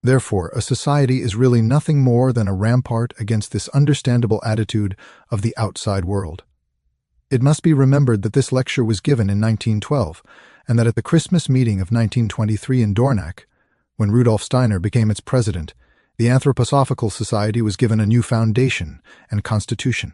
Therefore, a society is really nothing more than a rampart against this understandable attitude of the outside world. It must be remembered that this lecture was given in 1912, and that at the Christmas meeting of 1923 in Dornach, when Rudolf Steiner became its president, the Anthroposophical Society was given a new foundation and constitution.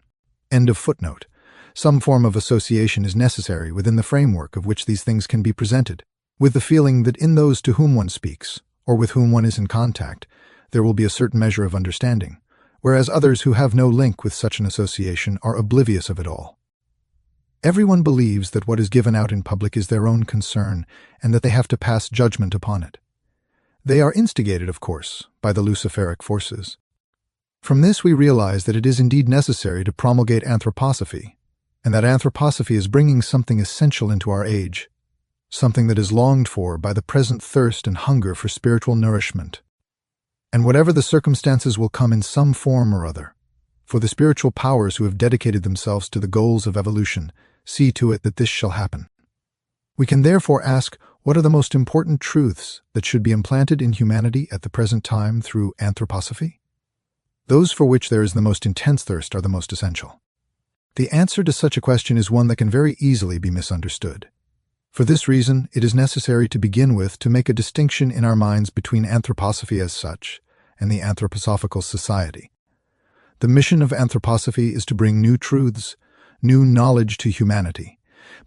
End of footnote. Some form of association is necessary within the framework of which these things can be presented, with the feeling that in those to whom one speaks, or with whom one is in contact, there will be a certain measure of understanding, whereas others who have no link with such an association are oblivious of it all. Everyone believes that what is given out in public is their own concern, and that they have to pass judgment upon it. They are instigated, of course, by the Luciferic forces. From this we realize that it is indeed necessary to promulgate Anthroposophy, and that Anthroposophy is bringing something essential into our age, something that is longed for by the present thirst and hunger for spiritual nourishment. And whatever the circumstances will come in some form or other, for the spiritual powers who have dedicated themselves to the goals of evolution see to it that this shall happen. We can therefore ask, what are the most important truths that should be implanted in humanity at the present time through Anthroposophy? Those for which there is the most intense thirst are the most essential. The answer to such a question is one that can very easily be misunderstood. For this reason, it is necessary to begin with to make a distinction in our minds between Anthroposophy as such and the Anthroposophical Society. The mission of Anthroposophy is to bring new truths, new knowledge to humanity,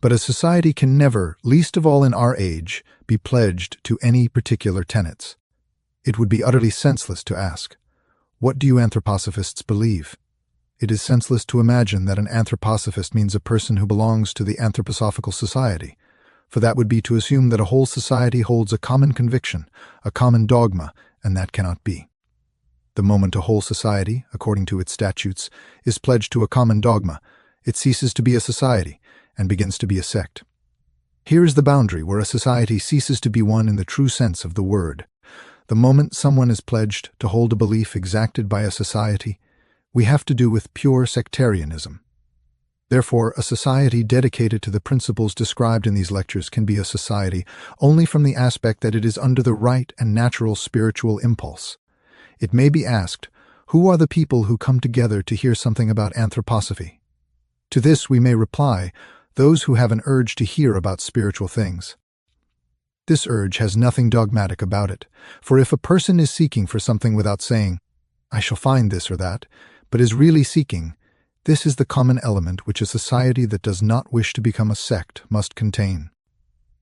but a society can never, least of all in our age, be pledged to any particular tenets. It would be utterly senseless to ask, what do you anthroposophists believe? It is senseless to imagine that an anthroposophist means a person who belongs to the Anthroposophical Society, for that would be to assume that a whole society holds a common conviction, a common dogma, and that cannot be. The moment a whole society, according to its statutes, is pledged to a common dogma, it ceases to be a society and begins to be a sect. Here is the boundary where a society ceases to be one in the true sense of the word. The moment someone is pledged to hold a belief exacted by a society, we have to do with pure sectarianism. Therefore, a society dedicated to the principles described in these lectures can be a society only from the aspect that it is under the right and natural spiritual impulse. It may be asked, who are the people who come together to hear something about Anthroposophy? To this we may reply, those who have an urge to hear about spiritual things. This urge has nothing dogmatic about it, for if a person is seeking for something without saying, I shall find this or that, but is really seeking, this is the common element which a society that does not wish to become a sect must contain.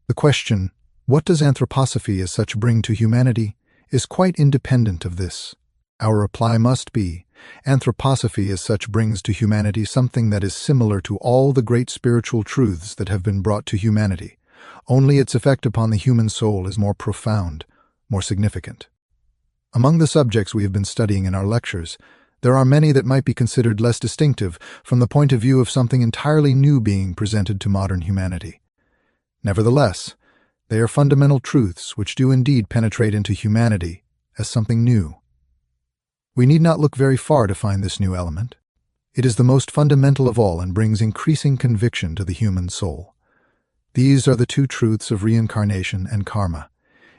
The question, what does Anthroposophy as such bring to humanity, is quite independent of this. Our reply must be, Anthroposophy as such brings to humanity something that is similar to all the great spiritual truths that have been brought to humanity. Only its effect upon the human soul is more profound, more significant. Among the subjects we have been studying in our lectures, there are many that might be considered less distinctive from the point of view of something entirely new being presented to modern humanity. Nevertheless, they are fundamental truths which do indeed penetrate into humanity as something new. We need not look very far to find this new element. It is the most fundamental of all and brings increasing conviction to the human soul. These are the two truths of reincarnation and karma.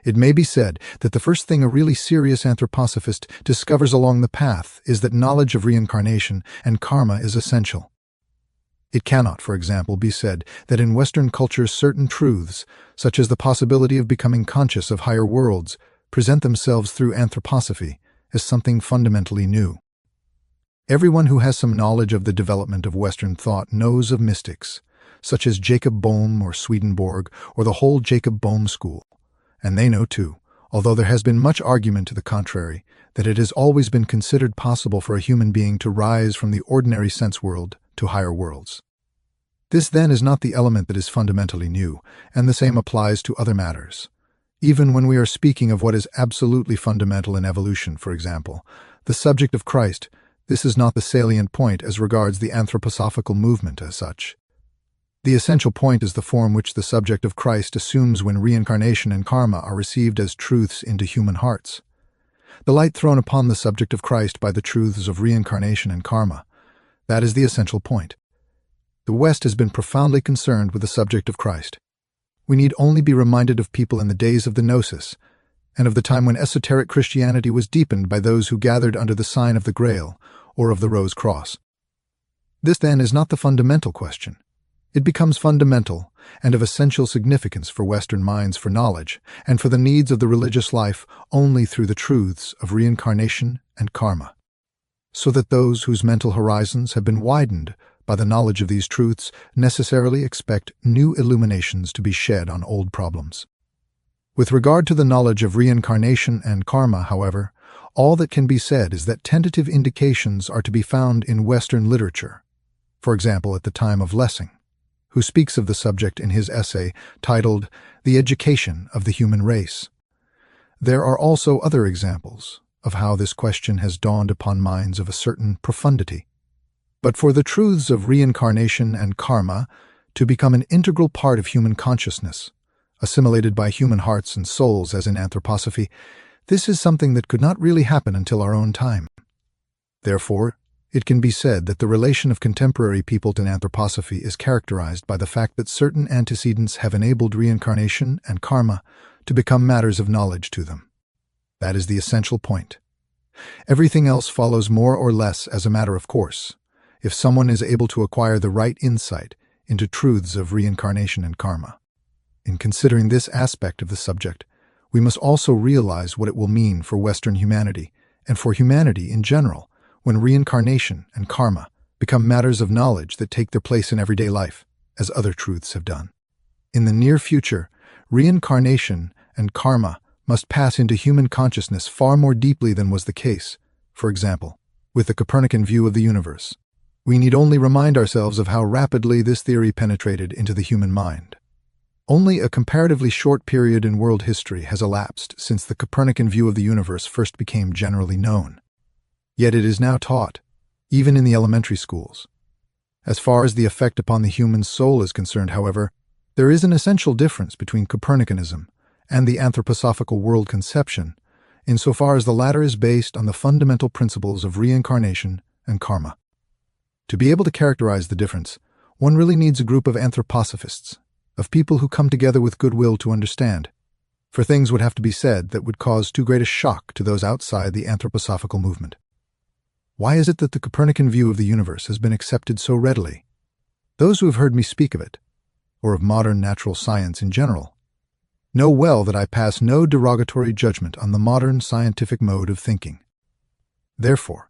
It may be said that the first thing a really serious anthroposophist discovers along the path is that knowledge of reincarnation and karma is essential. It cannot, for example, be said that in Western culture certain truths, such as the possibility of becoming conscious of higher worlds, present themselves through anthroposophy as something fundamentally new. Everyone who has some knowledge of the development of Western thought knows of mystics, such as Jacob Boehme or Swedenborg, or the whole Jacob Boehme school. And they know too, although there has been much argument to the contrary, that it has always been considered possible for a human being to rise from the ordinary sense world to higher worlds. This then is not the element that is fundamentally new, and the same applies to other matters. Even when we are speaking of what is absolutely fundamental in evolution, for example, the subject of Christ, this is not the salient point as regards the anthroposophical movement as such. The essential point is the form which the subject of Christ assumes when reincarnation and karma are received as truths into human hearts. The light thrown upon the subject of Christ by the truths of reincarnation and karma, that is the essential point. The West has been profoundly concerned with the subject of Christ. We need only be reminded of people in the days of the Gnosis, and of the time when esoteric Christianity was deepened by those who gathered under the sign of the Grail, or of the Rose Cross. This then is not the fundamental question. It becomes fundamental and of essential significance for Western minds for knowledge and for the needs of the religious life only through the truths of reincarnation and karma. So that those whose mental horizons have been widened by the knowledge of these truths necessarily expect new illuminations to be shed on old problems. With regard to the knowledge of reincarnation and karma, however, all that can be said is that tentative indications are to be found in Western literature. For example, at the time of Lessing, who speaks of the subject in his essay titled The Education of the Human Race. There are also other examples of how this question has dawned upon minds of a certain profundity. But for the truths of reincarnation and karma to become an integral part of human consciousness, assimilated by human hearts and souls as in Anthroposophy, this is something that could not really happen until our own time. Therefore, it can be said that the relation of contemporary people to Anthroposophy is characterized by the fact that certain antecedents have enabled reincarnation and karma to become matters of knowledge to them. That is the essential point. Everything else follows more or less as a matter of course, if someone is able to acquire the right insight into truths of reincarnation and karma. In considering this aspect of the subject, we must also realize what it will mean for Western humanity, and for humanity in general, when reincarnation and karma become matters of knowledge that take their place in everyday life, as other truths have done. In the near future, reincarnation and karma must pass into human consciousness far more deeply than was the case, for example, with the Copernican view of the universe. We need only remind ourselves of how rapidly this theory penetrated into the human mind. Only a comparatively short period in world history has elapsed since the Copernican view of the universe first became generally known. Yet it is now taught, even in the elementary schools. As far as the effect upon the human soul is concerned, however, there is an essential difference between Copernicanism and the anthroposophical world conception, insofar as the latter is based on the fundamental principles of reincarnation and karma. To be able to characterize the difference, one really needs a group of anthroposophists, of people who come together with goodwill to understand, for things would have to be said that would cause too great a shock to those outside the anthroposophical movement. Why is it that the Copernican view of the universe has been accepted so readily? Those who have heard me speak of it, or of modern natural science in general, know well that I pass no derogatory judgment on the modern scientific mode of thinking. Therefore,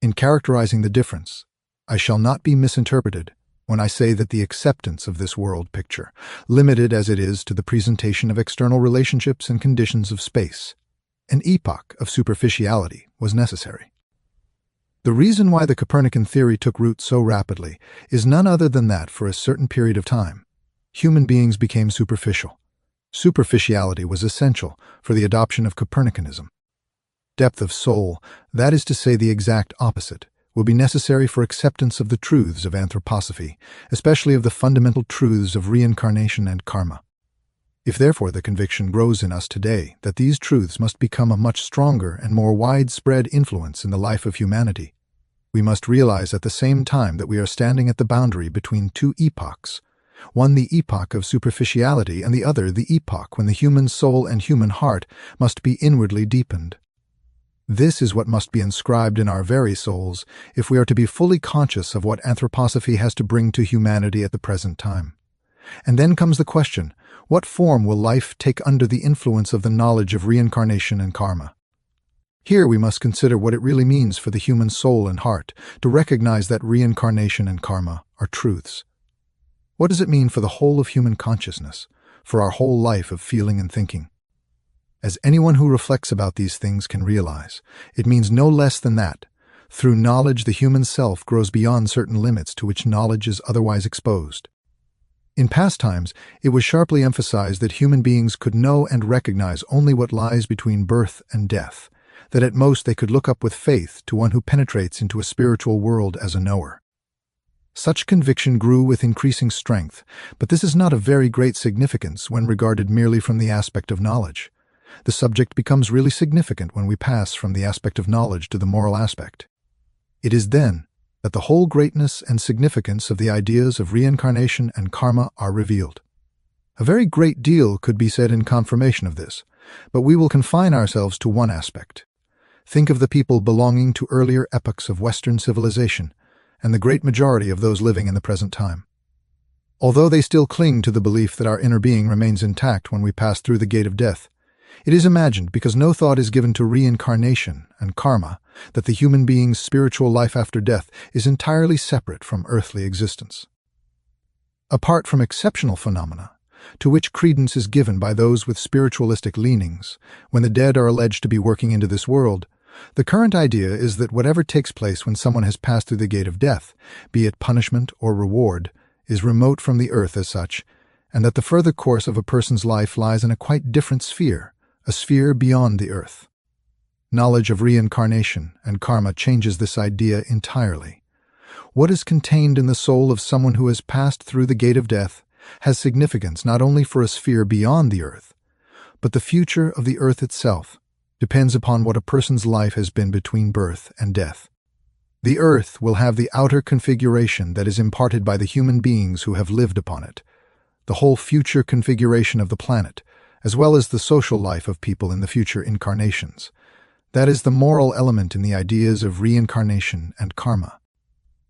in characterizing the difference, I shall not be misinterpreted when I say that the acceptance of this world picture, limited as it is to the presentation of external relationships and conditions of space, an epoch of superficiality was necessary. The reason why the Copernican theory took root so rapidly is none other than that for a certain period of time, human beings became superficial. Superficiality was essential for the adoption of Copernicanism. Depth of soul, that is to say the exact opposite, will be necessary for acceptance of the truths of Anthroposophy, especially of the fundamental truths of reincarnation and karma. If therefore the conviction grows in us today that these truths must become a much stronger and more widespread influence in the life of humanity, we must realize at the same time that we are standing at the boundary between two epochs, one the epoch of superficiality and the other the epoch when the human soul and human heart must be inwardly deepened. This is what must be inscribed in our very souls if we are to be fully conscious of what Anthroposophy has to bring to humanity at the present time. And then comes the question, what form will life take under the influence of the knowledge of reincarnation and karma? Here we must consider what it really means for the human soul and heart to recognize that reincarnation and karma are truths. What does it mean for the whole of human consciousness, for our whole life of feeling and thinking? As anyone who reflects about these things can realize, it means no less than that. Through knowledge, the human self grows beyond certain limits to which knowledge is otherwise exposed. In past times, it was sharply emphasized that human beings could know and recognize only what lies between birth and death, that at most they could look up with faith to one who penetrates into a spiritual world as a knower. Such conviction grew with increasing strength, but this is not of very great significance when regarded merely from the aspect of knowledge. The subject becomes really significant when we pass from the aspect of knowledge to the moral aspect. It is then that the whole greatness and significance of the ideas of reincarnation and karma are revealed. A very great deal could be said in confirmation of this, but we will confine ourselves to one aspect. Think of the people belonging to earlier epochs of Western civilization, and the great majority of those living in the present time. Although they still cling to the belief that our inner being remains intact when we pass through the gate of death, it is imagined, because no thought is given to reincarnation and karma, that the human being's spiritual life after death is entirely separate from earthly existence. Apart from exceptional phenomena, to which credence is given by those with spiritualistic leanings, when the dead are alleged to be working into this world, the current idea is that whatever takes place when someone has passed through the gate of death, be it punishment or reward, is remote from the earth as such, and that the further course of a person's life lies in a quite different sphere, a sphere beyond the earth. Knowledge of reincarnation and karma changes this idea entirely. What is contained in the soul of someone who has passed through the gate of death has significance not only for a sphere beyond the earth, but the future of the earth itself depends upon what a person's life has been between birth and death. The earth will have the outer configuration that is imparted by the human beings who have lived upon it, the whole future configuration of the planet, as well as the social life of people in the future incarnations. That is the moral element in the ideas of reincarnation and karma.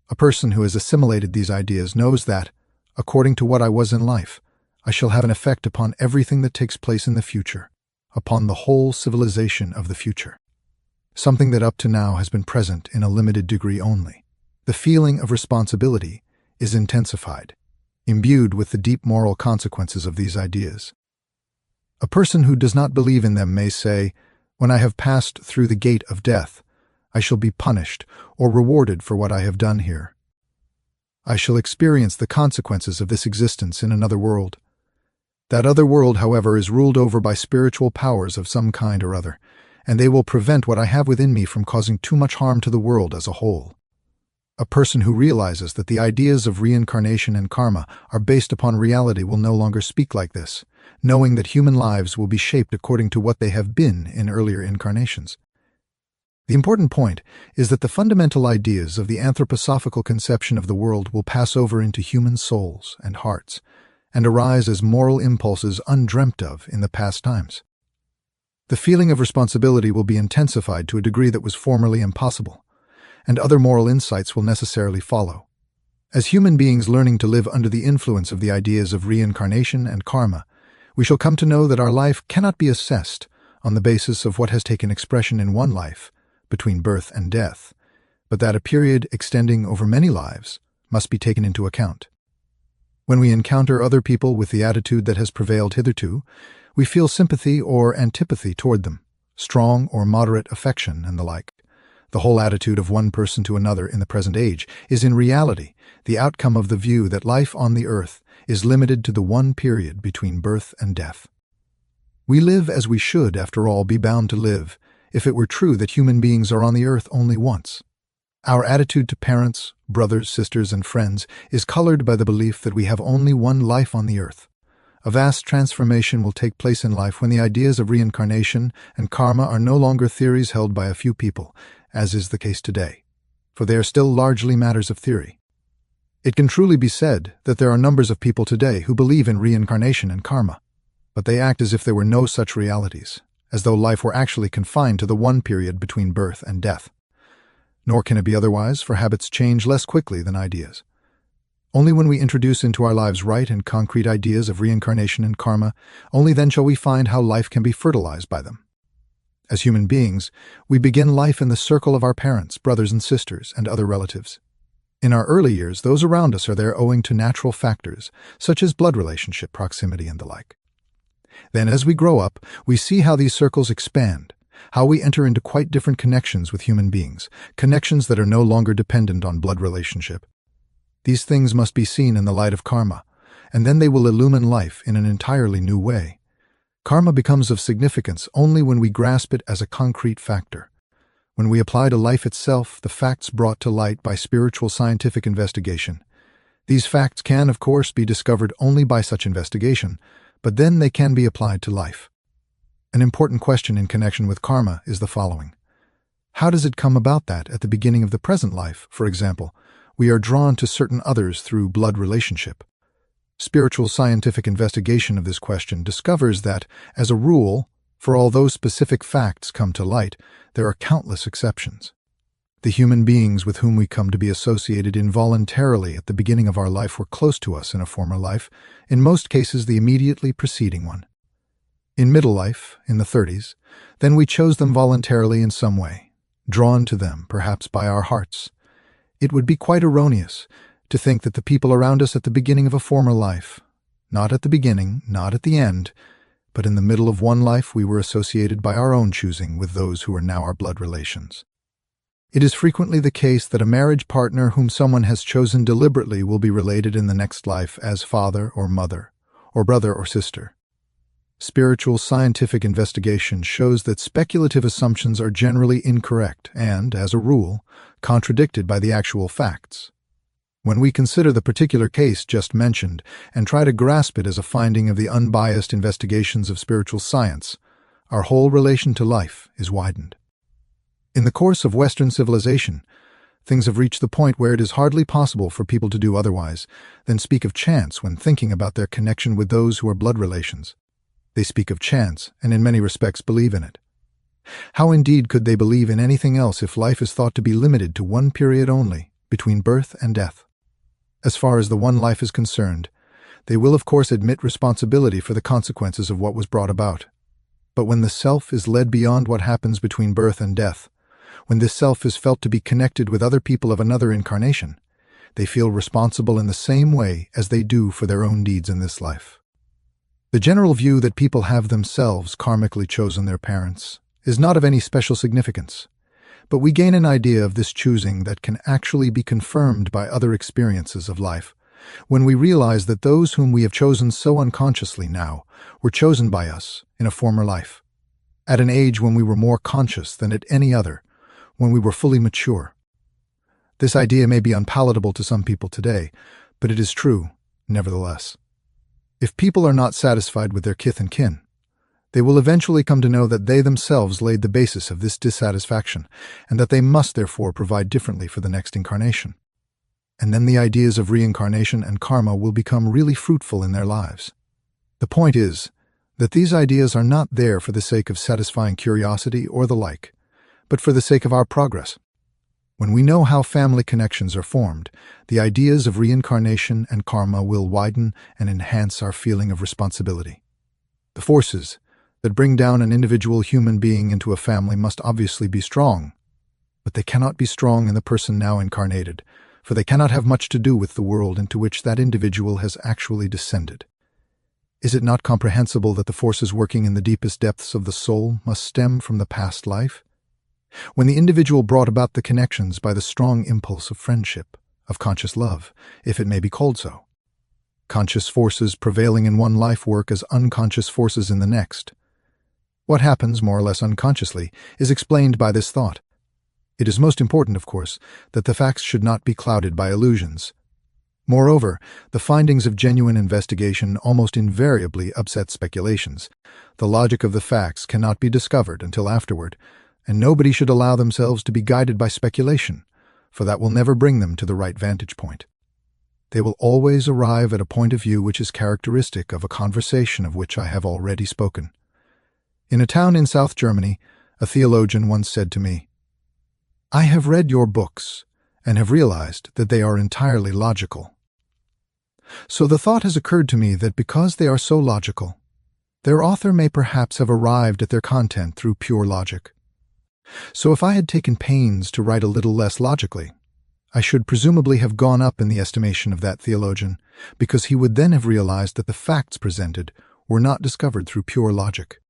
A person who has assimilated these ideas knows that, according to what I was in life, I shall have an effect upon everything that takes place in the future, upon the whole civilization of the future. Something that up to now has been present in a limited degree only. The feeling of responsibility is intensified, imbued with the deep moral consequences of these ideas. A person who does not believe in them may say, "When I have passed through the gate of death, I shall be punished or rewarded for what I have done here. I shall experience the consequences of this existence in another world." That other world, however, is ruled over by spiritual powers of some kind or other, and they will prevent what I have within me from causing too much harm to the world as a whole. A person who realizes that the ideas of reincarnation and karma are based upon reality will no longer speak like this, knowing that human lives will be shaped according to what they have been in earlier incarnations. The important point is that the fundamental ideas of the anthroposophical conception of the world will pass over into human souls and hearts, and arise as moral impulses undreamt of in the past times. The feeling of responsibility will be intensified to a degree that was formerly impossible, and other moral insights will necessarily follow. As human beings learning to live under the influence of the ideas of reincarnation and karma, we shall come to know that our life cannot be assessed on the basis of what has taken expression in one life, between birth and death, but that a period extending over many lives must be taken into account. When we encounter other people with the attitude that has prevailed hitherto, we feel sympathy or antipathy toward them, strong or moderate affection, and the like. The whole attitude of one person to another in the present age is in reality the outcome of the view that life on the earth is limited to the one period between birth and death. We live as we should, after all, be bound to live, if it were true that human beings are on the earth only once. Our attitude to parents, brothers, sisters, and friends is colored by the belief that we have only one life on the earth. A vast transformation will take place in life when the ideas of reincarnation and karma are no longer theories held by a few people, as is the case today, for they are still largely matters of theory. It can truly be said that there are numbers of people today who believe in reincarnation and karma, but they act as if there were no such realities, as though life were actually confined to the one period between birth and death. Nor can it be otherwise, for habits change less quickly than ideas. Only when we introduce into our lives right and concrete ideas of reincarnation and karma, only then shall we find how life can be fertilized by them. As human beings, we begin life in the circle of our parents, brothers and sisters, and other relatives. In our early years, those around us are there owing to natural factors, such as blood relationship, proximity, and the like. Then, as we grow up, we see how these circles expand, how we enter into quite different connections with human beings, connections that are no longer dependent on blood relationship. These things must be seen in the light of karma, and then they will illumine life in an entirely new way. Karma becomes of significance only when we grasp it as a concrete factor. When we apply to life itself the facts brought to light by spiritual scientific investigation. These facts can, of course, be discovered only by such investigation, but then they can be applied to life. An important question in connection with karma is the following. How does it come about that, at the beginning of the present life, for example, we are drawn to certain others through blood relationship? Spiritual scientific investigation of this question discovers that, as a rule, for all those specific facts come to light, there are countless exceptions. The human beings with whom we come to be associated involuntarily at the beginning of our life were close to us in a former life, in most cases the immediately preceding one. In middle life, in the 30s, then we chose them voluntarily in some way, drawn to them, perhaps by our hearts. It would be quite erroneous to think that the people around us at the beginning of a former life, not at the beginning, not at the end, but in the middle of one life we were associated by our own choosing with those who are now our blood relations. It is frequently the case that a marriage partner whom someone has chosen deliberately will be related in the next life as father or mother, or brother or sister. Spiritual scientific investigation shows that speculative assumptions are generally incorrect and, as a rule, contradicted by the actual facts. When we consider the particular case just mentioned and try to grasp it as a finding of the unbiased investigations of spiritual science, our whole relation to life is widened. In the course of Western civilization, things have reached the point where it is hardly possible for people to do otherwise than speak of chance when thinking about their connection with those who are blood relations. They speak of chance and in many respects believe in it. How indeed could they believe in anything else if life is thought to be limited to one period only, between birth and death? As far as the one life is concerned, they will of course admit responsibility for the consequences of what was brought about. But when the self is led beyond what happens between birth and death, when this self is felt to be connected with other people of another incarnation, they feel responsible in the same way as they do for their own deeds in this life. The general view that people have themselves karmically chosen their parents is not of any special significance, but we gain an idea of this choosing that can actually be confirmed by other experiences of life, when we realize that those whom we have chosen so unconsciously now were chosen by us in a former life, at an age when we were more conscious than at any other, when we were fully mature. This idea may be unpalatable to some people today, but it is true, nevertheless. If people are not satisfied with their kith and kin, they will eventually come to know that they themselves laid the basis of this dissatisfaction, and that they must therefore provide differently for the next incarnation. And then the ideas of reincarnation and karma will become really fruitful in their lives. The point is that these ideas are not there for the sake of satisfying curiosity or the like, but for the sake of our progress. When we know how family connections are formed, the ideas of reincarnation and karma will widen and enhance our feeling of responsibility. The forces that bring down an individual human being into a family must obviously be strong, but they cannot be strong in the person now incarnated, for they cannot have much to do with the world into which that individual has actually descended. Is it not comprehensible that the forces working in the deepest depths of the soul must stem from the past life? When the individual brought about the connections by the strong impulse of friendship, of conscious love, if it may be called so. Conscious forces prevailing in one life work as unconscious forces in the next. What happens, more or less unconsciously, is explained by this thought. It is most important, of course, that the facts should not be clouded by illusions. Moreover, the findings of genuine investigation almost invariably upset speculations. The logic of the facts cannot be discovered until afterward, and nobody should allow themselves to be guided by speculation, for that will never bring them to the right vantage point. They will always arrive at a point of view which is characteristic of a conversation of which I have already spoken. In a town in South Germany, a theologian once said to me, "I have read your books and have realized that they are entirely logical. So the thought has occurred to me that because they are so logical, Their author may perhaps have arrived at their content through pure logic. So if I had taken pains to write a little less logically, I should presumably have gone up in the estimation of that theologian, because he would then have realized that the facts presented were not discovered through pure logic.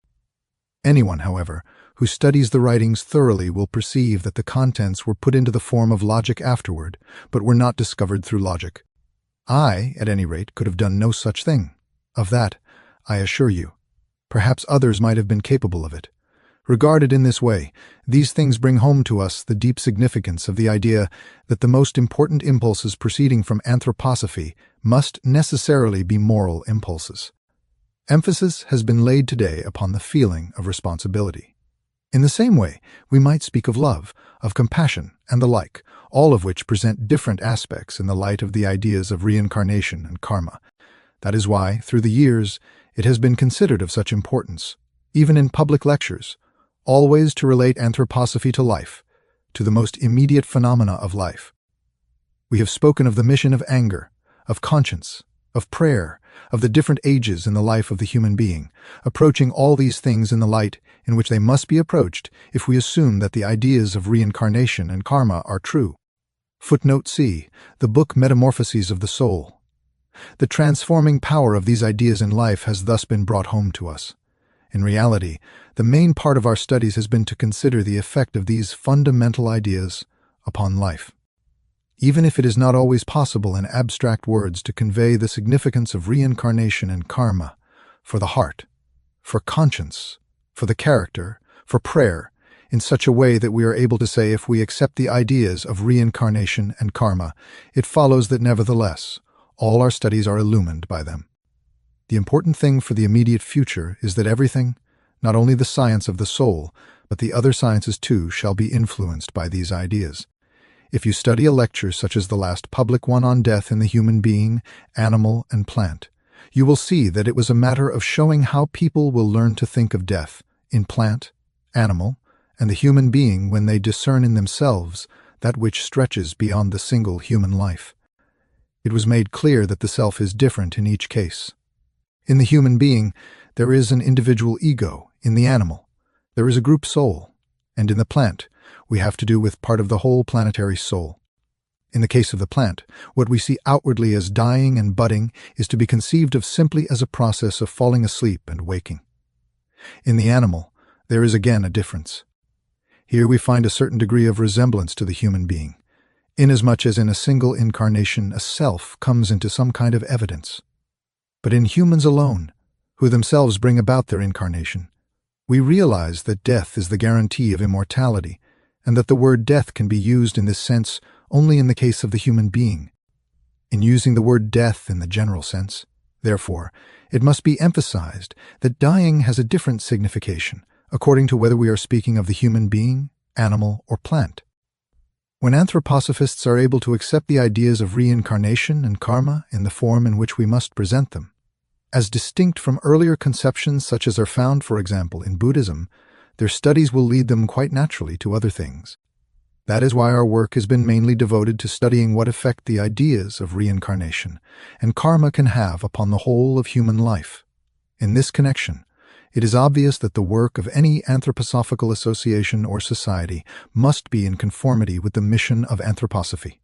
Anyone, however, who studies the writings thoroughly will perceive that the contents were put into the form of logic afterward, but were not discovered through logic. I, at any rate, could have done no such thing. Of that, I assure you. Perhaps others might have been capable of it. Regarded in this way, these things bring home to us the deep significance of the idea that the most important impulses proceeding from anthroposophy must necessarily be moral impulses. Emphasis has been laid today upon the feeling of responsibility. In the same way, we might speak of love, of compassion, and the like, all of which present different aspects in the light of the ideas of reincarnation and karma. That is why, through the years, it has been considered of such importance, even in public lectures, always to relate anthroposophy to life, to the most immediate phenomena of life. We have spoken of the mission of anger, of conscience, of prayer, of the different ages in the life of the human being, approaching all these things in the light in which they must be approached if we assume that the ideas of reincarnation and karma are true. Footnote C, the book Metamorphoses of the Soul. The transforming power of these ideas in life has thus been brought home to us. In reality, the main part of our studies has been to consider the effect of these fundamental ideas upon life. Even if it is not always possible in abstract words to convey the significance of reincarnation and karma for the heart, for conscience, for the character, for prayer, in such a way that we are able to say if we accept the ideas of reincarnation and karma, it follows that nevertheless, all our studies are illumined by them. The important thing for the immediate future is that everything, not only the science of the soul, but the other sciences too, shall be influenced by these ideas. If you study a lecture such as the last public one on death in the human being, animal, and plant, you will see that it was a matter of showing how people will learn to think of death in plant, animal, and the human being when they discern in themselves that which stretches beyond the single human life. It was made clear that the self is different in each case. In the human being, there is an individual ego. In the animal, there is a group soul. And in the plant, we have to do with part of the whole planetary soul. In the case of the plant, what we see outwardly as dying and budding is to be conceived of simply as a process of falling asleep and waking. In the animal, there is again a difference. Here we find a certain degree of resemblance to the human being, inasmuch as in a single incarnation a self comes into some kind of evidence. But in humans alone, who themselves bring about their incarnation, we realize that death is the guarantee of immortality, and that the word death can be used in this sense only in the case of the human being. In using the word death in the general sense, therefore, it must be emphasized that dying has a different signification according to whether we are speaking of the human being, animal, or plant. When anthroposophists are able to accept the ideas of reincarnation and karma in the form in which we must present them, as distinct from earlier conceptions such as are found, for example, in Buddhism, their studies will lead them quite naturally to other things. That is why our work has been mainly devoted to studying what effect the ideas of reincarnation and karma can have upon the whole of human life. In this connection, it is obvious that the work of any anthroposophical association or society must be in conformity with the mission of anthroposophy.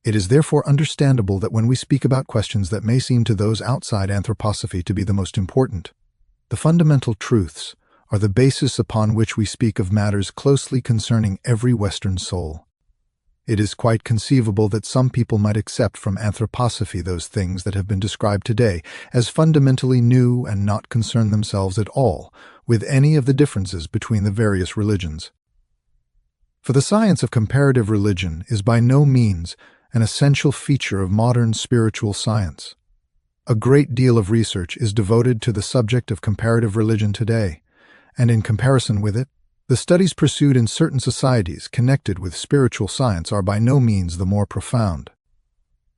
It is therefore understandable that when we speak about questions that may seem to those outside anthroposophy to be the most important, the fundamental truths are the basis upon which we speak of matters closely concerning every Western soul. It is quite conceivable that some people might accept from anthroposophy those things that have been described today as fundamentally new and not concern themselves at all with any of the differences between the various religions. For the science of comparative religion is by no means an essential feature of modern spiritual science. A great deal of research is devoted to the subject of comparative religion today, and in comparison with it, the studies pursued in certain societies connected with spiritual science are by no means the more profound.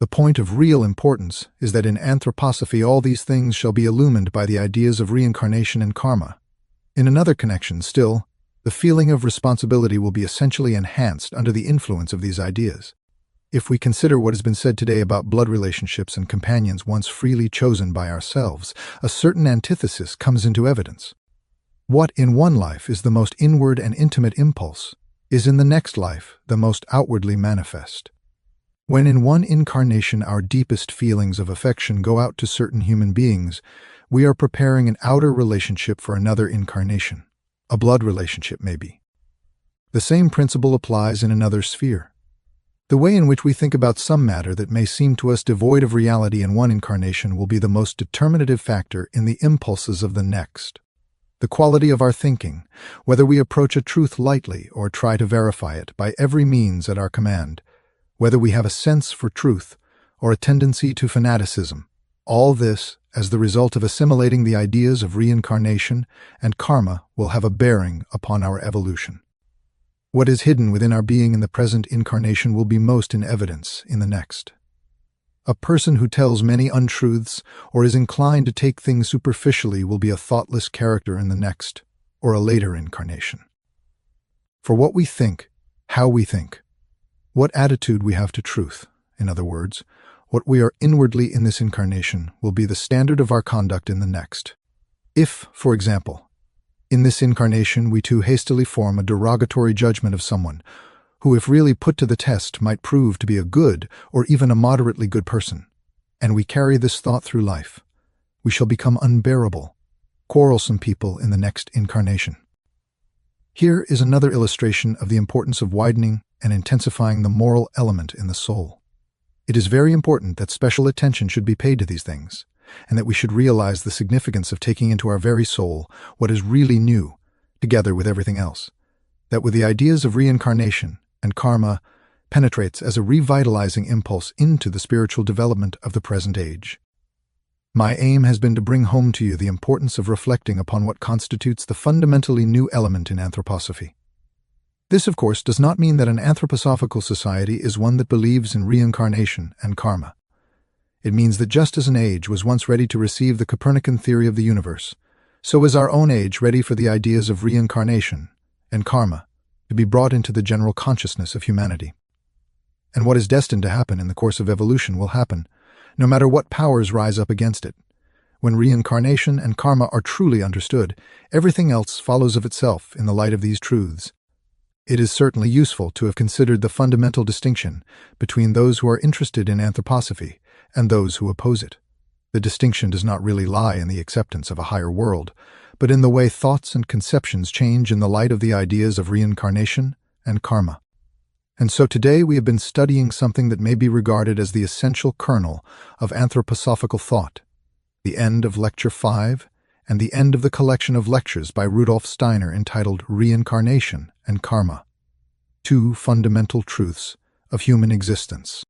The point of real importance is that in anthroposophy all these things shall be illumined by the ideas of reincarnation and karma. In another connection still, the feeling of responsibility will be essentially enhanced under the influence of these ideas. If we consider what has been said today about blood relationships and companions once freely chosen by ourselves, a certain antithesis comes into evidence. What in one life is the most inward and intimate impulse is in the next life the most outwardly manifest. When in one incarnation our deepest feelings of affection go out to certain human beings, we are preparing an outer relationship for another incarnation, a blood relationship maybe. The same principle applies in another sphere. The way in which we think about some matter that may seem to us devoid of reality in one incarnation will be the most determinative factor in the impulses of the next. The quality of our thinking, whether we approach a truth lightly or try to verify it by every means at our command, whether we have a sense for truth or a tendency to fanaticism, all this, as the result of assimilating the ideas of reincarnation and karma, will have a bearing upon our evolution. What is hidden within our being in the present incarnation will be most in evidence in the next. A person who tells many untruths or is inclined to take things superficially will be a thoughtless character in the next or a later incarnation. For what we think, how we think, what attitude we have to truth, in other words, what we are inwardly in this incarnation will be the standard of our conduct in the next. If, for example, in this incarnation we too hastily form a derogatory judgment of someone, who if really put to the test might prove to be a good or even a moderately good person, and we carry this thought through life, we shall become unbearable, quarrelsome people in the next incarnation. Here is another illustration of the importance of widening and intensifying the moral element in the soul. It is very important that special attention should be paid to these things, and that we should realize the significance of taking into our very soul what is really new, together with everything else, that with the ideas of reincarnation and karma penetrates as a revitalizing impulse into the spiritual development of the present age. My aim has been to bring home to you the importance of reflecting upon what constitutes the fundamentally new element in anthroposophy. This, of course, does not mean that an anthroposophical society is one that believes in reincarnation and karma. It means that just as an age was once ready to receive the Copernican theory of the universe, so is our own age ready for the ideas of reincarnation and karma to be brought into the general consciousness of humanity. And what is destined to happen in the course of evolution will happen, no matter what powers rise up against it. When reincarnation and karma are truly understood, everything else follows of itself in the light of these truths. It is certainly useful to have considered the fundamental distinction between those who are interested in anthroposophy and those who oppose it. The distinction does not really lie in the acceptance of a higher world, but in the way thoughts and conceptions change in the light of the ideas of reincarnation and karma. And so today we have been studying something that may be regarded as the essential kernel of anthroposophical thought, the end of Lecture 5 and the end of the collection of lectures by Rudolf Steiner entitled Reincarnation and Karma, Two Fundamental Truths of Human Existence.